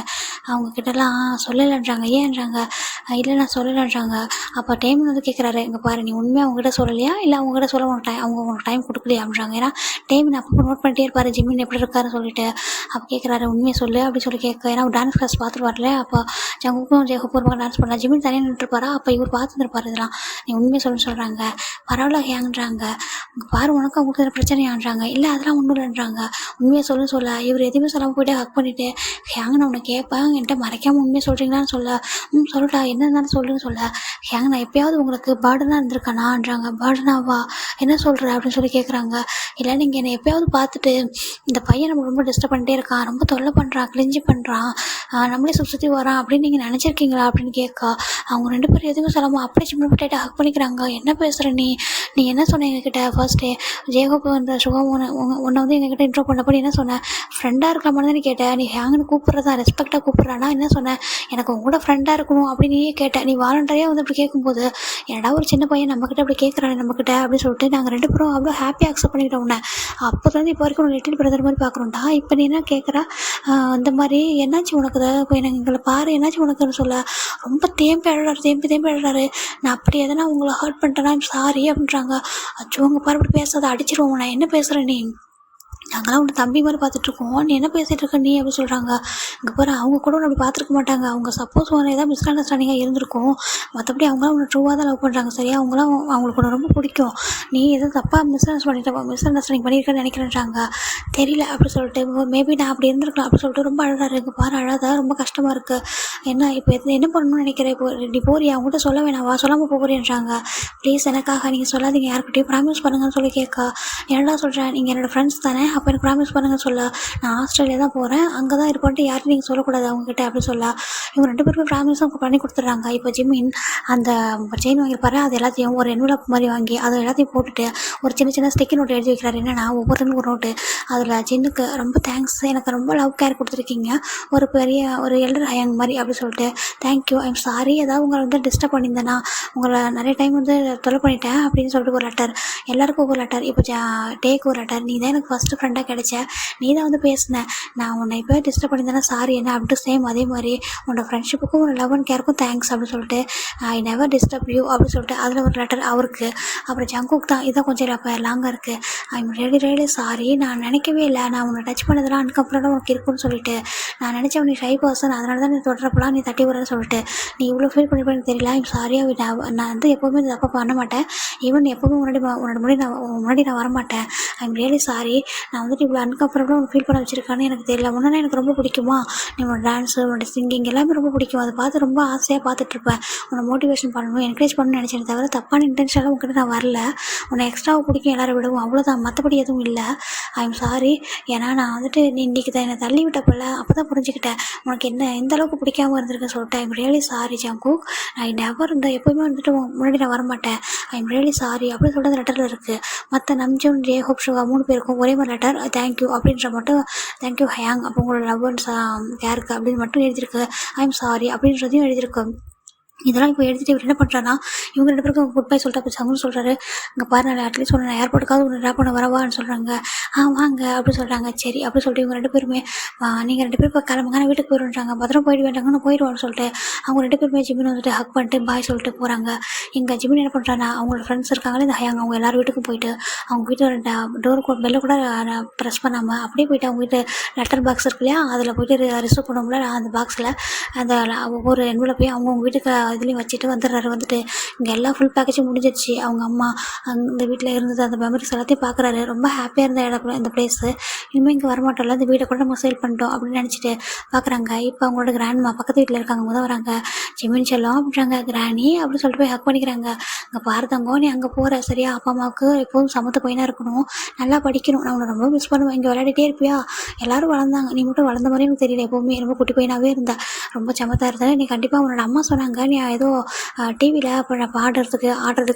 அவங்கக்கிட்டலாம் சொல்லலைன்றாங்க. ஏன்றாங்க. இல்லை நான் சொல்லலைன்றாங்க. அப்போ டைம் வந்து கேட்குறாரு. இங்கே பாரு நீ உண்மையாக அவங்ககிட்ட சொல்லலையா இல்லை அவங்ககிட்ட சொல்ல உங்களுக்கு டைம் கொடுக்கலையா அப்படின்றாங்க. ஏன்னா டைம் அப்போ நோட் பண்ணிட்டே இருப்பார் ஜிம்மின் எப்படி இருக்காருன்னு சொல்லிட்டு. அப்போ கேட்குறாரு உண்மையை சொல்லு அப்படி சொல்லி கேட்க. ஏன்னா டான்ஸ் கிளாஸ் பார்த்துட்டு வரல. அப்போ ஜங்குக்கும் ஜெயகப்பூர்வாக டான்ஸ் பண்ணலாம். ஜிம்மின் தனியாக நின்றுருப்பாரா. அப்போ இவர் பார்த்துருப்பார் இதெல்லாம். நீ உண்மையை சொல்லுன்னு சொல்கிறாங்க. பரவாயில்ல ஹேங்ன்றாங்க. பாரு உனக்கு அவங்களுக்கு பிரச்சனையான்றாங்க. இல்லை அதெல்லாம் ஒன்றும் இல்லைன்றாங்க. உண்மையை சொல்ல இவர் எதுவுமே சொல்லாமல் போய்ட்டு ஹக் பண்ணிவிட்டு ஹேங் நான் உன்னை கேட்பேன் என்கிட்ட மறைக்காமல் உண்மையை சொல்கிறீங்களான்னு சொல்ல சொல்லிட்டா என்ன இருந்தாலும் சொல்லுன்னு சொல்ல ஹேங் நான் எப்பயாவது உங்களுக்கு பேர்டனாக இருந்திருக்கானான்றாங்க. பேர்டனாவா என்ன சொல்கிற அப்படின்னு சொல்லி கேட்குறாங்க. இல்லை நீங்கள் என்னை எப்பயாவது பார்த்துட்டு இந்த பையன் நம்ம ரொம்ப டிஸ்டர்ப் பண்ணிட்டே இருக்கான், ரொம்ப தொல்லை பண்ணுறான், கிழிஞ்சி பண்ணுறான், நம்மளே சுற்றி வரான் அப்படின்னு நீங்கள் நினச்சிருக்கீங்களா அப்படின்னு கேட்க அவங்க 2 பேரும் எதுவுமே சொல்லாமல் அப்படியே சின்ன போட்டு ஹக் பண்ணிக்கிறாங்க. என்ன பேசுகிற நீ என்ன சொன்ன எங்ககிட்ட ஃபர்ஸ்ட்டே ஜெயகோப் அந்த சுகம் உன்னை வந்து எங்ககிட்ட இன்ட்ரோ பண்ணப்போ என்ன சொன்னேன்? ஃப்ரெண்டாக இருக்கலாமான்னு தான் நீ கேட்டேன். நீ ஹேங்னு கூப்பிட்றதா ரெஸ்பெக்டாக கூப்பிட்றானா என்ன சொன்னேன்? எனக்கு உங்களோட ஃப்ரெண்டாக இருக்கணும் அப்படின்னு நீயே கேட்டேன். நீ வாலண்டரியாக வந்து அப்படி கேட்கும்போது என்னடா ஒரு சின்ன பையன் நம்மக்கிட்ட அப்படி கேட்குறானே நம்மக்கிட்ட அப்படின்னு சொல்லிட்டு நாங்கள் 2 பேரும் அவ்வளோ ஹாப்பியாக அக்செப்ட் பண்ணிக்கிட்டோம். உன்னை அப்போதுலேருந்து இப்போ வரைக்கும் லிட்டில் பிரதர் மாதிரி பார்க்குறோம்டா. இப்போ நீ என்ன கேட்குற? அந்த மாதிரி என்னாச்சு உனக்கு? இப்போ எனக்கு எங்களை பாரு என்னாச்சு உனக்குன்னு சொல்ல ரொம்ப தேம்பி அழுறாரு. நான் அப்படி எதனா உங்களை ஹர்ட் பண்ணிட்டேன்னா சாரி அப்படின்றாங்க. அச்சோ உங்கள் பாரு அப்படி பேசாத அடிச்சிருவோம். நான் என்ன பேசுகிறேன் நீ? நாங்களாம் உன்னை தம்பி மாதிரி பார்த்துட்ருக்கோம். நீ என்ன பேசிகிட்டு இருக்க நீ அப்படி சொல்கிறாங்க. இங்கே பாரு அவங்க கூட ஒன்று அப்படி பார்த்துருக்க மாட்டாங்க. அவங்க சப்போஸ் ஒன்று ஏதாவது மிஸ் அண்டர்ஸ்டாண்டிங்காக இருந்திருக்கும். மற்றபடி அவங்களாம் ஒன்று ட்ரூவாக தான் லவ் பண்ணுறாங்க. சரியா அவங்களுக்கு ஒன்று ரொம்ப பிடிக்கும். நீ எதுவும் தப்பாக மிஸ் அண்டர்ஸ்டாண்டிங் பண்ணியிருக்கேன்னு நினைக்கிறேன்றாங்க. தெரியல அப்படி சொல்லிட்டு மேபி நான் அப்படி இருந்திருக்கலாம் அப்படி சொல்லிட்டு ரொம்ப அழகாரு. இங்கே பாரு அழாத ரொம்ப கஷ்டமாக இருக்குது. என்ன இப்போ என்ன பண்ணணும்னு நினைக்கிறேன்? இப்போ நீ போறியா? அவங்ககிட்ட சொல்ல வேணாவா? சொல்லாமல் போகிறேன்றாங்க. ப்ளீஸ் எனக்காக நீங்கள் சொல்லாதீங்க, யாருக்கிட்டையும் ப்ராமிஸ் பண்ணுங்கன்னு சொல்லி கேட்க. என்னடா சொல்கிறேன்? நீங்கள் என்னோடய ஃப்ரெண்ட்ஸ் தானே, அப்போ எனக்கு ப்ராமிஸ் பண்ணுங்கன்னு சொல்ல. நான் ஆஸ்திரேலியா தான் போகிறேன், அங்கே தான் இருப்போன்ட்டு யாரும் நீங்கள் சொல்லக்கூடாது அவங்ககிட்ட அப்படி சொல்ல. இவங்க 2 பேருமே ப்ராமிஸும் பண்ணி கொடுத்துட்றாங்க. இப்போ ஜிம்மின் அந்த செயின் வாங்கியிருப்பாரு. அது எல்லாத்தையும் ஒரு என்வலப் மாதிரி வாங்கி அதை எல்லாத்தையும் போட்டுட்டு ஒரு சின்ன சின்ன ஸ்டிக்கி நோட் எழுதி வைக்கிறாரு. என்னன்னா ஒவ்வொருத்தருக்கும் ஒரு நோட்டு. அதில் ஜின்னுக்கு ரொம்ப தேங்க்ஸ், எனக்கு ரொம்ப லவ் கேர் கொடுத்துருக்கீங்க, ஒரு பெரிய ஒரு எல்டர் ஹேங் மாதிரி அப்படி சொல்லிட்டு தேங்க்யூ, ஐம் சாரி, ஏதாவது உங்களை வந்து டிஸ்டர்ப் பண்ணியிருந்தேன்னா, உங்களை நிறைய டைம் வந்து தொலை பண்ணிட்டேன் அப்படின்னு சொல்லிட்டு ஒரு லெட்டர். எல்லாருக்கும் ஒரு லெட்டர். இப்போ டேக்கு ஒரு லெட்டர். நீ தான் எனக்கு ஃபஸ்ட்டு ஃப்ரெண்டாக கிடைச்ச, நீ தான் வந்து பேசினேன், நான் உன்னை இப்போ டிஸ்டர்ப் பண்ணியிருந்தேன்னா சாரி என்ன அப்படின்ட்டு சேம் அதே மாதிரி உன்னோட ஃப்ரெண்ட்ஷிப்புக்கும் உன்னோட லவ் அண்ட் கேருக்கும் தேங்க்ஸ் அப்படின்னு சொல்லிட்டு ஐ நெவர் டிஸ்டர்ப் யூ அப்படின்னு சொல்லிட்டு அதில் ஒரு லெட்டர் அவருக்கு. அப்புறம் ஜங்குக்கு தான். இதான் கொஞ்சம் இப்போ லாங்காக இருக்குது. ஐம் ரெடி ரெடி சாரி, நான் நினைக்கவே இல்லை, நான் உன்னை டச் பண்ணதெல்லாம் அன்கம்ஃபர்டபுளாக உனக்கு இருக்குன்னு சொல்லிட்டு, நான் நினச்சேன் நீ ஷை பர்சன், அதனால தான் நீ தொடரப்பெல்லாம் நீ தட்டி வரேன்னு சொல்லிட்டு, நீ இவ்வளோ ஃபீல் பண்ணி தெரியல, ஐம் சாரி, நான் வந்து எப்போவுமே இந்த தப்பை பண்ண மாட்டேன், ஈவன் எப்போவுமே முன்னாடி நான் வரமாட்டேன், ஐம் ரியலி சாரி, நான் வந்துட்டு இவ்வளோ அன்கம்ஃபர்டபுளாக உனக்கு ஃபீல் பண்ண வச்சிருக்கான்னு எனக்கு தெரியல, முன்னாடி எனக்கு ரொம்ப பிடிக்குமா, நீ உன்னோட டான்ஸு உன்னோட சிங்கிங் எல்லாமே ரொம்ப பிடிக்கும், அதை பார்த்து ரொம்ப ஆசையாக பார்த்துட்ருப்பேன், உன்னை மோட்டிவேஷன் பண்ணணும் என்கரேஜ் பண்ணணும்னு நினச்சேன், தவிர தப்பான இன்டென்ஷனாக உங்ககிட்ட நான் வரல, உன்னை எக்ஸ்ட்ராவை பிடிக்கும் எல்லாரை விடவும், அவ்வளோதான், மற்றபடி எதுவும் இல்லை, ஐம் சாரி, ஏன்னா நான் வந்துட்டு நீ இன்றைக்கி தான் என்னை தள்ளி விட்டப்பல அப்போ தான் புரிஞ்சுக்கிட்டேன் உனக்கு என்ன எந்த அளவுக்கு பிடிக்காமல் இருந்திருக்குன்னு சொல்லிட்டு, ஐம் ரியலி சாரி ஜங்குக், நான் நெவர் இருந்தால் எப்போயுமே வந்துட்டு முன்னாடி நான் வரமாட்டேன், ஐம் ரியலி சாரி அப்படின்னு சொல்லிட்டு அந்த லெட்டரில் இருக்குது. மற்ற நம்ஜூன், ஜே ஹோப், ஷுவா 3 பேருக்கும் ஒரே மாதிரி லெட்டர் தேங்க்யூ அப்படின்ற மட்டும் தேங்க்யூ ஹேங், அப்போ உங்களோட லவ் அண்ட் கேருக்கு அப்படின்னு மட்டும் எழுதியிருக்கு, ஐம் சாரி அப்படின்றதையும் எழுதியிருக்கு. இதெல்லாம் இப்போ எடுத்துகிட்டு இவர் என்ன பண்ணுறான்னா, இவங்க 2 பேருக்கும் குட் பை சொல்லிட்டு அப்போ சங்குன்னு சொல்கிறாரு, இங்கே பாரு நான் அட்லீஸ்ட் ஒன்று ஏர்போர்ட்டுக்காவது ஒன்று ட்ராப் பண்ண வரவான்னு சொல்கிறாங்க. வாங்க அப்படி சொல்கிறாங்க. சரி அப்படி சொல்லிட்டு இவங்க 2 பேருமே நீங்கள் 2 பேரும் இப்போ கிளம்புங்க, நான் வீட்டுக்கு போயிடுன்றாங்க. பத்திரம் போயிட்டு வேண்டாங்கன்னு போயிடுவான்னு சொல்லிட்டு அவங்க 2 பேருமே ஜிமின் வந்துட்டு ஹக் பண்ணிட்டு பாய் சொல்லிட்டு போகிறாங்க. இங்கே ஜிமின் என்ன பண்ணுறான்னா, அவங்களோட ஃப்ரெண்ட்ஸ் இருக்காங்களே இந்த ஹயாங், அவங்க எல்லாரும் வீட்டுக்கும் போயிட்டு அவங்க வீட்டு டோருக்கு பெல்ல கூட ப்ரெஸ் பண்ணாமல் அப்படியே போயிட்டு அவங்க வீட்டு லெட்டர் பாக்ஸ் இருக்கு இல்லையா, அதில் போயிட்டு ரிசீவ் பண்ணுவோம்ல அந்த பாக்ஸில் அந்த ஒவ்வொரு எண்ணில் போய் அவங்கவுங்க வீட்டுக்கு இதுலேயும் வச்சுட்டு வந்துடுறாரு. வந்துட்டு இங்கே எல்லா ஃபுல் பேக்கேஜும் முடிஞ்சிடுச்சு, அவங்க அம்மா அந்த வீட்டில் இருந்தது அந்த மெமரிஸ் எல்லாத்தையும் பார்க்குறாரு. ரொம்ப ஹாப்பியாக இருந்த இடம் இந்த பிளேஸு, இனிமேல் இங்கே வரமாட்டோம்ல, இந்த வீட்டை கூட நம்ம சேல் பண்ணிட்டோம் அப்படின்னு நினச்சிட்டு பார்க்குறாங்க. இப்போ அவங்களோட கிராண்ட்மா பக்கத்து வீட்டில் இருக்காங்க, அவங்க தான் வராங்க. ஜிமின் செல்லம் அப்படின்றாங்க, கிராணி அப்படின்னு சொல்லிட்டு போய் ஹக் பண்ணிக்கிறாங்க. இங்கே பாருதங்கோ, நீ அங்கே போகிற சரியா, அப்பா அம்மாவுக்கு எப்போதும் சமத்து பையனாக இருக்கணும், நல்லா படிக்கணும், நான் உன்னை ரொம்ப மிஸ் பண்ணுவேன், இங்கே விளையாடிட்டே இருப்பியா, எல்லாரும் வளர்ந்தாங்க, நீ மட்டும் வளர்ந்த மாதிரி எனக்கு தெரியல, எப்போவுமே ரொம்ப குட்டி பையனாகவே இருந்த, ரொம்ப சமத்தாக இருந்தேன், நீ கண்டிப்பாக உன்னோட அம்மா சொன்னாங்க நீ ஏதோ டிவியில் இப்போ ஆடுறதுக்கு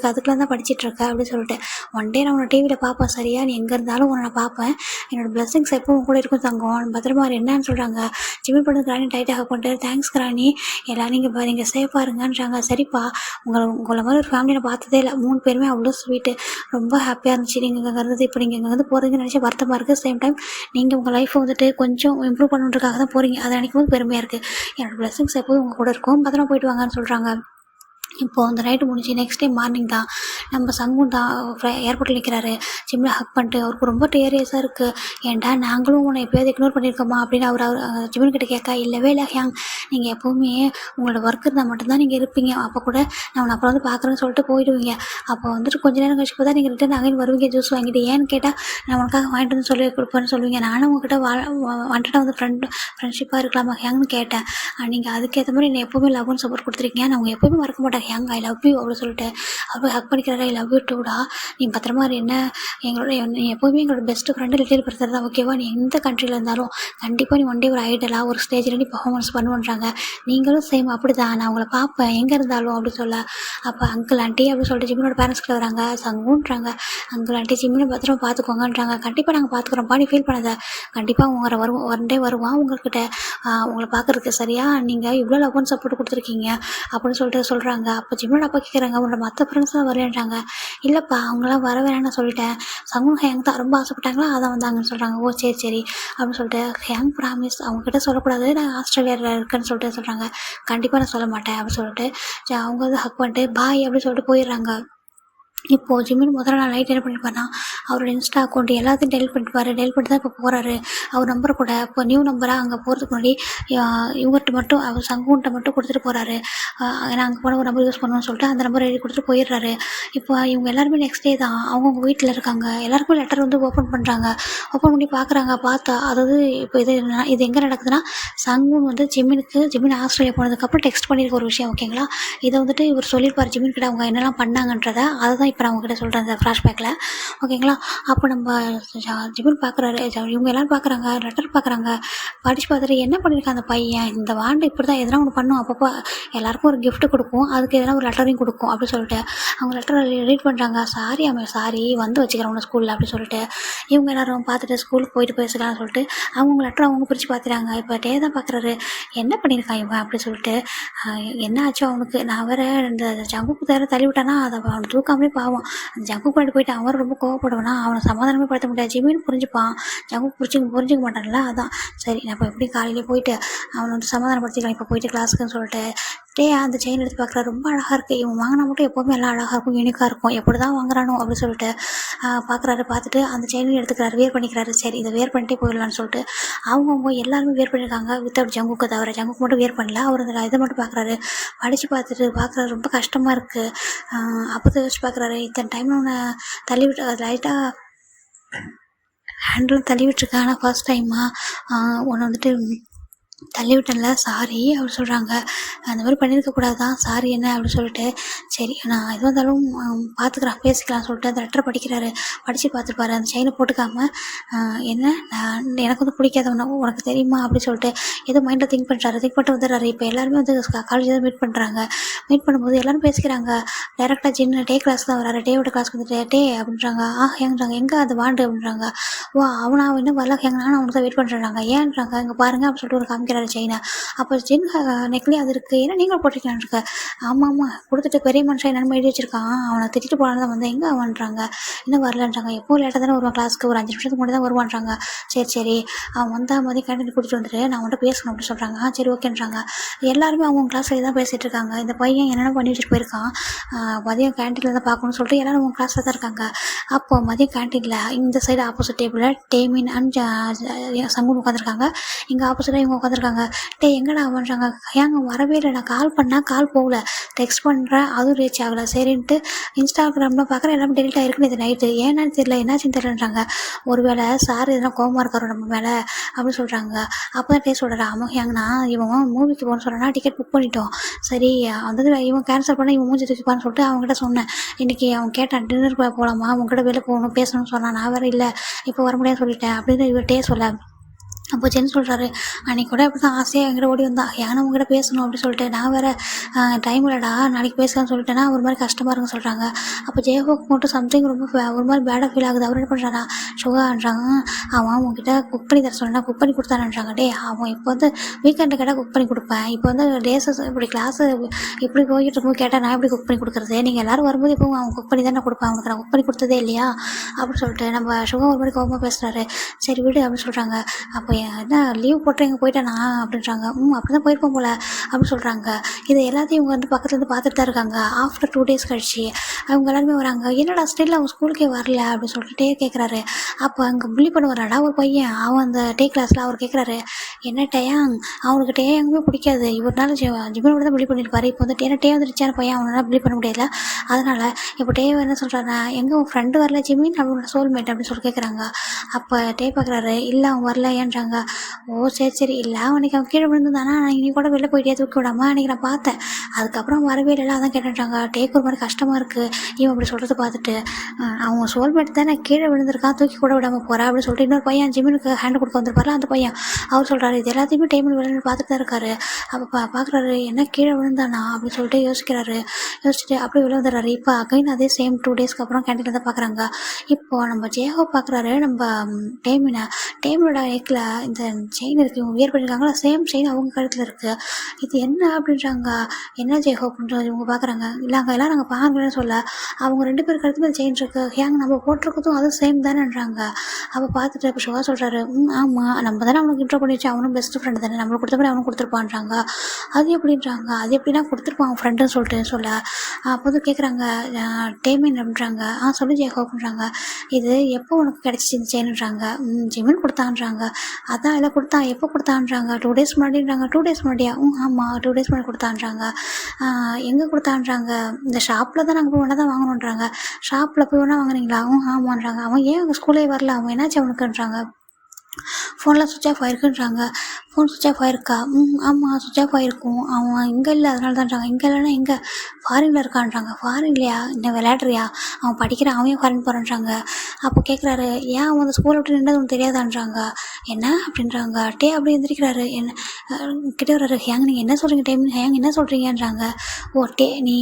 அதுக்கெலாம் தான் படிச்சிட்ருக்க அப்படின்னு சொல்லிட்டு, ஒன் டே நான் உன்னை டிவியில் பார்ப்பேன் சரியா, நீ எங்கே இருந்தாலும் உன்னை நான் பார்ப்பேன், என்னோடய பிளெஸிங்ஸ் எப்பவும் கூட இருக்கும் தங்கம், பத்திரமா என்னன்னு சொல்கிறாங்க. ஜிமின் பண்ணு கிராணி டைட்டாக பண்ணிட்டு தேங்க்ஸ் கிராணி, எல்லாம் நீங்கள் சேஃபாக இருங்கன்றாங்க. சரிப்பா, உங்களை மாதிரி ஒரு ஃபேமிலி நான் பார்த்ததே இல்லை, 3 பேருமே அவ்வளோ ஸ்வீட்டு, ரொம்ப ஹாப்பியாக இருந்துச்சு நீங்கள் இங்கே இருந்தது, இப்போ நீங்கள் இங்கே வந்து போகிறதுன்னு நினச்சி வருத்தமாக இருக்குது, சேம் டைம் நீங்கள் உங்கள் லைஃப்பை வந்துட்டு கொஞ்சம் இம்ப்ரூவ் பண்ணுறதுக்காக தான் போகிறீங்க, அதை நினைக்கும் போது பெருமையாக இருக்குது, என்னோடய பிளெஸிங்ஸ் எப்போதும் உங்கள் கூட இருக்கும், பத்திரமா போயிட்டு வாங்கன்னு சொல்கிறாங்க. இப்போது அந்த நைட்டு முடிஞ்சு நெக்ஸ்ட் டே மார்னிங் தான் நம்ம சங்கும் தான் ஏர்போர்ட்டில் நிற்கிறாரு. ஜிம்மில் ஹக் பண்ணிட்டு அவருக்கு ரொம்ப டேரியஸாக இருக்குது. ஏன்டா நாங்களும் உன்னை எப்போயாவது இக்னோர் பண்ணியிருக்கோமா அப்படின்னு அவர் ஜிமின் கிட்ட கேட்க, இல்லவே இல்லை ஹேங், நீங்கள் எப்போவுமே உங்களோட ஒர்க் இருந்தால் மட்டும்தான் நீங்கள் இருப்பீங்க, அப்போ கூட நான் உன்னை அப்புறம் வந்து பார்க்குறேன்னு சொல்லிட்டு போயிடுவீங்க, அப்போ வந்துட்டு கொஞ்ச நேரம் கழிச்சு பார்த்தா நீங்கள் ரிட்டன் அகைன் வருவீங்க ஜூஸ் வாங்கிட்டு, ஏன்னு கேட்டால் நான் உனக்காக வாங்கிட்டு வந்து சொல்லி கொடுப்பேன்னு சொல்லுவீங்க, நானும் உங்ககிட்ட வந்துட்டு வந்து ஃப்ரெண்ட்ஷிப்பாக இருக்கலாமா ஹேங்னு கேட்டேன், நீங்கள் அதுக்கேற்ற மாதிரி என்னை எப்போவுமே லவ் அண்ட் சப்போர்ட் கொடுத்துருக்கீங்க, நான் உங்கள் எப்போவுமே மறக்க மாட்டேன் ஹேங், ஐ லவ் யூ அப்படின்னு சொல்லிட்டு அவர் ஹக் பண்ணிக்கிறாரு. ஐ லவ் யூ டூடா, நீ பத்திரமா என்ன, நீ எப்போவுமே எங்களோட பெஸ்ட் ஃப்ரெண்டு லிட்டில் பிரதர் தான், ஓகேவா, நீ எந்த கண்ட்ரியில் இருந்தாலும் கண்டிப்பாக நீ ஒன் டே ஒரு ஐடலாக ஒரு ஸ்டேஜில் நீ பர்ஃபார்மன்ஸ் பண்ணுன்றாங்க, நீங்களும் சேம் அப்படி தான், நான் உங்களை பார்ப்பேன் எங்கே இருந்தாலும் அப்படி சொல்ல. அப்போ அங்கிள் ஆண்டி அப்படின்னு சொல்லிட்டு ஜிம்மினோட பேரண்ட்ஸ்கிட்ட வராங்க. சங்குன்றாங்க, அங்கிள் ஆண்டி ஜிம்மினை பத்திரமா பார்த்துக்கோங்கன்றாங்க. கண்டிப்பாக நாங்கள் பார்த்துக்குறோம்ப்பா, நீ ஃபீல் பண்ணாத, கண்டிப்பாக உங்களை ஒன் டே வருவான் உங்கள்கிட்ட உங்களை பார்க்குறதுக்கு, சரியா, நீங்கள் இவ்வளோ லவ் அண்ட் சப்போர்ட் கொடுத்துருக்கீங்க அப்படின்னு சொல்லிட்டு சொல்கிறாங்க. அப்போ ஜிம்மினோட அப்பா கேட்குறாங்க, உன்னோட மற்ற ஃப்ரெண்ட்ஸ்லாம் வரலன்றாங்க. இல்லைப்பா அவங்களாம் வர வேணான்னு சொல்லிட்டேன், சங்குன் ஹேங் தான் ரொம்ப ஆசைப்பட்டாங்களா அதான் வந்தாங்கன்னு சொல்கிறாங்க. ஓ சரி சரி அப்படின்னு சொல்லிட்டு, ஹேங் ப்ராமிஸ் அவங்ககிட்ட சொல்லக்கூடாது, நான் ஆஸ்திரேலியாவில் இருக்கேன்னு சொல்லிட்டு சொல்கிறாங்க. கண்டிப்பாக நான் சொல்ல மாட்டேன் அப்படின்னு சொல்லிட்டு அவங்க வந்து ஹக் பண்ணிட்டு பாய் அப்படின்னு சொல்லிட்டு போயிடுறாங்க. இப்போது ஜிமின் முதல்ல நாள் நைட் என்ன பண்ணிப்பாருனா, அவரோட இன்ஸ்டா அக்கௌண்ட் எல்லாத்தையும் டெலிட் பண்ணிட்டு தான் இப்போ போகிறாரு. அவர் நம்பரை கூட இப்போ நியூ நம்பராக அங்கே போகிறதுக்கு முன்னாடி இவங்ககிட்ட மட்டும் அவர் சங்குன்ட்ட மட்டும் கொடுத்துட்டு போகிறாரு. ஏன்னா அங்கே போன ஒரு நம்பர் யூஸ் பண்ணணும்னு சொல்லிட்டு அந்த நம்பர் எழுதி கொடுத்துட்டு போயிடுறாரு. இப்போ இவங்க எல்லாருமே நெக்ஸ்ட் டே தான் அவங்கவுங்க வீட்டில் இருக்காங்க. எல்லாருக்குமே லெட்டர் வந்து ஓப்பன் பண்ணுறாங்க. ஓப்பன் பண்ணி பார்க்குறாங்க. பார்த்தா அதாவது இப்போ இது எங்கே நடக்குதுன்னா, சங்குன் வந்து ஜிமின் ஆஸ்திரேலியா போனதுக்கப்புறம் டெக்ஸ்ட் பண்ணியிருக்க ஒரு விஷயம், ஓகேங்களா. இதை வந்துட்டு இவர் சொல்லியிருப்பார் ஜிமின் கிட்ட அவங்க என்னெல்லாம் பண்ணாங்கன்றதை. அதை தான் தான் இப்போ நான் உங்ககிட்ட சொல்கிறேன் அந்த ஃப்ளாஷ்பேக்கில். ஓகேங்களா? அப்போ நம்ம ஜிமின் பார்க்குறாரு, இவங்க எல்லோரும் பார்க்குறாங்க, லெட்டர் பார்க்குறாங்க. படித்து பார்த்துட்டு என்ன பண்ணியிருக்கான் அந்த பையன், இந்த வாண்டு இப்படி தான் எதனா ஒன்று பண்ணும், அப்பப்போ எல்லாருக்கும் ஒரு gift கொடுக்கும், அதுக்கு எதனா ஒரு லெட்டரையும் கொடுக்கும் அப்படின்னு சொல்லிட்டு அவங்க லெட்டரை ரீட் பண்ணுறாங்க. சாரி அவன் சாரி வந்து வச்சுக்கிறேன் உன்னை ஸ்கூலில் அப்படின்னு சொல்லிட்டு இவங்க எல்லோரும் பார்த்துட்டு ஸ்கூலுக்கு போயிட்டு பேசலாம்னு சொல்லிட்டு அவங்க லெட்டரை அவங்க பிரித்து பார்த்துறாங்க. இப்போ டே தான் பார்க்குறாரு, என்ன பண்ணியிருக்கான் இவன் அப்படி சொல்லிட்டு. என்ன ஆச்சோ அவனுக்கு, நான் வேறு இந்த ஜங்குக்கு தேர தள்ளி விட்டானா அதை அவனை தூக்காமே பாவம். அந்த ஜங்கு கொண்டு போயிட்டு அவன் ரொம்ப கோவப்படுவானா, அவனை சமாதானமே படுத்த முடியாது. ஜிமின்னு புரிஞ்சுப்பான், ஜங்கு புரிஞ்சுக்க மாட்டான்ல. அதான் சரி நான் இப்போ எப்படி காலையிலே போயிட்டு அவனை வந்து சமாதானப்படுத்திக்கலாம், இப்போ போயிட்டு கிளாஸுக்குன்னு சொல்லிட்டு அந்த செயின் எடுத்து பார்க்குற ரொம்ப அழகாக இருக்குது, இவன் வாங்கினா மட்டும் எப்போவுமே எல்லாம் அழகாக இருக்கும், யூனிக்காக இருக்கும், எப்படி தான் வாங்குறானோ அப்படின்னு சொல்லிட்டு பார்க்குறாரு. பார்த்துட்டு அந்த செயினையும் எடுத்துக்கிறாரு, வேர் பண்ணிக்கிறாரு. சரி இதை வேர் பண்ணிட்டே போயிடலான்னு சொல்லிட்டு அவங்கவுங்க எல்லாருமே வேர் பண்ணியிருக்காங்க வித்தவுட் ஜங்குக்கு தவிர. ஜங்குக்கு மட்டும் வேர் பண்ணல. அவர் அந்த இதை மட்டும் பார்க்குறாரு, படித்து பார்க்குறாரு, ரொம்ப கஷ்டமாக இருக்குது. அப்போ தான் யோசிச்சு பார்க்குறாரு, இத்தனை டைமில் உன்னை தள்ளி விட்டு லைட்டாக ஹேண்டில் தள்ளி விட்டுருக்கேன், ஆனால் ஃபர்ஸ்ட் டைமாக உன்னை வந்துட்டு தள்ளி விட்டேன்ல, சாரி அப்படி சொல்கிறாங்க. அந்த மாதிரி பண்ணியிருக்கக்கூடாது தான், சாரி என்ன அப்படின்னு சொல்லிட்டு சரி நான் எதுவும் இருந்தாலும் பார்த்துக்குறேன் பேசிக்கலாம்னு சொல்லிட்டு அந்த லெட்டரை படிக்கிறாரு. படித்து பார்த்துருப்பாரு, அந்த செயினை போட்டுக்காமல் என்ன எனக்கு வந்து பிடிக்காதவனா உனக்கு தெரியுமா அப்படின்னு சொல்லிட்டு ஏதோ மைண்டில் திங்க் பண்ணிட்டு வந்துடுறாரு. இப்போ எல்லாருமே வந்து காலேஜ் தான் மீட் பண்ணுறாங்க. மீட் பண்ணும்போது எல்லோரும் பேசிக்கிறாங்க. டேரெக்டாக சின்ன டே கிளாஸ் தான் வராரு. டேவோட கிளாஸ்க்கு வந்துட்டு டே அப்படின்றாங்க. ஏங்கிறாங்க எங்கே அது வாண்டு அப்படின்றாங்க. அவன் இன்னும் வரல நானும் அவனுக்கு தான் வெயிட் பண்ணுறாங்க. ஏன்றாங்க இங்கே பாருங்கள் அப்படின்னு சொல்லிட்டு ஒரு காமிக்கிறாரு செயினை. அப்போ செயின் நெக்லேயே அது இருக்குது, ஏன்னா நீங்கள் போட்டிருக்கலான்னு இருக்க. ஆமாம் கொடுத்துட்டு பெரிய மனுஷன் என்னென்ன எழுதி வச்சிருக்கான், அவனை திட்டிட்டு போனாலும் தான் வந்து எங்கே அவன்றாங்க, இன்னும் வரலன்றாங்க. எப்போவும் லேட்டாக தானே வருவான் கிளாஸ்க்கு, ஒரு 5 நிமிஷத்துக்கு முன்னாடி தான் வருவான்றாங்க. சரி அவன் வந்தால் மாதிரி கேண்டீன் கூட்டிகிட்டு வந்துட்டு நான் அவன்கிட்ட பேசணும் அப்படின்னு சொல்கிறாங்க. சரி ஓகேன்றாங்க. எல்லாருமே அவங்க கிளாஸில் தான் பேசிகிட்டு இருக்காங்க. இந்த பையன் என்னென்ன பண்ணி வச்சுட்டு போயிருக்கான், மதியம் கேண்டீனில் தான் பார்க்கணும்னு சொல்லிட்டு எல்லோரும் அவங்க கிளாஸில் தான் இருக்காங்க. அப்போ மதியம் கேண்டீனில் இந்த சைடு ஆப்போசிட் டேபிளில் டேமின் அண்ட் சங்குன்னு உட்காந்துருக்காங்க. இங்கே ஆப்போசிட்டாக இவங்க உட்காந்துருக்காங்க. எங்கடா பண்ணுறாங்க, ஏங்க வரவே இல்லை, நான் கால் பண்ணால் கால் போகல, டெக்ஸ்ட் பண்ணுறேன் அதுவும் ரீச் ஆகலை. சரின்ட்டு இன்ஸ்டாகிராமில் பார்க்குறேன் எல்லாமே டெலிட் ஆகிருக்குன்னு இது நைட்டு, ஏன்னு தெரியல என்னாச்சுன்னு தெரியலன்றாங்க. ஒருவேளை சார் எதனா கோவமாக இருக்காரோ நம்ம மேலே அப்படின்னு சொல்கிறாங்க. அப்போ தான் டேஸ்ட் சொல்கிறேன், ஆமாம் ஏங்கண்ணா இவன் மூவிக்கு போகணும்னு சொல்கிறேன்னா டிக்கெட் புக் பண்ணிட்டோம், சரி வந்து இவன் கேன்சல் பண்ண இவன் மூஞ்சி தூக்கிப்பான்னு சொல்லிட்டு அவங்ககிட்ட சொன்னேன். இன்றைக்கி அவன் கேட்டான் டின்னர் போகலாமா, அவங்ககிட்ட வெளில போகணும் பேசணும்னு சொன்னான். நான் வேறு இல்லை இப்போ வர முடியாது சொல்லிட்டேன் அப்படின்னு இவர்கிட்டே சொல்ல. அப்போ ஜென் சொல்கிறாரு, அன்றைக்கி கூட அப்படி தான் ஆசையாக என்கிட்ட ஓடி வந்தான், ஏன்னா உங்ககிட்ட பேசணும் அப்படின்னு சொல்லிட்டு. நான் வேறு டைம் இல்லைடா நாளைக்கு பேசலாம்னு சொல்லிட்டேன்னா ஒரு மாதிரி கஷ்டமாக இருக்குன்னு சொல்கிறாங்க. அப்போ ஜெயஹோக்கு மட்டும் சம்திங் ரொம்ப ஒரு மாதிரி பேடாக ஃபீல் ஆகுது. அவர் என்ன பண்ணுறாரா, சுகான்றாங்க, அவன் உங்ககிட்ட குக் பண்ணி தர சொன்னா குக் பண்ணி கொடுத்தானன்றாங்க. அவன் இப்போ வந்து வீக்கெண்டு கேட்டால் குக் பண்ணி கொடுப்பேன், இப்போ வந்து டேஸஸ் இப்படி கிளாஸு இப்படி போய்கிட்டு இருக்கும்போது கேட்டால் நான் எப்படி குக் பண்ணி கொடுக்குறது, நீங்கள் எல்லோரும் வரும்போது இப்போ அவன் குக் பண்ணி தான் நான் கொடுப்பேன், அவனுக்கு நான் குக் பண்ணி கொடுத்ததே இல்லையா அப்படின்னு சொல்லிட்டு நம்ம சுகா ஒரு மாதிரி கோபமாக பேசுகிறாரு. சரி விடு அப்படின்னு சொல்கிறாங்க. அப்போ என்ன லீவ் போட்டு எங்கே போயிட்டானா அப்படின்றாங்க. அப்படி தான் போயிருப்போம் போல் அப்படின்னு சொல்கிறாங்க. இது எல்லாத்தையும் இவங்க வந்து பக்கத்துலேருந்து பார்த்துட்டு தான் இருக்காங்க. ஆஃப்டர் 2 days கழிச்சு அவங்க எல்லாருமே வராங்க. என்னடா ஸ்டில் அவன் ஸ்கூலுக்கே வரல அப்படின்னு சொல்லிட்டு கேட்குறாரு. அப்போ அங்கே புள்ளி பண்ண வராடா ஒரு பையன், அவன் அந்த டே கிளாஸில் அவர் கேட்குறாரு, என்ன டேயாங் அவனுக்கு டேயாங்குமே பிடிக்காது, இவரால் ஜிம்மனோட தான் புள்ளி பண்ணியிருப்பாரு. இப்போ வந்து டே வந்து ரிச்சான பையன், அவனால் புள்ளி பண்ண முடியல, அதனால் இப்போ டே என்ன சொல்கிறாரு, எங்கே உன் ஃப்ரெண்டு வரல ஜிமின், அவனோட சோல்மேட் அப்படின்னு சொல்லி கேட்குறாங்க. அப்போ டே பார்க்குறாரு, இல்லை அவன் வரல ஏன்றாங்க. ஓ சரி இல்லை அன்றைக்கி அவன் கீழே விழுந்துதானா, நான் இனி கூட வெளில போயிட்டே தூக்கி விடாமல் அன்றைக்கி நான் பார்த்தேன், அதுக்கப்புறம் வரவே இல்லை, அதான் கேட்டுட்டாங்க. டேக்கு ஒரு மாதிரி கஷ்டமாக இருக்குது இவன் அப்படி சொல்கிறது பார்த்துட்டு. அவன் சோல்மேட் தான் நான் கீழே விழுந்திருக்கான், தூக்கி கூட விடாமல் போகிறேன் அப்படின்னு சொல்லிட்டு இன்னொரு பையன் ஜிம்மினுக்கு ஹேண்டு கொடுக்க வந்திருப்பார்ல அந்த பையன், அவர் சொல்கிறாரு இது எல்லாத்தையுமே டைமில் விளையாண்டு பார்த்துட்டு தான் இருக்காரு. அப்போ பார்க்குறாரு என்ன கீழே விழுந்தானா அப்படின்னு சொல்லிட்டு யோசிச்சுட்டு அப்படியே வெளில வந்துடுறாரு. இப்போ அகைன் அதே சேம் 2 daysக்கு அப்புறம் கேண்டீனில் தான் பார்க்குறாங்க. இப்போது நம்ம ஜெயஹோ பார்க்குறாரு, நம்ம டேமினோட நெக்கில் இந்த செயின் இருக்குது, இவங்க வியர் பண்ணியிருக்காங்களா சேம் செயின் அவங்க கழுத்தில் இருக்குது, இது என்ன அப்படின்றாங்க. என்ன ஜெயஹோ அப்படின்றது இவங்க பார்க்குறாங்க. இல்லை அங்கே எல்லாம் நாங்கள் பாருங்கன்னு சொல்ல, அவங்க 2 பேர் கழுத்துல செயின் இருக்குது, ஏங்க நம்ம போட்டிருக்கதும் அதுவும் சேம் தானேன்றாங்க. அப்போ பார்த்துட்டு இப்போ சிவா சொல்கிறாரு, ஆமாம் நம்ம தானே அவனுக்கு இன்ட்ரோ பண்ணி வச்சு, அவனும் பெஸ்ட் ஃப்ரெண்டு தானே, நம்மளுக்கு கொடுத்த மாதிரி அவனும் கொடுத்துருப்பான்றாங்க. அது எப்படின்றாங்க, அது எப்படின்னா கொடுத்துருப்பான் அவன் ஃப்ரெண்டுன்னு சொல்ல. அப்போ வந்து கேட்குறாங்க டேமின் அப்படின்றாங்க. சொல்லு ஜெயஹோ அப்படின்றாங்க. இது எப்போ உனக்கு கிடச்சிச்சு இந்த செயின்ன்றாங்க. ஜிமின் கொடுத்தான்றாங்க. அதான் எல்லாம் கொடுத்தான், எப்போ கொடுத்தான்றாங்க, 2 days முன்னாடின்றாங்க. 2 days முன்னாடியா, ஆமாம் 2 days முன்னாடி கொடுத்தான்றாங்க. எங்கே கொடுத்தான்றாங்க, இந்த ஷாப்பில் தான் நாங்கள் போய் ஒன்றா தான் வாங்கணுன்றாங்க. ஷாப்பில் போய் ஒன்றா வாங்குறீங்களா, ஆமான்றாங்க. அவன் ஏன் அவங்க ஸ்கூலே வரல, அவன் என்னாச்சு அவனுக்குன்றாங்க. ஃபோன்லாம் சுவிட்ச் ஆஃப் ஆயிருக்குன்றாங்க. ஃபோன் சுவிட்ச் ஆஃப் ஆயிருக்கா? ஆமாம் சுவிட்ச் ஆஃப் ஆயிருக்கும். அவன் இங்கே இல்லை அதனால தான்றாங்க. இங்கே இல்லைன்னா எங்கே? ஃபாரினில் இருக்கான்றாங்க. ஃபாரின்லையா? என்ன விளையாடுறியா? அவன் படிக்கிறான், அவன் ஃபாரின் போகிறான்றாங்க. அப்போ கேட்குறாரு, ஏன் அவன் அந்த ஸ்கூலை விட்டு நின்றது உனக்கு தெரியாதான்றாங்க. என்ன அப்படின்றாங்க. அப்படி எந்திரிக்கிறாரு. என்ன கிட்டே வர்றாரு. ஹேங் நீங்கள் என்ன சொல்கிறீங்க ஹேங் என்ன சொல்கிறீங்கன்றாங்க. நீ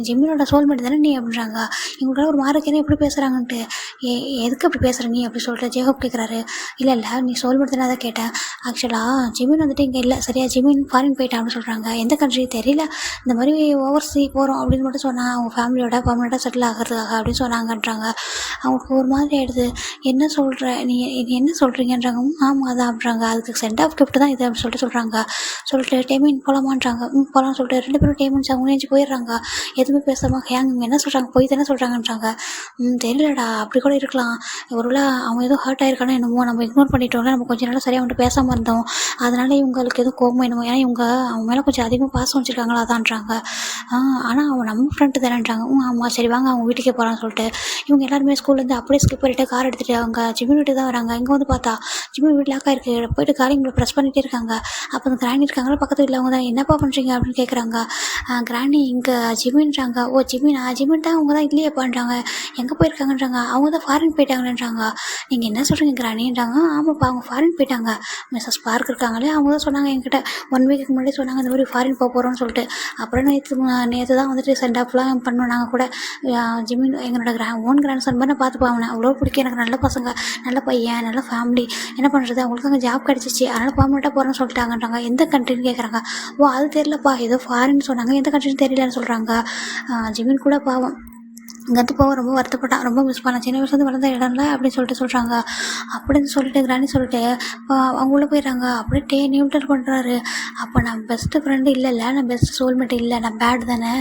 ஜிம்மினோட சோல்மேட் தானே நீ அப்படின்றாங்க. இவங்களுக்கெல்லாம் ஒரு மாறுக்கேன்னு எப்படி பேசுகிறாங்கன்ட்டு. ஏ எதுக்கு அப்படி பேசுகிற நீ அப்படி சொல்லிட்டு ஜேகப் கேட்குறாரு. இல்லை நீ சோல்மேட் தானே அதை கேட்டேன். ஆக்சுவலாக ஜிமின் வந்துட்டு இங்கே இல்லை சரியா, ஜிமின் ஃபாரின் போயிட்டான் அப்படின்னு சொல்கிறாங்க. எந்த கண்ட்ரி தெரியல, இந்த மாதிரி ஓவர்சீ போகிறோம் அப்படின்னு மட்டும் சொன்னாங்க. அவங்க ஃபேமிலியோட பர்மனெண்ட்டாக செட்டில் ஆகிறதுக்காக அப்படின்னு சொன்னாங்கன்றாங்க. அவங்களுக்கு ஒரு மாதிரி ஆகிடுது. என்ன சொல்கிற நீ என்ன சொல்கிறீங்கன்றாங்க. ஆமாம் அதான் அப்படின்றாங்க. அதுக்கு சென்ட் ஆஃப் கிஃப்ட் தான் இது அப்படின்னு சொல்கிறாங்க. சொல்லிட்டு டேமின் போகலாமான்றாங்க. போகலான்னு சொல்லிட்டு 2 பேரும் டேமின்ஸ் அவங்க நெஞ்சு போயிடுறாங்க. எதுவுமே பேசாமல் ஹேங் என்ன சொல்கிறாங்க, போய் தானே சொல்கிறாங்கன்றாங்க. தெரியலடா அப்படி கூட இருக்கலாம். ஒருவேளை அவன் எதுவும் ஹர்ட் ஆயிருக்கானோ என்னமோ, நம்ம இக்னோர் பண்ணிட்டோம்ல, நம்ம கொஞ்சம் நாளாக சரியாக வந்துட்டு பேசாமல் இருந்தோம், அதனால இவங்களுக்கு எதுவும் கோபம் என்னமோ. ஏன்னா இவங்க அவன் மேலே கொஞ்சம் அதிகமாக பாசம் வச்சுருக்காங்களா அதான்றாங்க. ஆனால் அவன் நம்ம ஃப்ரெண்டு தானேன்றாங்க. ஆமாம் சரி வாங்க அவங்க வீட்டுக்கே போகலான்னு சொல்லிட்டு இவங்க எல்லாருமே ஸ்கூல்லேருந்து அப்படியே ஸ்கிப் பண்ணிட்டு கார் எடுத்துகிட்டு அவங்க ஜிமின் வீட்டுக்கு தான் வராங்க. இங்கே வந்து பார்த்தா ஜிமின் வீட்டில் லாக் ஆயிருக்கு. போயிட்டு காலிங்களை ப்ரெஸ் பண்ணிகிட்டே இருக்காங்க. அப்போ அந்த கிராணி இருக்காங்களா பக்கத்து வீட்டில், அவங்க தான் என்னப்பா பண்ணுறீங்க அப்படின்னு கேட்குறாங்க. கிராணி இங்கே ஜிமின்றாங்க. ஓ ஜிமின் தான் அவங்க தான் இல்லையே பண்ணுறாங்க, எங்கே போயிருக்காங்கன்றாங்க. அவங்க தான் ஃபாரின் போயிட்டாங்கன்றாங்க. நீங்கள் என்ன சொல்கிறீங்க கிராணின்றாங்க. ஆமாப்பா அவங்க ஃபாரின் போயிட்டாங்க. மிஸ்ஸஸ் பார்க் இருக்காங்களே அவங்க தான் சொன்னாங்க என்கிட்ட 1 வீக்கு முன்னாடி சொன்னாங்க இந்த மாதிரி ஃபாரின் போகிறோன்னு சொல்லிட்டு. அப்புறம் நேற்று தான் வந்துட்டு சென்ட் ஆஃப்லாம் பண்ணோம். நாங்கள் கூட ஜிமின் எங்களோட ஓன் கிராண்ட் சன் மாதிரி நான் பார்த்துப்பேன். அவனை அவ்வளோ பிடிக்கும் எனக்கு. நல்ல பசங்க, நல்ல பையன், நல்ல ஃபேமிலி. என்ன பண்ணுறது, அவங்களுக்கு அங்கே ஜாப் கிடச்சிச்சு, அதனால் பர்மனெண்ட்டாக போகிறேன்னு சொல்லிட்டாங்கன்றாங்க. எந்த கண்ட்ரின்னு கேட்குறாங்க. ஓ அது தெரியலப்பா, ஏதோ ஃபாரின் சொன்னாங்க, எந்த கண்ட்ரின்னு தெரியலன்னு சொல்கிறாங்க. ஜிமின் கூட பாவம் இங்கேருந்து போக ரொம்ப வருத்தப்பட்டான், ரொம்ப மிஸ் பண்ணான், சின்ன வயசுலேருந்து வளர்ந்த இடம்ல அப்படின்னு சொல்கிறாங்க. அப்படின்னு சொல்லிட்டு கிராணி சொல்லிட்டு அவங்க உள்ளே போயிடுறாங்க. அப்படியே நியூட்ரல் பண்ணுறாரு. அப்போ நான் பெஸ்ட்டு ஃப்ரெண்டு இல்லைல்ல, நான் பெஸ்ட் சோல்மேட் இல்லை, நான் பேட் தானே,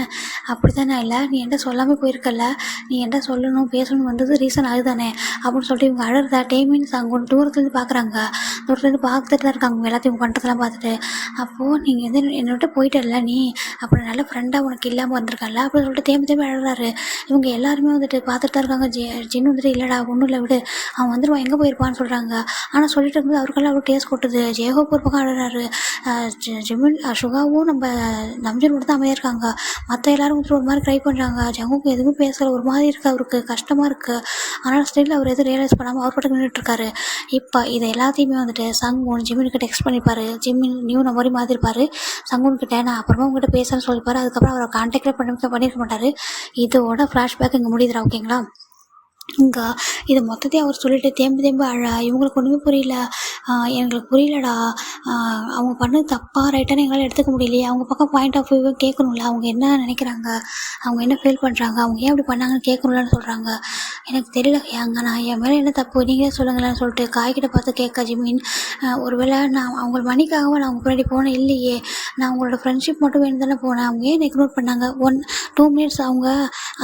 அப்படி தானே இல்லை, நீ என்கிட்ட சொல்லாமல் போயிருக்கல, நீ என்கிட்ட சொல்லணும் பேசணும் வந்தது ரீசன் அதுதானே அப்படின்னு சொல்லிட்டு இவங்க அழகிறதா டேமின்ஸ் அங்கே ஒன்று தூரத்துலேருந்து பார்க்குறாங்க. தூரத்துலேருந்து பார்த்துட்டு தான் இருக்காங்க அவங்க எல்லாத்தையும் பண்ணுறதெல்லாம் பார்த்துட்டு. அப்போது நீங்கள் எது என்னை விட்டு போயிட்டல நீ, அப்புறம் நல்ல ஃப்ரெண்டாக உனக்கு இல்லாமல் வந்திருக்கல அப்படின்னு சொல்லிட்டு தேம்பி அழகிறாரு. இவங்க எல்லாருமே வந்துட்டு பார்த்துட்டு தான் இருக்காங்க. ஜின்னு வந்துட்டு இல்லைடா ஒன்றும் இல்லை விடு, அவன் வந்துடுவான், எங்கே போயிருப்பான்னு சொல்கிறாங்க. ஆனால் சொல்லிட்டு இருக்கும்போது அவருக்கெல்லாம் அவ்வளோ கேஸ் கொட்டுது. ஜேகோப் ஒரு பக்கம் அழுறாரு. ஜிமின் சுகாவும் நம்ம நம்ஜன் மட்டும் தான் அமையிருக்காங்க. மற்ற எல்லாரும் வந்துட்டு ஒரு மாதிரி ட்ரை பண்ணுறாங்க. ஜங்குக்கு எதுவுமே பேசலை, ஒரு மாதிரி இருக்குது, அவருக்கு கஷ்டமாக இருக்குது. ஆனால் ஸ்டில் அவர் எதுவும் ரியலைஸ் பண்ணாமல் அவர் பட்டு நின்றுட்டுருக்காரு. இப்போ இதை எல்லாத்தையுமே வந்துட்டு சங்குன் ஜிமினுக்கு டெக்ஸ்ட் பண்ணிப்பார். ஜிமின் நியூ நம்பரி மாதிரிப்பார். சங்குன்கிட்ட நான் அப்புறமா உங்ககிட்ட பேசுகிறேன்னு சொல்லிப்பார். அதுக்கப்புறம் அவரை கான்டாக்டே பண்ணியிருக்க மாட்டார். இதோட ஃப்ளாஷ்பேக் இங்கே முடியுதுடா ஓகேங்களா. இங்கே இது மொத்தத்தையும் அவர் சொல்லிட்டு தேம்பி இவங்களுக்கு ஒன்றுமே புரியல. எங்களுக்கு புரியலடா, அவங்க பண்ணது தப்பாக ரைட்டானு எங்களால் எடுத்துக்க முடியலையே, அவங்க பக்கம் பாயிண்ட் ஆஃப் வியூ கேட்கணும்ல, அவங்க என்ன நினைக்கிறாங்க, அவங்க என்ன ஃபீல் பண்ணுறாங்க, அவங்க ஏன் அப்படி பண்ணாங்கன்னு கேட்கணும்லன்னு சொல்கிறாங்க. எனக்கு தெரியல ஏங்க, நான் என் மேலே என்ன தப்பு நீங்களே சொல்லுங்களேன்னு சொல்லிட்டு காய்கிட்ட பார்த்து கேட்க ஜிமின். ஒருவேளை நான் அவங்க மணிக்காக நான் அவங்க பின்னாடி போனேன் இல்லையே, நான் அவங்களோட ஃப்ரெண்ட்ஷிப் மட்டும் வேணும் தானே போனேன், அவங்க ஏன் இக்னோர் பண்ணாங்க. 1-2 மினிட்ஸ் அவங்க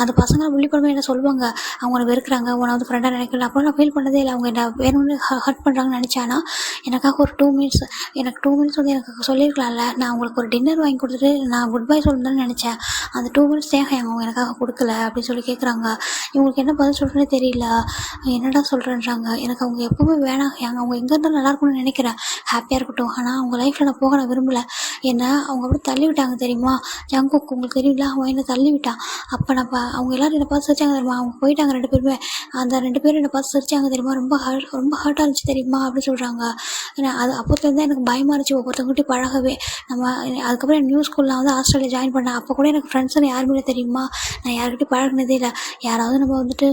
அந்த பசங்களை விழிப்புணர்வு என்ன சொல்லுவாங்க, அவங்கள வெறுக்கிறாங்க, உன்னை வந்து ஃப்ரெண்டாக நினைக்கல, அப்போ நான் ஃபீல் பண்ணதே இல்லை. அவங்க என்ன வேணும்னு ஹர்ட் பண்ணுறாங்கன்னு நினச்சானா எனக்காக ஒரு 2 மினிட்ஸ் எனக்கு 2 மினிட்ஸ் வந்து எனக்கு சொல்லியிருக்கலாம்ல. நான் அவங்களுக்கு ஒரு டின்னர் வாங்கி கொடுத்துட்டு நான் குட் பை சொல்லணும்னு நினச்சேன். அந்த 2 மினிட்ஸ் ஏன் அவங்க எனக்காக கொடுக்கல அப்படின்னு சொல்லி கேட்குறாங்க. இவங்களுக்கு என்ன பதில் சொல்கிறேன்னு தெரியல. என்னடா சொல்கிறேன்றாங்க. எனக்கு அவங்க எப்போவுமே வேணாம், அவங்க எங்கே இருந்தாலும் நல்லா இருக்கும்னு நினைக்கிறேன், ஹாப்பியாக இருக்கட்டும். ஆனால் அவங்க லைஃப்பில் நான் போக நான் விரும்பலை. என்னை அவங்க அப்படி தள்ளி விட்டாங்க தெரியுமா. ஜங்குக்கு உங்களுக்கு தெரியல, அவன் என்னை தள்ளி விட்டான். அப்போ நான் அவங்க எல்லோரும் என்னை பார்த்து சிரிச்சாங்க தெரியுமா, அவங்க போயிட்டாங்க 2 பேருமே. அந்த 2 பேரும் என்னை பார்த்து சிரிச்சாங்க தெரியுமா, ரொம்ப ஹர்ட்டாக இருந்துச்சு தெரியுமா அப்படின்னு சொல்கிறாங்க. ஏன்னா அது அப்போத்துலேருந்து எனக்கு பயமாக இருந்துச்சு ஒவ்வொருத்தவங்ககிட்ட பழகவே. அதுக்கப்புறம் நியூ ஸ்கூலில் வந்து ஆஸ்திரேலியா ஜாயின் பண்ணேன். அப்போ கூட எனக்கு ஃப்ரெண்ட்ஸ்னு யாருமே தெரியுமா, நான் யாருக்கிட்டையும் பழகினதே இல்லை. யாராவது நம்ம வந்துட்டு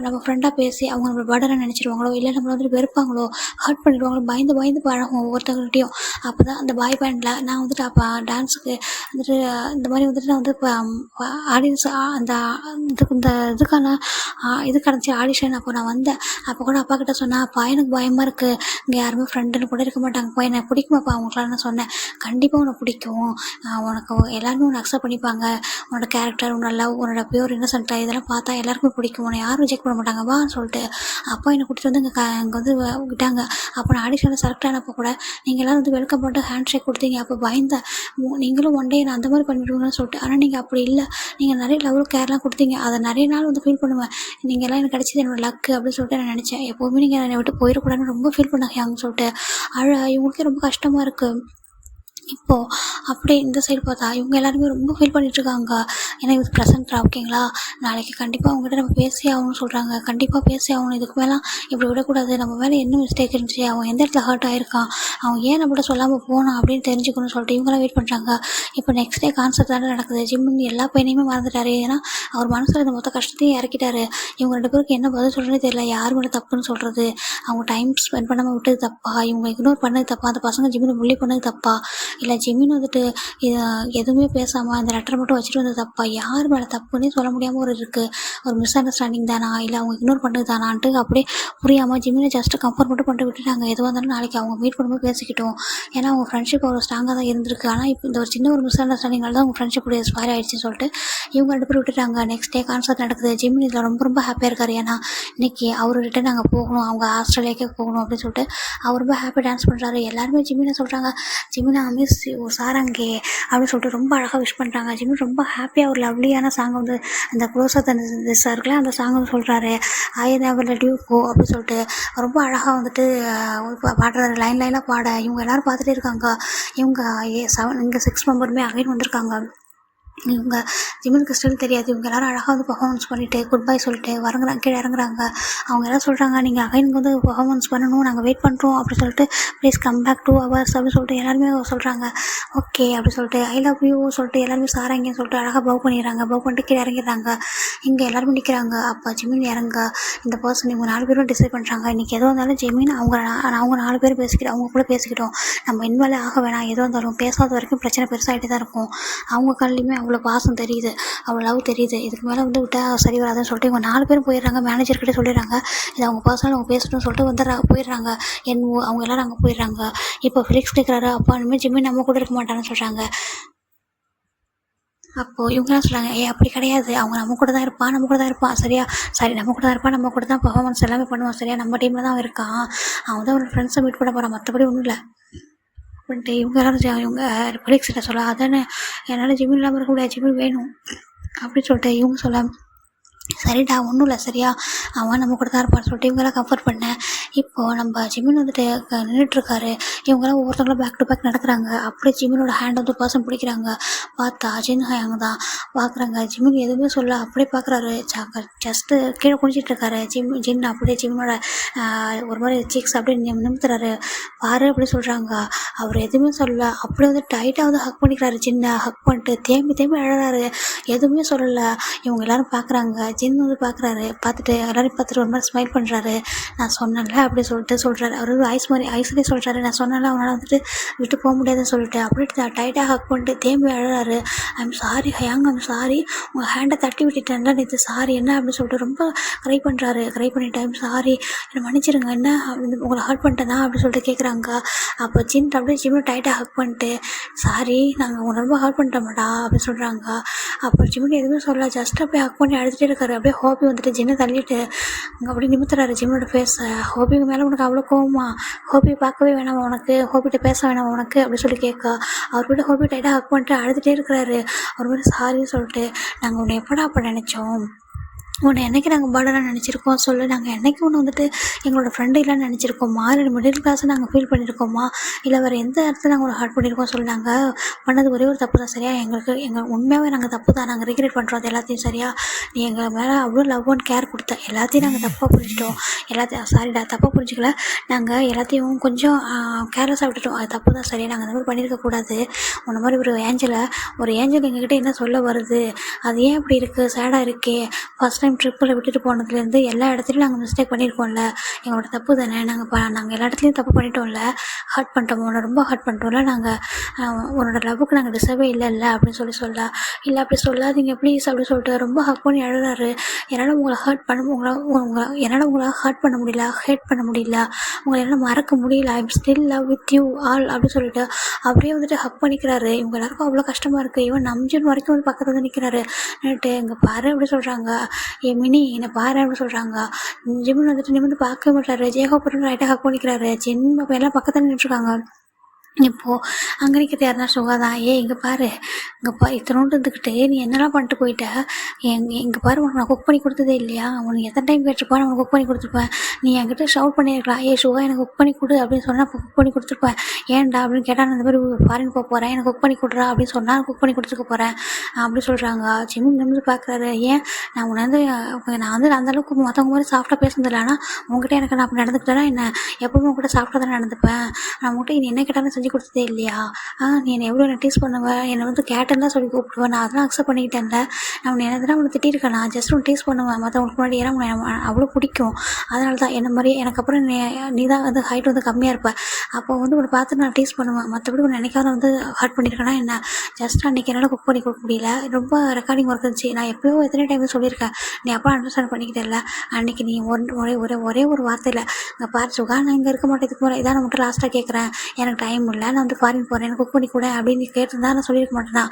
நம்ம ஃப்ரெண்டாக பேசி அவங்க நம்ம பர்டனை நினச்சிடுவாங்களோ, இல்லை நம்மளை வந்துட்டு வெறுப்பாங்களோ, ஹர்ட் பண்ணிடுவாங்களோ, பயந்து பழகும் ஒவ்வொருத்தவங்கள்ட்டையும். அப்போ தான் அந்த பாய் பேண்டில் நான் வந்துட்டு அப்போ டான்ஸுக்கு வந்துட்டு இந்த மாதிரி வந்துட்டு நான் வந்து இப்போ ஆடியன்ஸ் அந்த இது கிடச்சி ஆடிஷன். அப்போ நான் வந்தேன். அப்போ கூட அப்பா கிட்ட சொன்னேன், அப்பா எனக்கு பயமாக இருக்குது, இங்கே யாருமே ஃப்ரெண்டுன்னு கூட இருக்க மாட்டாங்கப்பா, என்னை பிடிக்குமாப்பா அவங்களுக்குலாம் நான் சொன்னேன். கண்டிப்பாக உன்னை பிடிக்கும், உனக்கு எல்லாருமே உன்னை அக்செப்ட் பண்ணிப்பாங்க, உன்னோட கேரக்டர், உன்னோட லவ், உன்னோட பியூர் இன்னசென்ட்டாக இதெல்லாம் பார்த்தா எல்லாருக்குமே பிடிக்கும், உன்னை யாரும் ரிஜெக்ட் பண்ண மாட்டாங்க வான்னு சொல்லிட்டு அப்பா என்னை கூட்டிகிட்டு வந்து இங்கே வந்து விட்டாங்க. அப்போ நான் ஆடிஷனில் செலக்ட் ஆனப்போ கூட நீங்கள் எல்லோரும் வந்து வெல்கம் பண்ணிட்டு ஹேண்ட் ஷேக் கொடுத்தீங்க. அப்போ பயந்தேன், நீங்களும் ஒன் டே நான் அந்த மாதிரி பண்ணிவிடுவீங்கன்னு சொல்லிட்டு. ஆனால் நீங்கள் அப்படி இல்லை, நீங்கள் நிறைய லவ் கேர்லாம் கொடுத்தீங்க, அதை நிறைய நாள் வந்து ஃபீல் பண்ணுவேன். நீங்கள் எல்லாம் எனக்கு கிடச்சது என்னோட லக்கு அப்படின்னு சொல்லிட்டு நான் நினச்சேன். எப்போவுமே நீங்கள் என்னை விட்டு போயிடக்கூடாதுன்னு ரொம்ப ஃபீல் பண்ணாங்க ஹியாங்னு சொல்லிட்டு. இவங்களுக்கே ரொம்ப கஷ்டமாக இருக்குது. இப்போது அப்படியே இந்த சைடு பார்த்தா இவங்க எல்லாருமே ரொம்ப ஃபீல் பண்ணிகிட்ருக்காங்க. ஏன்னா இது ப்ரெசென்ட்ரா ஓகேங்களா, நாளைக்கு கண்டிப்பாக அவங்ககிட்ட நம்ம பேசி ஆகணும்னு சொல்கிறாங்க. கண்டிப்பாக பேசி ஆகணும். இதுக்கு மேலே இப்படி விடக்கூடாது. நம்ம மேலே என்ன மிஸ்டேக் இருந்துச்சு, அவன் எந்த இடத்துல ஹர்ட் ஆகிருக்கான், அவன் ஏன் நம்மகிட்ட சொல்லாமல் போனான் அப்படின்னு தெரிஞ்சுக்கணும்னு சொல்லிட்டு இவங்களாம் வெயிட் பண்ணுறாங்க. இப்போ நெக்ஸ்ட் டே கான்செப்ட் தானே நடக்குது. ஜிம்மின் எல்லா பையனையுமே மறந்துட்டாரு. ஏன்னா அவர் மனசில் இந்த மொத்த கஷ்டத்தையும் இறக்கிட்டாரு. இவங்க 2 பேருக்கு என்ன பதில் சொல்கிறதே தெரியல. யார் மேலே தப்புன்னு சொல்கிறது. அவங்க டைம் ஸ்பெண்ட் பண்ணாமல் விட்டது தப்பா, இவங்க இக்னோர் பண்ணது தப்பா, அந்த பசங்க ஜிம்மினை புள்ளி பண்ணது தப்பா, இல்லை ஜிம்மின் வந்துட்டு எதுவுமே பேசாமல் அந்த லெட்டரை மட்டும் வச்சுட்டு வந்தது தப்பா, யார் மேலே தப்புன்னே சொல்ல முடியாமல் இருக்குது. ஒரு மிஸ் அண்டர்ஸ்டாண்டிங் தானா, இல்லை அவங்க இக்னோர் பண்ணது தானான்ட்டு அப்படியே புரியாமல் ஜிம்மினை ஜஸ்ட்டு கம்ஃபர்ட் மட்டும் பண்ணிட்டு விட்டுட்டாங்க. எதுவாக இருந்தாலும் நாளைக்கு அவங்க மீட் பண்ணும்போது பேசிக்கிட்டோம். ஏன்னா அவங்க ஃப்ரெண்ட்ஷிப் அவ்வளோ ஸ்ட்ராங்காக தான் இருந்திருக்கு. ஆனால் இப்போ இந்த ஒரு சின்ன ஒரு மிஸ் அண்டர்ஸ்டாண்டிங்கால தான் அவங்க ஃப்ரெண்ட்ஷிப் ஸ்பாயில் ஆகிடுச்சின்னு சொல்லிட்டு இவங்க 2 பேர் விட்டுட்டாங்க. நெக்ஸ்ட் டே கான்சர்ட் நடக்குது. ஜிம்மின் இதில் ரொம்ப ரொம்ப ஹாப்பியாக இருக்காரு. ஏன்னா இன்றைக்கி அவர் ரிட்டன் நாங்கள் போகணும், அவங்க ஆஸ்திரேலியாக்கே போகணும் அப்படின்னு சொல்லிட்டு அவர் ரொம்ப ஹாப்பியாக டான்ஸ் பண்ணுறாரு. எல்லாருமே ஜிம்மினை சொல்கிறாங்க, ஜிம்மினா மிஸ் யூ சாரங்கே அப்படின்னு சொல்லிட்டு ரொம்ப அழகாக விஷ் பண்ணுறாங்க. ஜிம்மின் ரொம்ப ஹாப்பியாக ஒரு லவ்லியான சாங் வந்து அந்த க்ளோஸாக தந்த சாருக்குலாம் அந்த சாங் வந்து சொல்கிறாரு, I never let you go அப்படின்னு சொல்லிட்டு ரொம்ப அழகாக வந்துட்டு பாடுறாரு. லைனாக பாட இவங்க எல்லோரும் பார்த்துட்டே இருக்காங்க. இவங்க 6 மெம்பருமே அகைன் வந்திருக்காங்க. இவங்க ஜிம்மினுக்கு ஸ்டில் தெரியாது. இவங்க எல்லோரும் அழகாக வந்து பர்ஃபார்மன்ஸ் பண்ணிவிட்டு குட் பை சொல்லிட்டு கீழே இறங்குறாங்க. அவங்க எல்லாம் சொல்கிறாங்க, நீங்கள் அகைனுக்கு வந்து பர்ஃபார்மன்ஸ் பண்ணணும், நாங்கள் வெயிட் பண்ணுறோம் அப்படின்னு சொல்லிட்டு ப்ளீஸ் கம் பேக் 2 hours அப்படின்னு சொல்லிட்டு எல்லாருமே சொல்கிறாங்க. ஓகே அப்படி சொல்லிட்டு ஐ லவ் யூ சொல்லிட்டு எல்லாருமே சாராங்கன்னு சொல்லிட்டு அழகாக பவ் பண்ணிடுறாங்க. பவ் பண்ணிட்டு கீழே இறங்கிடுறாங்க. இங்கே எல்லாருமே நிற்கிறாங்க. அப்போ ஜிம்மின் இறங்க இந்த பர்சன் இவங்க 4 பேரும் டிசைட் பண்ணுறாங்க, இன்றைக்கி எதுவும் இருந்தாலும் ஜிம்மின் அவங்க 4 பேர் பேசிக்கிட்டோம், அவங்க கூட பேசிக்கிட்டோம், நம்ம இன்வால்வ் ஆக வேணாம். எதுவும் இருந்தாலும் பேசாத வரைக்கும் பிரச்சனை பெருசாகிட்டே தான் இருக்கும். அவங்க கண்ணிலையுமே அவ்வளோ பாசம் தெரியுது, அவ்வளோ லவ் தெரியுது. இதுக்கு மேலே வந்து விட்டால் சரி வராதுன்னு சொல்லிட்டு இவங்க 4 பேரும் போயிடுறாங்க. மேனேஜர்கிட்ட சொல்லிடுறாங்க, இது அவங்க பர்சனல் அவங்க பேசணும்னு சொல்லிட்டு போயிடுறாங்க. அவங்க எல்லோரும் அங்கே போயிடுறாங்க. இப்போ ஃபிலிக்ஸ் கேட்குறாரு, அப்பா இனிமேல் ஜிம்மின் நம்ம கூட இருக்க மாட்டான்னு சொல்கிறாங்க. அப்போது இவங்கலாம் சொல்கிறாங்க, அப்படி கிடையாது, அவங்க நம்ம கூட தான் இருப்பான் சரியா, சரி நம்ம கூட தான் இருப்பான், நம்ம கூட தான் பர்ஃபார்மன்ஸ் எல்லாமே பண்ணுவான் சரியா, நம்ம டீமில் தான் அவன் இருக்கான், அவன் தான் ஒரு ஃப்ரெண்ட்ஸை மீட் பண்ண போகிறான், மற்றபடி ஒன்றும் இல்லை அப்படின்ட்டு இவங்க எல்லாரும் இவங்க ஃபிலிக்ஸ்கிட்ட சொல்ல, அதானே என்னால் ஜிம்மின் இல்லாமல் இருக்க முடியாது, ஜிம்மின் வேணும் அப்படின்னு சொல்லிட்டு இவங்க சொல்ல, சரிடா ஒன்றும் இல்லை சரியா, அவன் நம்ம கூட தான் இருப்பான்னு சொல்லிட்டு இவங்கெல்லாம் கம்ஃபர்ட் பண்ணேன். இப்போது நம்ம ஜிம்மின் வந்துட்டு நின்றுட்டுருக்காரு. இவங்கெல்லாம் ஒவ்வொருத்தவங்களும் பேக் டு பேக் நடக்கிறாங்க. அப்படியே ஜிம்மினோட ஹேண்ட் வந்து பர்சன் பிடிக்கிறாங்க. பார்த்தா ஜின் ஹயாங் தான் பார்க்குறாங்க. ஜிம்மின் எதுவுமே சொல்ல அப்படியே பார்க்குறாரு. ஜஸ்ட்டு கீழே குனிச்சிட்ருக்காரு. ஜின் அப்படியே ஜிம்மினோட ஒரு மாதிரி சீக்ஸ் அப்படியே நிமித்துறாரு. பாரு அப்படி சொல்கிறாங்க. அவர் எதுவுமே சொல்லலை. அப்படியே வந்து டைட்டாக வந்து ஹக் பண்ணிக்கிறாரு. ஜின்னை ஹக் பண்ணிட்டு தேம்பி அழறாரு. எதுவுமே சொல்லலை. இவங்க எல்லோரும் பார்க்குறாங்க. ஜின் வந்து பார்க்குறாரு. பார்த்துட்டு எல்லோரும் பார்த்துட்டு ஒரு மாதிரி ஸ்மைல் பண்ணுறாரு. நான் சொன்னேன்ல அப்படி சொல்லிட்டு சொல்கிறாரு. அவர் வந்து ஐஸ்லேயே சொல்கிறாரு, நான் சொன்னேன்ல அவனால் வந்துட்டு விட்டு போக முடியாதுன்னு சொல்லிட்டு அப்படியே டைட்டாக ஹக் பண்ணிட்டு தேம்பி அழறாரு. I'm sorry Haiyang, I'm sorry, உங்கள் ஹேண்டை தட்டி விட்டுட்டேன்ல நேற்று, சாரி என்ன அப்படின்னு சொல்லிட்டு ரொம்ப க்ரை பண்ணுறாரு. க்ரை பண்ணிட்டு ஐம் சாரி, என்னை மன்னிச்சிருங்க, என்ன உங்களை ஹர்ட் பண்ணிட்டேனா அப்படின்னு சொல்லிட்டு கேட்குறாங்க. அப்போ அப்படியே ஜிம்மில் டைட்டாக ஹக் பண்ணிட்டு, சாரி நாங்கள் உங்களை ரொம்ப ஹர்ட் பண்ணிட்டோமாடா அப்படின்னு சொல்கிறாங்க. அப்போ ஜிம்மில் எதுவுமே சொல்லலை. ஜஸ்ட் அப்படியே ஹக் பண்ணி அழுதுகிட்டே இருக்காரு. அப்படியே ஹாபி வந்துட்டு ஜின்னை தள்ளிட்டு அப்படியே நிமித்துறாரு ஜிம்மோட ஃபேஸை. ஹாபிக்கு மேலே உனக்கு அவ்வளோ கோவமா, ஹாபியை பார்க்கவே வேணாமா உனக்கு, ஹாபிகிட்ட பேச வேணாமா உனக்கு அப்படின்னு சொல்லி கேட்க, அவர்கிட்ட ஹாபி டைட்டாக ஹக் பண்ணிட்டு அழுதுகிட்டே இருக்கிறாரு. அவர் மாதிரி சாரின்னு சொல்லிட்டு, நாங்கள் உன்னை எப்படா அப்போ நினச்சோம், உன்னை என்றைக்கு நாங்கள் பேர்டனாக நினச்சிருக்கோம் சொல்லு, நாங்கள் என்றைக்கு ஒன்று வந்துட்டு எங்களோட ஃப்ரெண்டு இல்லைன்னு நினச்சிருக்கோமா, இல்லை மிடில் கிளாஸை நாங்கள் ஃபீல் பண்ணியிருக்கோமா, இல்லை வேறு எந்த இடத்துல நாங்கள் ஒரு ஹர்ட் பண்ணியிருக்கோம் சொல்லி, நாங்கள் பண்ணது ஒரே ஒரு தப்பு தான் சரியா, எங்கள் உண்மையாகவே நாங்கள் தப்பு தான், நாங்கள் ரிக்ரெட் பண்ணுறோம் அது எல்லாத்தையும் சரியா, நீ எங்கள் மேலே அவ்வளோ லவ் அண்ட் கேர் கொடுத்த, எல்லாத்தையும் நாங்கள் தப்பாக புரிஞ்சிட்டோம், எல்லாத்தையும் சாரிடா தப்பாக புரிஞ்சிக்கல, நாங்கள் எல்லாத்தையும் கொஞ்சம் கேர்லெஸ்ஸாக விட்டுட்டோம், அது தப்பு தான் சரியா, நாங்கள் அந்த மாதிரி பண்ணியிருக்கக்கூடாது, உன்ன மாதிரி ஒரு ஏஞ்சல் எங்ககிட்ட என்ன சொல்ல வருது, அது ஏன் இப்படி இருக்குது, சேடாக இருக்கே, ஃபஸ்ட் டைம் ட்ரிப்பில் விட்டுட்டு போனதுலேருந்து எல்லா இடத்துலையும் நாங்கள் மிஸ்டேக் பண்ணியிருக்கோம்ல, எங்களோட தப்பு தானே, நாங்கள் எல்லா இடத்துலையும் தப்பு பண்ணிட்டோம்ல, ஹர்ட் பண்ணிட்டோம், உன்னை ரொம்ப ஹர்ட் பண்ணிட்டோம்ல, நாங்கள் உன்னோட லவ்வுக்கு நாங்கள் டிசர்வே இல்லை அப்படின்னு சொல்ல, இல்லை அப்படி சொல்லாதீங்க ப்ளீஸ் அப்படி சொல்லிட்டு ரொம்ப ஹக் பண்ணி அழுறாரு. என்னால் உங்களை ஹர்ட் பண்ண முடியல, ஹேட் பண்ண முடியல, உங்களை என்னால் மறக்க முடியல, I'm still love with you all அப்படின்னு சொல்லிட்டு அப்படியே வந்துட்டு ஹக் பண்ணிக்கிறாரு. இவங்க எல்லாருக்கும் அவ்வளோ கஷ்டமாக இருக்குது. இவன் நம்ஜன் வரைக்கும் வந்து பக்கத்தில் வந்து நிற்கிறாரு. நின்றுட்டு இங்கே பாரு அப்படி சொல்கிறாங்க, மினி என்னை பாரு அப்படின்னு சொல்கிறாங்க. ஜிம்மின் வந்துட்டு நிமிந்து பார்க்கவே மாட்டாரு. ஜேகோபுரம் ரைட்டாக ஹக் பண்ணிக்கிறாரு. ஜின் எல்லாம் பக்கத்தில் நின்றுருக்காங்க. இப்போது அங்கே நிற்கிறது யாருன்னா சுகா தான். "ஏய் இங்கே பாரு, இங்கே இத்தனோண்டு இருந்துக்கிட்டு நீ என்னலாம் பண்ணிட்டு போயிட்ட, இங்கே பாரு உனக்கு நான் குக் பண்ணி கொடுத்ததே இல்லையா, உனக்கு எத்தனை டைம் கேட்டிருப்பேன் நான் உனக்கு குக் பண்ணி கொடுத்துருப்பேன், நீ என்கிட்ட ஷவுட் பண்ணியிருக்கலாம், ஏய் சுகா எனக்கு குக் பண்ணி கொடு அப்படின்னு சொன்னால் குக் பண்ணி கொடுத்துருப்பேன், ஏன்டா அப்படின்னு கேட்டால் நான் இந்த மாதிரி ஃபாரின் போக போகிறேன் எனக்கு குக் பண்ணி கொடுறா அப்படின்னு சொன்னால் குக் பண்ணி கொடுத்துருக்க போகிறேன் அப்படி சொல்கிறாங்க. ஜிம்மி நிமிந்து பார்க்குறாரு. ஏன் நான் நான் அந்தளவுக்கு மற்றவங்க மாதிரி சாஃப்டாக பேசுனதில்லை, ஆனால் உங்ககிட்ட எனக்கு நான் அப்படி நடந்துக்கிட்டேன்னா என்ன எப்பவுமே உங்ககிட்ட சாஃப்டாக தான் நடந்துப்பேன், நான் உங்கள்கிட்ட நீ என்ன கேட்டாலும் செஞ்சு கொடுத்ததே இல்லையா, நீ என்னை எவ்வளோ என்ன டீஸ் பண்ணுவேன், என்னை கேட்டேன்னு தான் சொல்லி கூப்பிடுவேன், நான் அதெல்லாம் அக்செப்ட் பண்ணிக்கிட்டேன்ல, நான் உன்னை என்ன தான் உன்னை திட்டிருக்கேன், நான் ஜஸ்ட் ஒன்று டீஸ் பண்ணுவேன் மற்றவங்களுக்கு முன்னாடி, ஏன்னா உன்னை அவ்வளோ பிடிக்கும், அதனால தான் என்ன மாதிரி எனக்கு அப்புறம் நீ தான் ஹைட் கம்மியாக இருப்பேன், அப்போ உன்னை பார்த்து நான் டீஸ் பண்ணுவேன், மற்றபடி உன்னை என்னைக்காவது ஹர்ட் பண்ணியிருக்கேன்னா என்ன, ஜஸ்ட் அன்றைக்கி என்னால் குக் பண்ணி கொடுக்க முடியல, ரொம்ப ரெக்கார்டிங் ஒர்க் இருந்துச்சு, நான் எப்போயோ எத்தனை டைம் சொல்லியிருக்கேன், நீ அப்போ அண்டர்ஸ்டாண்ட் பண்ணிக்கிட்டேன்ல, அன்றைக்கி நீ ஒரே ஒரு வார்த்தையில் இங்கே பாரு சுகா நான் இங்கே இருக்க மாட்டேன், இதுக்கு இதான் நான் மட்டும் லாஸ்ட்டாக கேட்குறேன், எனக்கு டைம் இல்லை, நான் ஃபாரின் போகிறேன் எனக்கு குக் பண்ணி கூட அப்படின்னு கேட்டிருந்தா நான் சொல்லியிருக்க மாட்டேனா,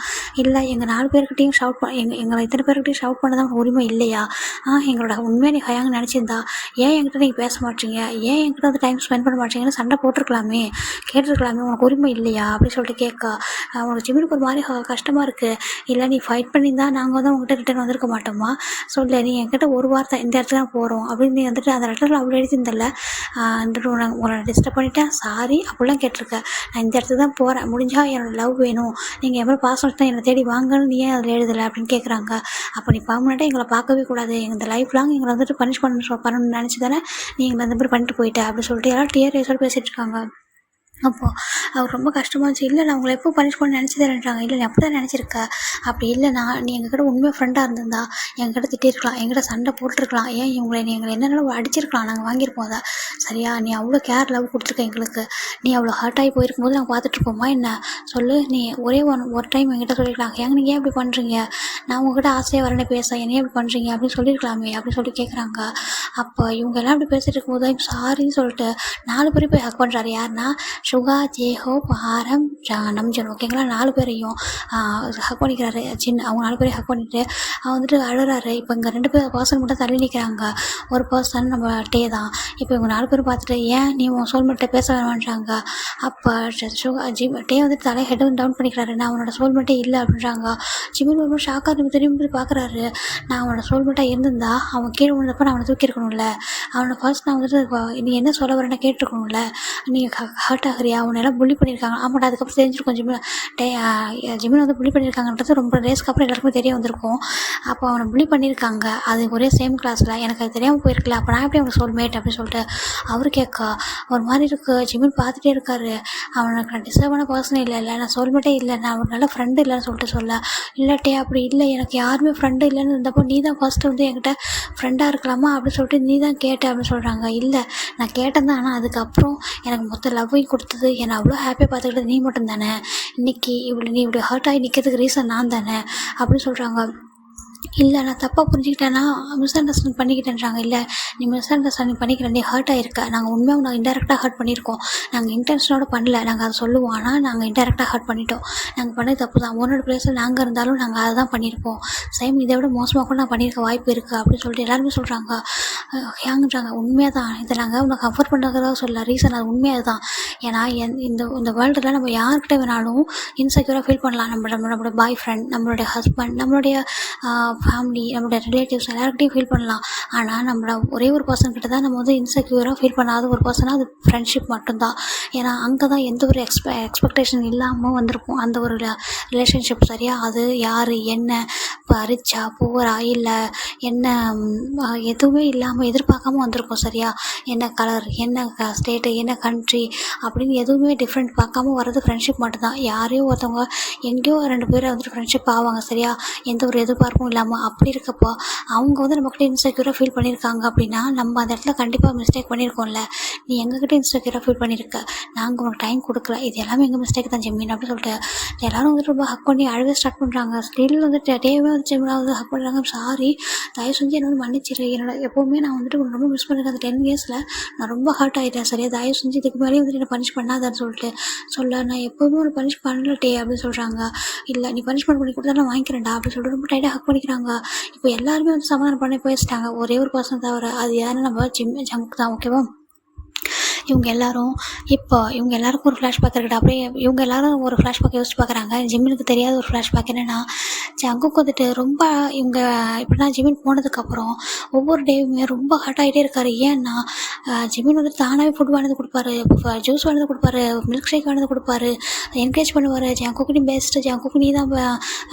இல்லை எங்கள் 4 பேர்கிட்டையும் ஷவுட் எங்களை இத்தனை பேர்கிட்டையும் ஷவுட் பண்ண தான் உரிமை இல்லையா, எங்களோட உண்மையை நீ ஹயாங்க நினச்சிருந்தா ஏன் என்கிட்ட நீங்கள் பேச மாட்டீங்க, ஏன் என்கிட்ட டைம் ஸ்பெண்ட் பண்ண மாட்டீங்கன்னு சண்டை போட்டிருக்கலாமே, கேட்டிருக்கலாமே, உனக்கு உரிமை இல்லையா அப்படின்னு சொல்லிட்டு கேட்க, உனக்கு ஜிம்மினுக்கு ஒரு மாதிரி கஷ்டமாக இருக்குது, இல்லை நீ ஃபைட் பண்ணியிருந்தா நாங்கள் உங்கள்கிட்ட ரிட்டர்ன் வந்திருக்க மாட்டோமா, சொல்ல நீ என்கிட்ட ஒரு வார்த்தை இந்த இடத்துல தான் போகிறோம் அப்படின்னு நீ அந்த லெட்டரில் அவ்வளோ எழுதியிருந்தல, உங்களை டிஸ்டர்ப் பண்ணிட்டேன் சாரி அப்படிலாம் கேட்டிருக்க, நான் இந்த இடத்துக்கு தான் போகிறேன், முடிஞ்சால் என்னோடய லவ் வேணும், நீங்கள் எவ்வளோ பாசம் தான் என்னை தேடி வாங்கன்னு நீ ஏன் அதில் எழுதலை அப்படின்னு கேட்குறாங்க. அப்போ நீ பர்மனெண்ட்டாக எங்களை பார்க்கவே கூடாது, இந்த லைஃப் லாங் எங்களை பனிஷ் பண்ணணும்னு நினச்சி தானே நீ எங்களை இந்த மாதிரி பண்ணிட்டு போயிட்ட அப்படின்னு சொல்லிட்டு எல்லாம் டிஆர் ரேஸோடு பேசிகிட்டு இருக்காங்க. அப்போது அவர் ரொம்ப கஷ்டமாக இருந்துச்சு. இல்லை நான் உங்களை எப்போ பனிஷ் பண்ண நினச்சி தரேன்றாங்க. இல்லை நீ அப்படி தான் நினச்சிருக்க, அப்படி இல்லைனா நீ எங்ககிட்ட உண்மையாக ஃப்ரெண்டாக இருந்திருந்தா எங்ககிட்ட திட்டிருக்கலாம், எங்கிட்ட சண்டை போட்டிருக்கலாம், ஏன் எங்களை என்னென்னாலும் அடிச்சிருக்கலாம், நாங்கள் வாங்கியிருப்போம் அதை சரியா, நீ அவ்வளோ கேர் லவ் கொடுத்துருக்க எங்களுக்கு, நீ அவ்வளோ ஹர்ட் ஆகி போயிருக்கும் போது நாங்கள் பார்த்துட்ருப்போமா என்ன சொல்லு, நீ ஒரு டைம் என்கிட்ட சொல்லியிருக்கலாம், நீங்கள் ஏன் இப்படி பண்ணுறீங்க, நான் உங்ககிட்ட ஆசையாக வரேன்னு பேச என்னையே இப்படி பண்ணுறீங்க அப்படின்னு சொல்லியிருக்கலாமே அப்படின்னு சொல்லி கேட்குறாங்க. அப்போ இவங்க எல்லாம் அப்படி பேசிகிட்டு இருக்கும்போது தான் சாரின்னு சொல்லிட்டு 4 பேரும் போய் ஹக் பண்ணுறாரு. யாருன்னா சுகா, ஜேஹோப், ஆரம், நம்ஜன் ஓகேங்களா, 4 பேரையும் ஹக் பண்ணிக்கிறாரு. அவங்க 4 பேரையும் ஹக் பண்ணிவிட்டு அழுறாரு. இப்போ இங்கே 2 பர்சன் மட்டும் தள்ளி நிற்கிறாங்க, ஒரு பர்சன் நம்ம டே தான். இப்போ இவங்க 4 பேரும் பார்த்துட்டு ஏன் நீ உன் சோல்மேட்டை பேச வேணான்றாங்க. அப்போ டே தலை ஹெட் டவுன் பண்ணிக்கிறாரு, நான் அவனோட சோல்மேட்டே இல்லை அப்படின்றாங்க. ஜிமின் ஒரு ஷாக்காக நம்ம திரும்பி பார்க்குறாரு, நான் அவனோட சோல்மேட்டாக இருந்திருந்தா அவன் கீழே விழுந்தப்போ நான் அவனை தூக்கியிருக்கணும்ல, அவனை ஃபர்ஸ்ட் நான் நீ என்ன சொல்ல வரேன்னு கேட்டிருக்கணும்ல, நீ ஹர்ட் ஆகிறியா, அவனெல்லாம் புள்ளி பண்ணியிருக்காங்க. ஆமாட்டா அதுக்கப்புறம் தெரிஞ்சிருக்கும் ஜிமின் புள்ளி பண்ணியிருக்காங்கன்றது ரொம்ப ரேஸ்க்கு அப்புறம் எல்லாருக்குமே தெரிய வந்திருக்கும். அப்போ அவனை புள்ளி பண்ணியிருக்காங்க, அது ஒரே சேம் கிளாஸில், எனக்கு அது தெரியாமல் போயிருக்கல, அப்போ நான் எப்படி அவனை சோல்மேட் அப்படின்னு சொல்லிட்டு அவர் கேட்க ஒரு மாதிரி இருக்குது. ஜிமின் பார்த்துட்டே இருக்காரு, அவனுக்கு நான் டிஸ்டர்பான பர்சன் இல்லை, நான் சோல்மேட்டே இல்லை, நான் ஒரு நல்ல ஃப்ரெண்டு இல்லைன்னு சொல்ல இல்லாட்டே அப்படி இல்லை, எனக்கு யாருமே ஃப்ரெண்டு இல்லைன்னு இருந்தப்போ நீ தான் ஃபஸ்ட்டு என்கிட்ட ஃப்ரெண்டாக இருக்கலாமா அப்படின்னு சொல்லிட்டு நீ தான் கேட்ட அப்படின்னு சொல்கிறாங்க. இல்லை நான் கேட்டேன் தான், ஆனால் அதுக்கப்புறம் எனக்கு மொத்த லவ்வையும் கொடுத்தது, என்னை அவ்வளோ ஹாப்பியாக பார்த்துக்கிட்டது நீ மட்டும் தானே, இன்றைக்கி நீ இப்படி ஹர்ட் ஆகி நிற்கிறதுக்கு ரீசன் நான் தானே அப்படின்னு சொல்கிறாங்க. இல்லை நான் தப்பாக புரிஞ்சுக்கிட்டேன்னா மிஸ் அண்டர்ஸ்டாண்ட் பண்ணிக்கிட்டேன்றாங்க. இல்லை நீ மிஸ் அண்டர்ஸ்டாண்டிங் பண்ணிக்கிறேன், நீ ஹர்ட் ஆகிருக்க, நாங்கள் உண்மையாக நாங்கள் இன்டெரக்டாக ஹர்ட் பண்ணியிருக்கோம், நாங்கள் இன்டென்ஷனோட பண்ணல, நாங்கள் அதை சொல்லுவோம், ஆனால் நாங்கள் இன்டெரக்டாக ஹர்ட் பண்ணிட்டோம், நாங்கள் பண்ணது தப்பு தான், உன்னோட பிளேஸில் நாங்கள் இருந்தாலும் நாங்கள் அதை தான் பண்ணியிருப்போம், சேம் இதை விட மோசமாக கூட நான் பண்ணியிருக்க வாய்ப்பு இருக்குது அப்படின்னு சொல்லிட்டு எல்லாருமே சொல்கிறாங்க. ஏங்கன்றாங்க. உண்மையாக தான், இதை நாங்கள் உனக்கு கம்ஃபர்ட் பண்ணுறதுக்காக சொல்ல ரீசன் அது உண்மையாக தான், ஏன்னா இந்த வேர்ல்டில் நம்ம யார்கிட்ட வேணாலும் இன்செக்யூராக ஃபீல் பண்ணலாம், நம்மளோட பாய் ஃப்ரெண்ட், நம்மளுடைய ஹஸ்பண்ட், நம்மளுடைய ஃபேமிலி, நம்மளோட ரிலேட்டிவ்ஸ் எல்லாருக்கிட்டையும் ஃபீல் பண்ணலாம். ஆனால் நம்மளோட ஒரே ஒரு பர்சன்கிட்ட தான் நம்ம இன்செக்யூராக ஃபீல் பண்ணாத ஒரு பர்சனாக அது ஃப்ரெண்ட்ஷிப் மட்டும்தான். ஏன்னா அங்கே தான் எந்த ஒரு எக்ஸ்பெக்டேஷன் இல்லாமல் வந்திருக்கும் அந்த ஒரு ரிலேஷன்ஷிப் சரியா. அது யார் என்ன இப்போ ரிச்சா புவரா இல்லை என்ன எதுவுமே இல்லாமல் எதிர்பார்க்காம வந்திருக்கும் சரியா. என்ன கலர், என்ன ஸ்டேட்டு, என்ன கண்ட்ரி அப்படின்னு எதுவுமே டிஃப்ரெண்ட் பார்க்காம வர்றது ஃப்ரெண்ட்ஷிப் மட்டும்தான். யாரையோ ஒருத்தவங்க எங்கேயோ 2 பேர் ஃப்ரெண்ட்ஷிப் ஆவாங்க சரியா, எந்த ஒரு எதிர்பார்ப்பும் இல்லாமல். அப்படி இருக்கப்போ அவங்க நம்மக்கிட்ட இன்செக்யூராக ஃபீல் பண்ணியிருக்காங்க அப்படின்னா நம்ம அந்த இடத்துல கண்டிப்பாக மிஸ்டேக் பண்ணியிருக்கோம்ல. நீ எங்ககிட்ட இன்செக்யூராக ஃபீல் பண்ணியிருக்க, நாங்கள் உனக்கு டைம் கொடுக்கல, இது எல்லாமே எங்கள் மிஸ்டேக் தான் ஜெமின் அப்படின்னு சொல்லிட்டு எல்லோரும் ரொம்ப ஹக் பண்ணி அழவே ஸ்டார்ட் பண்ணுறாங்க. ஸ்டில் டேவே ஜெமினாவது ஹக் பண்ணுறாங்க. சாரி, தயவு செஞ்சு என்னோட மன்னிச்சிரு, என்னோட எப்போவுமே நான் உன்னை ரொம்ப மிஸ் பண்ணியிருக்கேன், அந்த 10 இயர்ஸில் நான் ரொம்ப ஹர்ட் ஆகிட்டேன் சரியா, தயவு செஞ்சு இதுக்கு மேலேயே என்னை பனிஷ் பண்ணாதான்னு சொல்லிட்டு நான் எப்போவுமே உன்னை பனிஷ் பண்ணலட்டே அப்படின்னு சொல்கிறாங்க. இல்லை நீ பனிஷ்மெண்ட் பண்ணி கொடுத்தா நான் வாங்கிக்கிறேன்டா அப்படின்னு சொல்லிட்டு ரொம்ப டைட்டாக ஹக் பண்ணிக்கிறாங்க. இப்போ எல்லாருமே சமாதானம் பண்ணி போயிட்டாங்க, ஒரே ஒரு பர்சன் தவிர, அது யாருன்னு நம்ம ஜங்க் தான் ஓகேவா. இவங்க எல்லாரும் இப்போ இவங்க எல்லாருக்கும் ஒரு ஃப்ளாஷ்பேக் இருக்குது. அப்படியே இவங்க எல்லாரும் ஒரு ஃப்ளாஷ்பேக் யோசிச்சு பார்க்குறாங்க. ஜிம்மினுக்கு தெரியாத ஒரு ஃப்ளாஷ்பேக் என்னென்னா, ஜங்குக்கு வந்துட்டு ரொம்ப இவங்க எப்படின்னா ஜிம்மின் போனதுக்கப்புறம் ஒவ்வொரு டேவுமே ரொம்ப ஹர்ட் ஆகிட்டே இருக்காரு. ஏன்னா ஜிம்மின் வந்துட்டு தானாகவே ஃபுட் வாங்கி கொடுப்பாரு, ஜூஸ் வாங்கி கொடுப்பாரு, மில்க் ஷேக் வாங்கி கொடுப்பாரு, என்கரேஜ் பண்ணுவார். ஜங்குக்கு நீ பெஸ்ட்டு, ஜங்குக்கு நீ தான்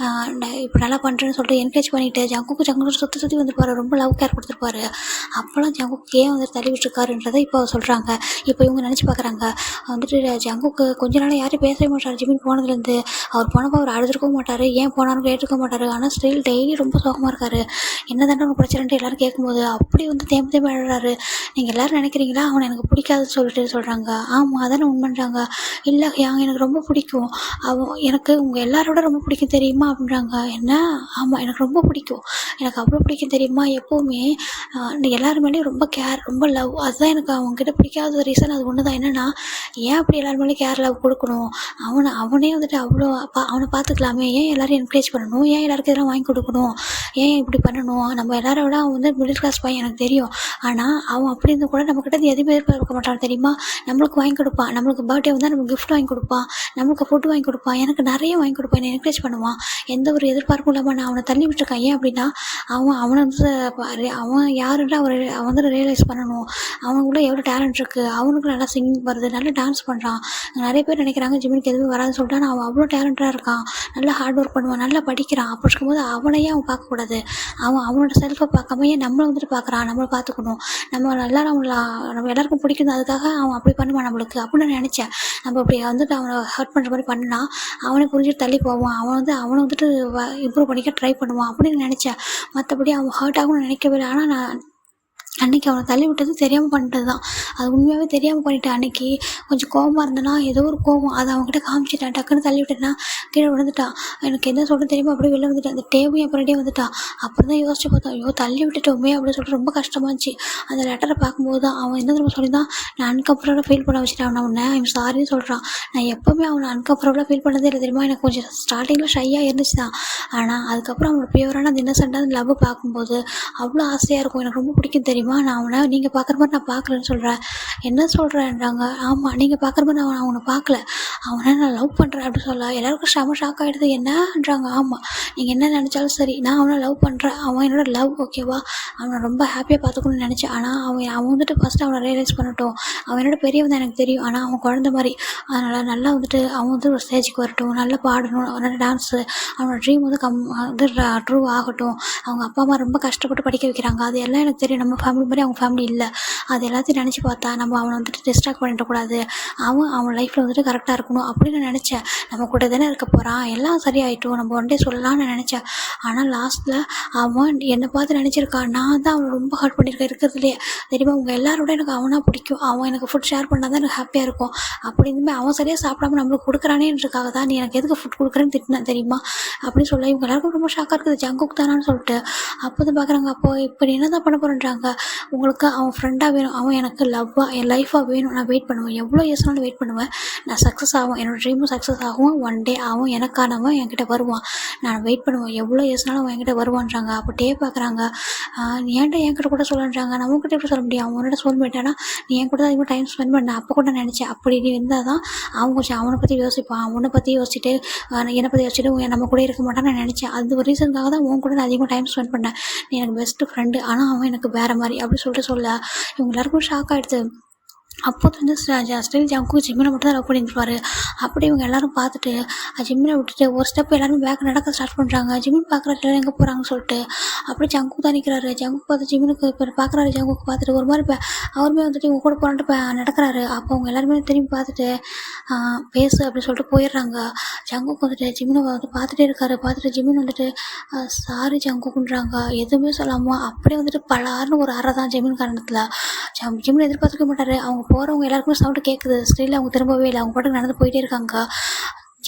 இப்போ நல்லா பண்ணுறேன்னு சொல்லிட்டு என்கரேஜ் பண்ணிவிட்டு ஜங்குக்கு சுற்றி சுற்றி வந்துருப்பாரு. ரொம்ப லவ் கேர் கொடுத்துருப்பாரு. அப்போல்லாம் ஜங்குக்கு ஏன் வந்துட்டு தள்ளி விட்டுருக்காருன்றதை இப்போ சொல்கிறாங்க. இப்போ இவங்க நினச்சி பார்க்குறாங்க, வந்துட்டு ஜங்குக்கு கொஞ்ச நாள் யாரையும் பேசவே மாட்டார். ஜிம்மின் போனதுலேருந்து அவர் போனப்போ அவர் அழுதுருக்கவும் மாட்டார், ஏன் போனாலும் கேட்டுருக்க மாட்டார். ஆனால் ஸ்டில் டெய்லி ரொம்ப சோகமாக இருக்கார். என்ன தானே உனக்கு பிரச்சனைன்ட்டு எல்லோரும் கேட்கும்போது அப்படி வந்து தேம்பி தேம்பி அழுறாரு. நீங்கள் எல்லோரும் நினைக்கிறீங்களா அவனை எனக்கு பிடிக்காதுன்னு சொல்லிட்டு சொல்கிறாங்க. ஆமாம் அதானே உண்மைன்றாங்க. இல்லை எனக்கு ரொம்ப பிடிக்கும், அவன் எனக்கு உங்கள் எல்லாரோட ரொம்ப பிடிக்கும் தெரியுமா அப்படின்றாங்க. என்ன? ஆமாம் எனக்கு ரொம்ப பிடிக்கும், எனக்கு அவ்வளோ பிடிக்கும் தெரியுமா, எப்போவுமே எல்லாரு மேலேயும் ரொம்ப கேர், ரொம்ப லவ். அதுதான் எனக்கு அவங்ககிட்ட பிடிக்காத ரீசன் அது ஒன்று தான். என்னென்னா ஏன் அப்படி எல்லாரு மேலேயும் கேர் லவ் கொடுக்கணும், அவனே வந்துட்டு அவ்வளோ அவனை பார்த்துக்கலாமே, ஏன் எல்லோரும் என்கரேஜ் பண்ணணும், ஏன் எல்லாருக்கும் இதெல்லாம் வாங்கி கொடுக்கணும், ஏன் இப்படி பண்ணணும். நம்ம எல்லாரை விட அவன் வந்து மிடில் கிளாஸ் பையன் எனக்கு தெரியும். ஆனால் அவன் அப்படி இருந்து கூட நம்மக்கிட்ட எதுவுமே எதிர்பார்க்க மாட்டான் தெரியுமா. நம்மளுக்கு வாங்கி கொடுப்பான், நம்மளுக்கு பர்த்டே வந்தால் நமக்கு கிஃப்ட் வாங்கி கொடுப்பான், நம்மளுக்கு ஃபுட்டு வாங்கி கொடுப்பான், எனக்கு நிறைய வாங்கி கொடுப்பான், என்னை என்கரேஜ் பண்ணுவான். எந்த ஒரு எதிர்பார்ப்பும் இல்லாமல் நான் அவனை தள்ளி விட்டுருக்கேன். ஏன் அப்படின்னா அவனை வந்து அவன் யாருன்ற அவன் வந்து ரியலைஸ் பண்ணணும். அவனுக்குள்ளே எவ்வளோ டேலண்ட் இருக்குது, அவனுக்கு நல்லா சிங்கிங் வருது, நல்லா டான்ஸ் பண்ணுறான். நிறைய பேர் நினைக்கிறாங்க ஜிம்மினுக்கு எதுவுமே வராதுன்னு சொல்லிட்டு. ஆனால் அவன் அவ்வளோ டேலண்டாக இருக்கான், நல்லா ஹார்ட் ஒர்க் பண்ணுவான், நல்லா படிக்கிறான். அப்படி இருக்கும்போது அவனையே அவன் பார்க்கக்கூடாது, அவனோட செல்ஃபை பார்க்காம ஏன் நம்மளை வந்துட்டு பார்க்குறான். நம்மளை பார்த்துக்கணும், நம்ம எல்லாரும் நம்ம எல்லாருக்கும் பிடிக்கணும், அதுக்காக அவன் அப்படி பண்ணுவான் நம்மளுக்கு அப்படின்னு நான் நினச்சேன். நம்ம அப்படி வந்துட்டு அவனை ஹர்ட் பண்ணுற மாதிரி பண்ணினா அவனை புரிஞ்சுட்டு தள்ளி போவான், அவனை வந்துட்டு இம்ப்ரூவ் பண்ணிக்க ட்ரை பண்ணுவான் அப்படின்னு நினச்சேன். மற்றபடி அவன் ஹர்ட் ஆகும்னு நினைக்கவே இல்லை. ஆனால் நான் அன்றைக்கி அவனை தள்ளி விட்டது தெரியாமல் பண்ணிட்டது தான். அது உண்மையாகவே தெரியாமல் பண்ணிட்டேன். அன்றைக்கி கொஞ்சம் கோபமாக இருந்தேன்னா ஏதோ ஒரு கோபம் அதை அவன்கிட்ட காமிச்சிட்டேன். டக்குன்னு தள்ளி விட்டேன்னா கீழே விழுந்துட்டான். எனக்கு என்ன சொல்கிறது தெரியுமா, அப்படியே வெளில வந்துட்டேன். அந்த டேவும் என் பின்னாடியே வந்துட்டான். அப்புறம் தான் யோசிச்சு பார்த்தோம், ஐயோ தள்ளி விட்டுட்டோமே அப்படின்னு சொல்லிட்டு ரொம்ப கஷ்டமாக இருந்துச்சு. அந்த லெட்டரை பார்க்கும்போது தான் அவன் என்ன தெரியுமா சொல்லியிருந்தான், நான் அன்கம்ஃபர்டபுளாக ஃபீல் பண்ண வச்சுட்டேன் அவனை. உன்னை ஐம் சாரின்னு சொல்கிறான். நான் எப்போவுமே அவனை அன்கம்ஃபர்டபுளாக ஃபீல் பண்ணதே இல்லை தெரியுமா. எனக்கு கொஞ்சம் ஸ்டார்டிங்கில் ஷையாக இருந்துச்சு தான். ஆனால் அதுக்கப்புறம் அவனோட பியூரான அந்த இன்னசென்ட்டாக லவ் பார்க்கும்போது அவ்வளோ ஆசையாக இருக்கும், எனக்கு ரொம்ப பிடிக்கும் தெரியுமா. நான் அவனை நீங்கள் பார்க்குற மாதிரி நான் பார்க்கலன்னு சொல்கிறேன். என்ன சொல்கிறேன்றாங்க. ஆமாம் நீங்கள் பார்க்குற மாதிரி நான் அவனை பார்க்கல, அவனை நான் லவ் பண்ணுறேன் அப்படி சொல்ல எல்லாருக்கும் செம ஷாக் ஆகிடுது. என்னன்றாங்க. ஆமாம் நீங்கள் என்ன நினச்சாலும் சரி, நான் அவனை லவ் பண்ணுறேன், அவன் என்னோட லவ் ஓகேவா, அவனை ரொம்ப ஹாப்பியாக பார்த்துக்கணும்னு நினச்சேன். ஆனால் அவன் வந்துட்டு ஃபஸ்ட்டு அவனை ரியலைஸ் பண்ணட்டும். அவன் என்னோட பெரியவன் தான் எனக்கு தெரியும், ஆனால் அவன் குழந்த மாதிரி. அதனால் நல்லா வந்துட்டு அவன் வந்து ஒரு ஸ்டேஜுக்கு வரட்டும், நல்லா பாடணும், நல்லா டான்ஸு, அவனோட ட்ரீம் வந்து வந்து ட்ரூ ஆகட்டும். அவங்க அப்பா அம்மா ரொம்ப கஷ்டப்பட்டு படிக்க வைக்கிறாங்க, அது எல்லாம் எனக்கு தெரியும். நம்ம ஃபேமிலி மாதிரி அவங்க ஃபேமிலி இல்லை. அது எல்லாத்தையும் நினச்சி பார்த்தா நம்ம அவனை வந்துட்டு டிஸ்ட்ராக்ட் பண்ணிடக்கூடாது, அவன் லைஃப்பில் வந்துட்டு கரெக்டாக இருக்கணும் அப்படின்னு நான் நினச்சேன். நம்ம கூட தானே இருக்க போகிறான், எல்லாம் சரியாயிட்டும், நம்ம ஒன் டே சொல்லலாம்னு நான் நினச்சேன். ஆனால் லாஸ்ட்டில் அவன் என்னை பார்த்து நினச்சிருக்கான், நான் தான் அவனை ரொம்ப ஹர்ட் பண்ணியிருக்கேன் இருக்கிறதுலே தெரியுமா. உங்கள் எல்லாரோட எனக்கு அவனாக பிடிக்கும், அவன் எனக்கு ஃபுட் ஷேர் பண்ணால் தான் எனக்கு ஹாப்பியாக இருக்கும். அப்படி இருந்துமே அவன் சரியாக சாப்பிடாம நம்மளுக்கு கொடுக்குறானேன்றதுக்காக தான் நீ எனக்கு எதுக்கு ஃபுட் கொடுக்குறேன்னு திட்டினேன் தெரியுமா அப்படின்னு சொல்ல இவங்க எல்லாருக்கும் ரொம்ப ஷாக்காக இருக்குது. ஜங்குக்கு தானான்னு சொல்லிட்டு அப்போ தான் பார்க்குறாங்க. அப்போ இப்போ என்ன தான் பண்ண போகிறேன்றாங்க. உங்களுக்கு அவன் ஃப்ரெண்டாக வேணும், அவன் எனக்கு லவ்வாக என் லைஃபாக வேணும், நான் வெயிட் பண்ணுவேன், எவ்வளோ இயர்ஸ்னாலும் வெயிட் பண்ணுவேன், நான் சக்ஸஸ் ஆகும், என்னோடய ட்ரீமும் சக்ஸஸ் ஆகும், ஒன் டே அவன் எனக்கானவன் என்கிட்ட வருவான், நான் வெயிட் பண்ணுவேன், எவ்வளோ இயர்ஸ்னாலும் அவன் என்கிட்ட வருவான்றாங்க. அப்போ டே பார்க்குறாங்க. நீ ஏன்டா என்கிட்ட கூட சொல்லன்றாங்க. நம்மக்கிட்ட எப்படி சொல்ல முடியும், அவனோட சோல்மேட்டானா நீ என் கூட தான் அதிகமாக டைம் ஸ்பெண்ட் பண்ண. அப்போ கூட நினச்சேன் அப்படி நீ இருந்தால் தான் அவன் கொஞ்சம் அவனை பற்றி யோசிப்பான், அவனை பற்றி யோசிச்சுட்டு என்னை பற்றி யோசிச்சுட்டு நம்ம கூட இருக்க மாட்டான்னு நான் நினச்சேன். அது ஒரு ரீசனுக்காக தான் உன் கூட நான் அதிகமாக டைம் ஸ்பெண்ட் பண்ணேன், நீ எனக்கு பெஸ்ட்டு ஃப்ரெண்டு, ஆனால் அவன் எனக்கு வேறு மாதிரி அப்படி சொல்லிட்டு சொல்ல இவங்க எல்லாருக்கும் ஷாக் ஆகிடுது. அப்போ வந்து ஸ்டில் ஜங்கு ஜிம்மினை மட்டும் தான் லவ் பண்ணியிருப்பாரு. அப்படி இவங்க எல்லோரும் பார்த்துட்டு ஜிம்மினை விட்டுட்டு ஒரு ஸ்டெப் எல்லாருமே பேக் நடக்க ஸ்டார்ட் பண்ணுறாங்க. ஜிம்மின் பார்க்குறாரு எல்லோரும் எங்கே போகிறாங்கன்னு சொல்லிட்டு. அப்படி ஜங்கு தான் நிற்கிறாரு. ஜங்கு பார்த்து ஜிம்மினுக்கு இப்போ பார்க்குறாரு. ஜங்குக்கு பார்த்துட்டு ஒரு மாதிரி அவருமே வந்துட்டு இவங்க கூட போராட்டு நடக்கிறாரு. அப்போ அவங்க எல்லாருமே திரும்பி பார்த்துட்டு பேசு அப்படின்னு சொல்லிட்டு போயிடுறாங்க. ஜங்குக்கு வந்துட்டு ஜிம்மினை வந்து பார்த்துட்டே இருக்காரு. பார்த்துட்டு ஜிம்மின் வந்துட்டு சாரி ஜங்குக்குன்றாங்க. எதுவுமே சொல்லாமல் அப்படியே வந்துட்டு பலாருன்னு ஒரு அறை தான் ஜிம்மின் காரணத்தில். ஜிம்மின் எதிர்பார்த்துக்க மாட்டார். அவங்க போகிறவங்க எல்லாருக்குமே சவுண்டு கேட்குது. ஸ்டில் அவங்க திரும்பவே இல்லை, அவங்க பாட்டுக்கு நடந்து போயிட்டே இருக்காங்க.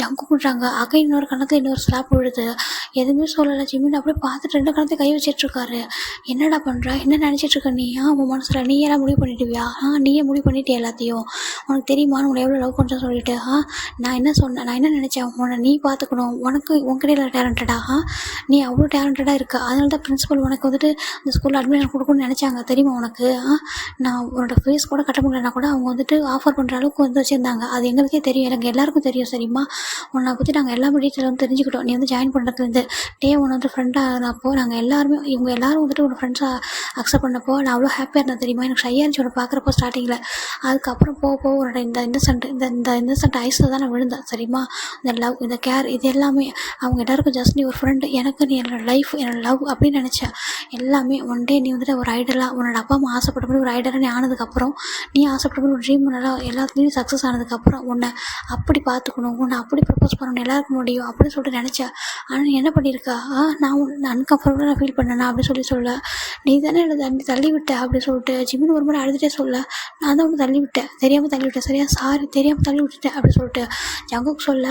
ஜங்குக்குன்றாங்க. அகைன் இன்னொரு கணத்துல இன்னொரு ஸ்லாப் விழுது. எதுவுமே சொல்லலை. ஜிமின் அப்படியே பார்த்துட்டு 2 கணத்தையும் கை வச்சிட்ருக்காரு. என்னடா பண்ணுற, என்ன நினச்சிட்ருக்க நீ? உன் மனசில் நீ எல்லாம் முடிவு பண்ணிட்டுவியா? நீயே முடிவு பண்ணிட்டு எல்லாத்தையும்? உனக்கு தெரியுமா உன்னை எவ்வளோ லவ் பண்ணுறேன்னு சொல்லிட்டு? நான் என்ன சொன்னேன், நான் என்ன நினச்சேன், உன்னை நீ பார்த்துக்கணும், உனக்கு உன்கிட்ட டேலண்டடா? நீ அவ்வளோ டேலண்டடாக இருக்க. அதனால தான் பிரின்ஸிபல் உனக்கு வந்துட்டு இந்த ஸ்கூலில் அட்மிஷன் கொடுக்கணும்னு நினச்சாங்க தெரியுமா உனக்கு? நான் உன்னோட ஃபேஸ் கூட கட்ட முடியலன்னா கூட அவங்க வந்துட்டு ஆஃபர் பண்ணுற அளவுக்கு வந்து வச்சுருந்தாங்க. அது எங்களுக்கே தெரியும், எனக்கு எல்லாருக்கும் தெரியும் சரிம்மா. உன்னை பற்றி நாங்கள் எல்லா டீட்டெயில் வந்து தெரிஞ்சுக்கிட்டோம். நீ வந்து ஜாயின் பண்ணுறதுலேருந்து உன்னை வந்து ஃப்ரெண்டாக ஆனப்போ நாங்கள் எல்லாருமே இவங்க எல்லாரும் வந்துட்டு உன்னை ஃப்ரெண்ட்ஸாக அக்செப்ட் பண்ணப்போ நான் அவ்வளோ ஹாப்பியாக இருந்தேன் தெரியுமா? எனக்கு ஷையாக இருந்துச்சு உன்னை பார்க்குறப்போ ஸ்டார்டிங்கில். அதுக்கப்புறம் போக உன்னோட இந்த இன்னசென்ட் ஐஸில் தான் நான் விழுந்தேன் சரிம்மா. இந்த லவ், இந்த கேர், இது எல்லாமே அவங்க எல்லாருக்கும் ஜஸ்ட் நீ ஒரு ஃப்ரெண்டு, எனக்கு நீ என்னோடய லைஃப், என்னோடய லவ் அப்படின்னு நினச்சேன். எல்லாமே ஒன் டே நீ வந்துட்டு ஒரு ஐடலாக, உன்னோட அப்பா அம்மா ஆசைப்பட்ட மாதிரி ஒரு ஐடலாக நீ ஆனதுக்கப்புறம், நீ ஆசைப்பட்ட மாதிரி ஒரு ட்ரீம் நல்லா எல்லாத்துலேயும் சக்ஸஸ் ஆனதுக்கப்புறம் உன்னை அப்படி பார்த்துக்கணும், உன்னை அப்படி ப்ரப்போஸ் பண்ணணும், எல்லாருக்கும் முடியும் அப்படின்னு சொல்லிட்டு நினச்சேன். ஆனால் நீ என்ன பண்ணியிருக்கா? நான் அன்கம்ஃபர்டபுளாக நான் ஃபீல் பண்ணேன்னா அப்படி சொல்ல, நீ தானே என்னை தள்ளி விட்ட அப்படி சொல்லிட்டு ஜிமின் ஒரு மாதிரி அழுதுகிட்டே சொல்ல, நான் தான் ஒன்று தள்ளி விட்டேன், தெரியாமல் தள்ளி விட்டேன் சரியா, சாரி தெரியாமல் தள்ளி விட்டுட்டேன் அப்படி சொல்லிட்டு ஜங்குக்கு சொல்ல,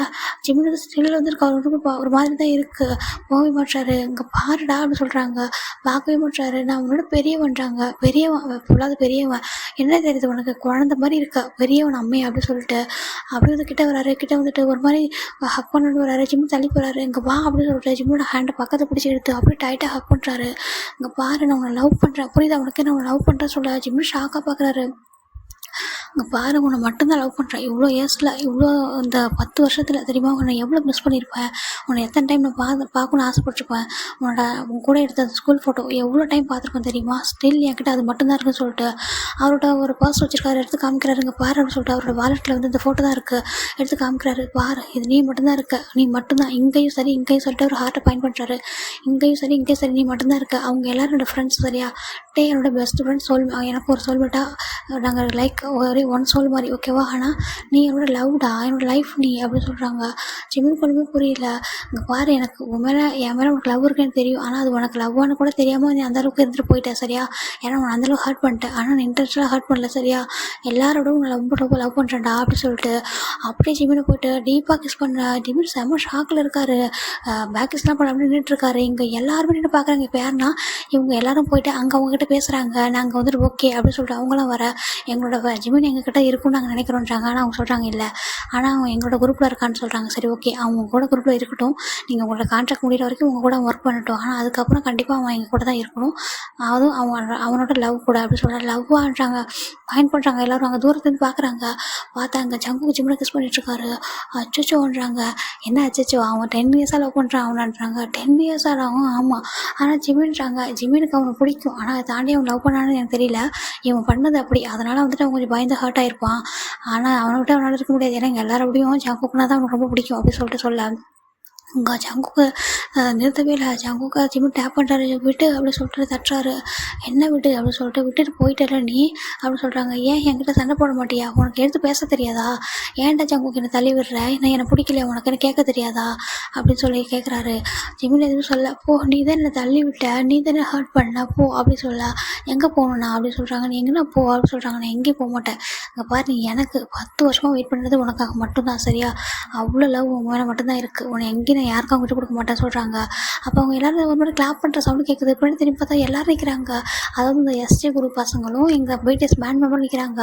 ஜிமின் வந்து ஸ்டில் வந்துருக்கு. அவருக்கு ஒரு மாதிரி தான் இருக்குது, போகவே மாட்டாரு. இங்கே பாருடா அப்படின்னு சொல்கிறாங்க, பார்க்கவே மாட்டாரு. நான் உன்னோட பெரியவன்றாங்க, பெரியவன் பொல்லாத பெரியவன், என்ன தெரியுது உனக்கு, குழந்த மாதிரி இருக்கா, பெரியவன் அம்மையை அப்படின்னு சொல்லிட்டு அப்படியே வந்து கிட்ட வராரு. கிட்ட வந்துட்டு ஒரு மாதிரி ஹக் பண்ணிட்டு வராரு. ஜிம்மு தள்ளி போகிறாரு. இங்கே வா அப்படின்னு சொல்லிட்டு ஜிம்மோட ஹேண்டை பக்கத்தை பிடிச்சி எடுத்து அப்படியே டைட்டாக ஹக் பண்ணுறாரு. இங்கே பாரு, நான் உன்னை லவ் பண்ணுறேன், புரியுதா உனக்கு, நான் உன்னை லவ் பண்ணுறேன்னு சொல்ல ஜிம்மு ஷாக்காக பார்க்குறாரு. இங்கே பாரு, உன்னை மட்டும்தான் லவ் பண்ணுறேன், இவ்வளோ இயர்ஸில், இவ்வளோ இந்த 10 வருஷத்தில் தெரியுமா உன்னை எவ்வளோ மிஸ் பண்ணியிருப்பேன், உன்னை எத்தனை டைம் நான் பார்க்கணுன்னு ஆசைப்பட்டிருப்பேன், உன் கூட எடுத்த ஸ்கூல் ஃபோட்டோ எவ்வளோ டைம் பார்த்துருக்கேன் தெரியுமா, ஸ்டில் என்கிட்ட அது மட்டும்தான் இருக்குன்னு சொல்லிட்டு அவரோட ஒரு பர்ஸ் வச்சுருக்காரு, எடுத்து காமிக்கிறாரு. இங்கே பாரு அப்படின்னு சொல்லிட்டு அவரோட வாலெட்டில் வந்து இந்த ஃபோட்டோ தான் இருக்குது, எடுத்து காமிக்கிறாரு. பாரு, இது நீ மட்டும்தான் இருக்க, நீ மட்டும்தான், இங்கேயும் சரி இங்கேயும் சொல்லிட்டு ஒரு ஹார்ட்டை பாயிண்ட் பண்ணுறாரு. இங்கேயும் சரி நீ மட்டும்தான் இருக்க, அவங்க எல்லாரும் என்னோடய ஃப்ரெண்ட்ஸ் சரியா, என்னோட பெஸ்ட் ஃப்ரெண்ட் எனக்கு ஒரு சோல்மேட்டாக, நாங்கள் லைக் ஒரே ஒன் சோல் மாதிரி ஓகேவா, ஆனால் நீ என்னோட லவ்டா, என்னோட லைஃப் நீ அப்படின்னு சொல்கிறாங்க. ஜிம்மிக்கு ஒன்றுமே புரியல. இங்கே பாரு, எனக்கு என் மேலே உனக்கு லவ் இருக்குன்னு தெரியும், ஆனால் அது உனக்கு லவ்வானு கூட தெரியாமல் நீ அந்தளவுக்கு இருந்துட்டு போயிட்டேன் சரியா, ஏன்னா உன்னை அந்தளவுக்கு ஹர்ட் பண்ணிட்டேன், ஆனால் நான் இன்ட்ரெஸ்டாக ஹர்ட் பண்ணல சரியா, எல்லாரோட உன்னை லவ் பண்ணுறேன்டா அப்படின்னு சொல்லிட்டு அப்படியே ஜிம்மினை போயிட்டு டீப்பாக கிஸ் பண்ண. ஜிம்மின் செம்ம ஷாக்கில் இருக்காரு, பேக் கிஸ்லாம் பண்ண அப்படி நின்றுட்டுருக்காரு. இங்கே எல்லாருமே நின்று பார்க்குறாங்க. இப்போ யாருன்னா இவங்க எல்லாரும் போயிட்டு அங்கே அவங்ககிட்ட பேசுகிறாங்க. நாங்கள் வந்துட்டு ஓகே அப்படின்னு சொல்லிட்டு அவங்களாம் வர, எங்களோட ஜிம்மின் எங்ககிட்ட இருக்குன்னு நாங்கள் நினைக்கிறோன்றாங்க. ஆனால் அவங்க சொல்கிறாங்க இல்லை, ஆனால் அவங்க எங்களோட குரூப்பில் இருக்கான்னு சொல்கிறாங்க. சரி ஓகே, அவங்க கூட குரூப்பில் இருக்கட்டும், நீங்கள் உங்களோட கான்ட்ராக்ட் முடிகிற வரைக்கும் உங்கள் கூட ஒர்க் பண்ணட்டும், ஆனால் அதுக்கப்புறம் கண்டிப்பாக அவன் எங்கள் கூட தான் இருக்கணும், அதுவும் அவனோட லவ் கூட அப்படி சொல்கிறாங்க. லவ்வான்றாங்க, ஃபைன் பண்ணுறாங்க. எல்லோரும் அங்கே தூரத்துலேருந்து பார்க்குறாங்க. பார்த்தாங்க ஜங்கு ஜிம்மில் கிஸ் பண்ணிட்டுருக்காரு. அச்சோச்சோன்றாங்க. என்ன அச்சோ, அவன் 10 இயர்ஸாக லவ் பண்ணுறான் அவனான்றாங்க. 10 இயர்ஸாக ஆகும், ஆமாம், ஆனால் ஜிம்மின்றாங்க. ஜிம்மினுக்கு அவனை பிடிக்கும், ஆனால் அதை தாண்டி அவன் லவ் பண்ணான்னு எனக்கு தெரியல, இவன் பண்ணது அப்படி, அதனால் வந்துட்டு அவன் கொஞ்சம் பயந்து ஹர்ட் ஆகிருப்பான், ஆனால் அவனை விட்டு அவனால் இருக்க முடியாது, ஏன்னா எங்கள் எல்லாரும் அப்படியும் ஜங்குக்குனா தான் அவனுக்கு ரொம்ப பிடிக்கும் அப்படின்னு சொல்லிட்டு சொல்ல. இங்கே ஜங்குக்கு நிறுத்தவே இல்லை. ஜங்குக்கு ஜிம்மு டேப் பண்ணுறாரு, விட்டு அப்படி சொல்லிட்டு தட்டுறாரு. என்ன விட்டு அப்படின்னு சொல்லிட்டு விட்டுட்டு போயிட்டல நீ அப்படின்னு சொல்கிறாங்க. ஏன் என்கிட்ட சண்டை போட மாட்டியா, உனக்கு எடுத்து பேச தெரியாதா, ஏன்டா ஜங்குக்கு என்னை தள்ளி விடுற, நான் என்னை பிடிக்கலையா உனக்கு, என்ன கேட்க தெரியாதா அப்படின்னு சொல்லி கேட்குறாரு. ஜிம்மின் எதுவும் சொல்ல, போ நீ தான் என்னை தள்ளி விட்ட, நீ தானே ஹர்ட் பண்ண, போ அப்படி சொல்ல. எங்கே போகணுண்ணா அப்படின்னு சொல்கிறாங்க. நீ எங்கன்னா போ அப்படின்னு சொல்கிறாங்க. நான் எங்கேயும் போக மாட்டேன், இங்கே பாரு, நீ எனக்கு 10 வருஷமாக வெயிட் பண்ணுறது உனக்காக மட்டும்தான் சரியா, அவ்வளோ லவ் உன் மேலே மட்டும்தான் இருக்குது, உன்னை எங்கேயும் நான் யாருக்கும் விட்டு கொடுக்க மாட்டேன்னு சொல்கிறாங்க. அப்போ அவங்க எல்லோரும் ஒரு மாதிரி கிளாப் பண்ணுற சவுண்டு கேட்குது. இப்போ திரும்பி பார்த்தா எல்லோரும் நிற்கிறாங்க. அதாவது இந்த எஸ்டி குரூப் பசங்களும் எங்கள் பிடிஎஸ் பேண்ட் மெம்பரும் நிற்கிறாங்க.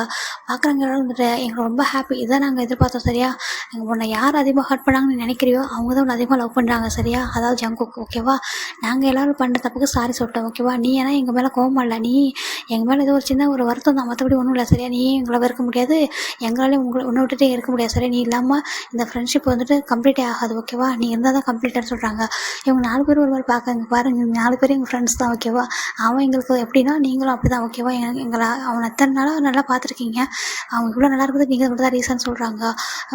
பார்க்குறாங்க எல்லோரும் வந்துட்டு எங்களுக்கு ரொம்ப ஹாப்பி, இதான் நாங்கள் எதிர்பார்த்தோம் சரியா, எங்கள் உன்னை யார் அதிகமாக ஹர்ட் பண்ணாங்கன்னு நினைக்கிறியோ அவங்க தான் உன்னை அதிகமாக லவ் பண்ணுறாங்க சரியா, அதாவது ஜங்குக்கு ஓகேவா, நாங்கள் எல்லோரும் பண்ண தப்புக்கு சாரி சொல்லிட்டோம் ஓகேவா, நீ ஏன்னா எங்கள் மேலே கோவம் இல்லை, நீ எங்கள் மேலே ஏதோ ஒரு சின்ன ஒரு வருத்தம் தான், மற்றபடி ஒன்றும் இல்லை சரியா, நீ எங்களை இருக்க முடியாது, எங்களாலேயும் உன்னை விட்டுட்டே இருக்க முடியாது சரியா, நீ இல்லாமல் இந்த ஃப்ரெண்ட்ஷிப் வந்துட்டு கம்ப்ளீட்டே ஆகாது ஓகேவா, நீ இருந்தால் தான் கம்ப்ளீட்டாக சொல்கிறாங்க. இவங்க 4 பேரும் ஒரு மாதிரி பார்க்குறாங்க. பாருங்க, 4 பேரும் எங்கள் ஃப்ரெண்ட்ஸ் தான் ஓகேவா, அவன் எங்களுக்கு எப்படின்னா நீங்களும் அப்படி தான் ஓகேவா, எங்களை அவனை எத்தனை நாளாக நல்லா பார்த்துருக்கீங்க, அவங்க இவ்வளோ நல்லா இருக்குது நீங்கள் மட்டும் தான் ரீசன் சொல்கிறாங்க.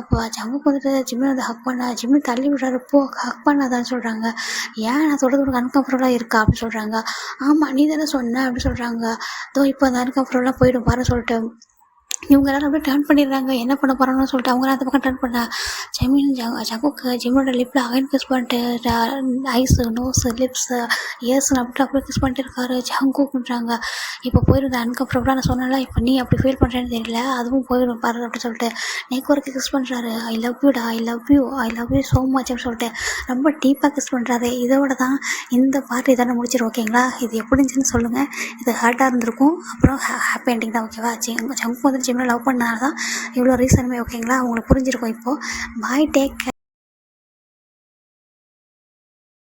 அப்போ ஜம்முக்கு வந்துட்டு ஜிம்மில் வந்து ஹக் பண்ண, ஜிம்மு தள்ளி விடுறாரு, போ ஹக் பண்ணாதான்னு சொல்கிறாங்க. ஏன் நான் சொல்கிறது உனக்கு அன்கம்ஃபர்டபுளாக இருக்கா அப்படின்னு சொல்கிறாங்க. ஆமாம், நீ தானே சொன்ன அப்படின்னு சொல்கிறாங்க. இதோ இப்போ அந்த அன்கம்ஃபர்டபுளாக போயிடும் பாரு சொல்லிட்டு இவங்க எல்லாரும் அப்படியே டர்ன் பண்ணிடுறாங்க. என்ன பண்ண போகிறாங்கன்னு சொல்லிட்டு அவங்களாம் அந்த பக்கம் டர்ன் பண்ண ஜெமின் ஜங்குக்கு ஜிம்மோட லிப்பில் அகைன் கிஸ் பண்ணிட்டு ஐஸு நோஸு லிப்ஸு இயர்ஸ்னு அப்படியே கிஸ் பண்ணிட்டு இருக்காரு. ஜங்குக்குன்றாங்க இப்போ போயிருந்த அன்கம்ஃபர்டபுளாக நான் சொன்னேன்ல, இப்போ நீ அப்படி ஃபீல் பண்ணுறேன்னு தெரியல, அதுவும் போயிடும் பாரு அப்படின்னு சொல்லிட்டு நெக் வரைக்கும் கிஸ் பண்ணுறாரு. ஐ லவ் யூடா, I love you so much அப்படின்னு சொல்லிட்டு ரொம்ப டீப்பாக கிஸ் பண்ணுறாரு. இதோட தான் இந்த பார்ட் இதோட முடிச்சிடும். ஓகேங்களா? இது எப்படி இருந்துச்சுன்னு சொல்லுங்கள். இது ஹார்ட்டாக இருந்திருக்கும். அப்புறம் ஹாப்பி எண்டிங் தான். ஓகேவா? ஜங்கு வந்து ஜிம்மில் லவ் பண்ணனால தான் இவ்வளோ ரீசனுமே. ஓகேங்களா? உங்களுக்கு புரிஞ்சிருக்கும் இப்போது. பாய், டேக் கேர்.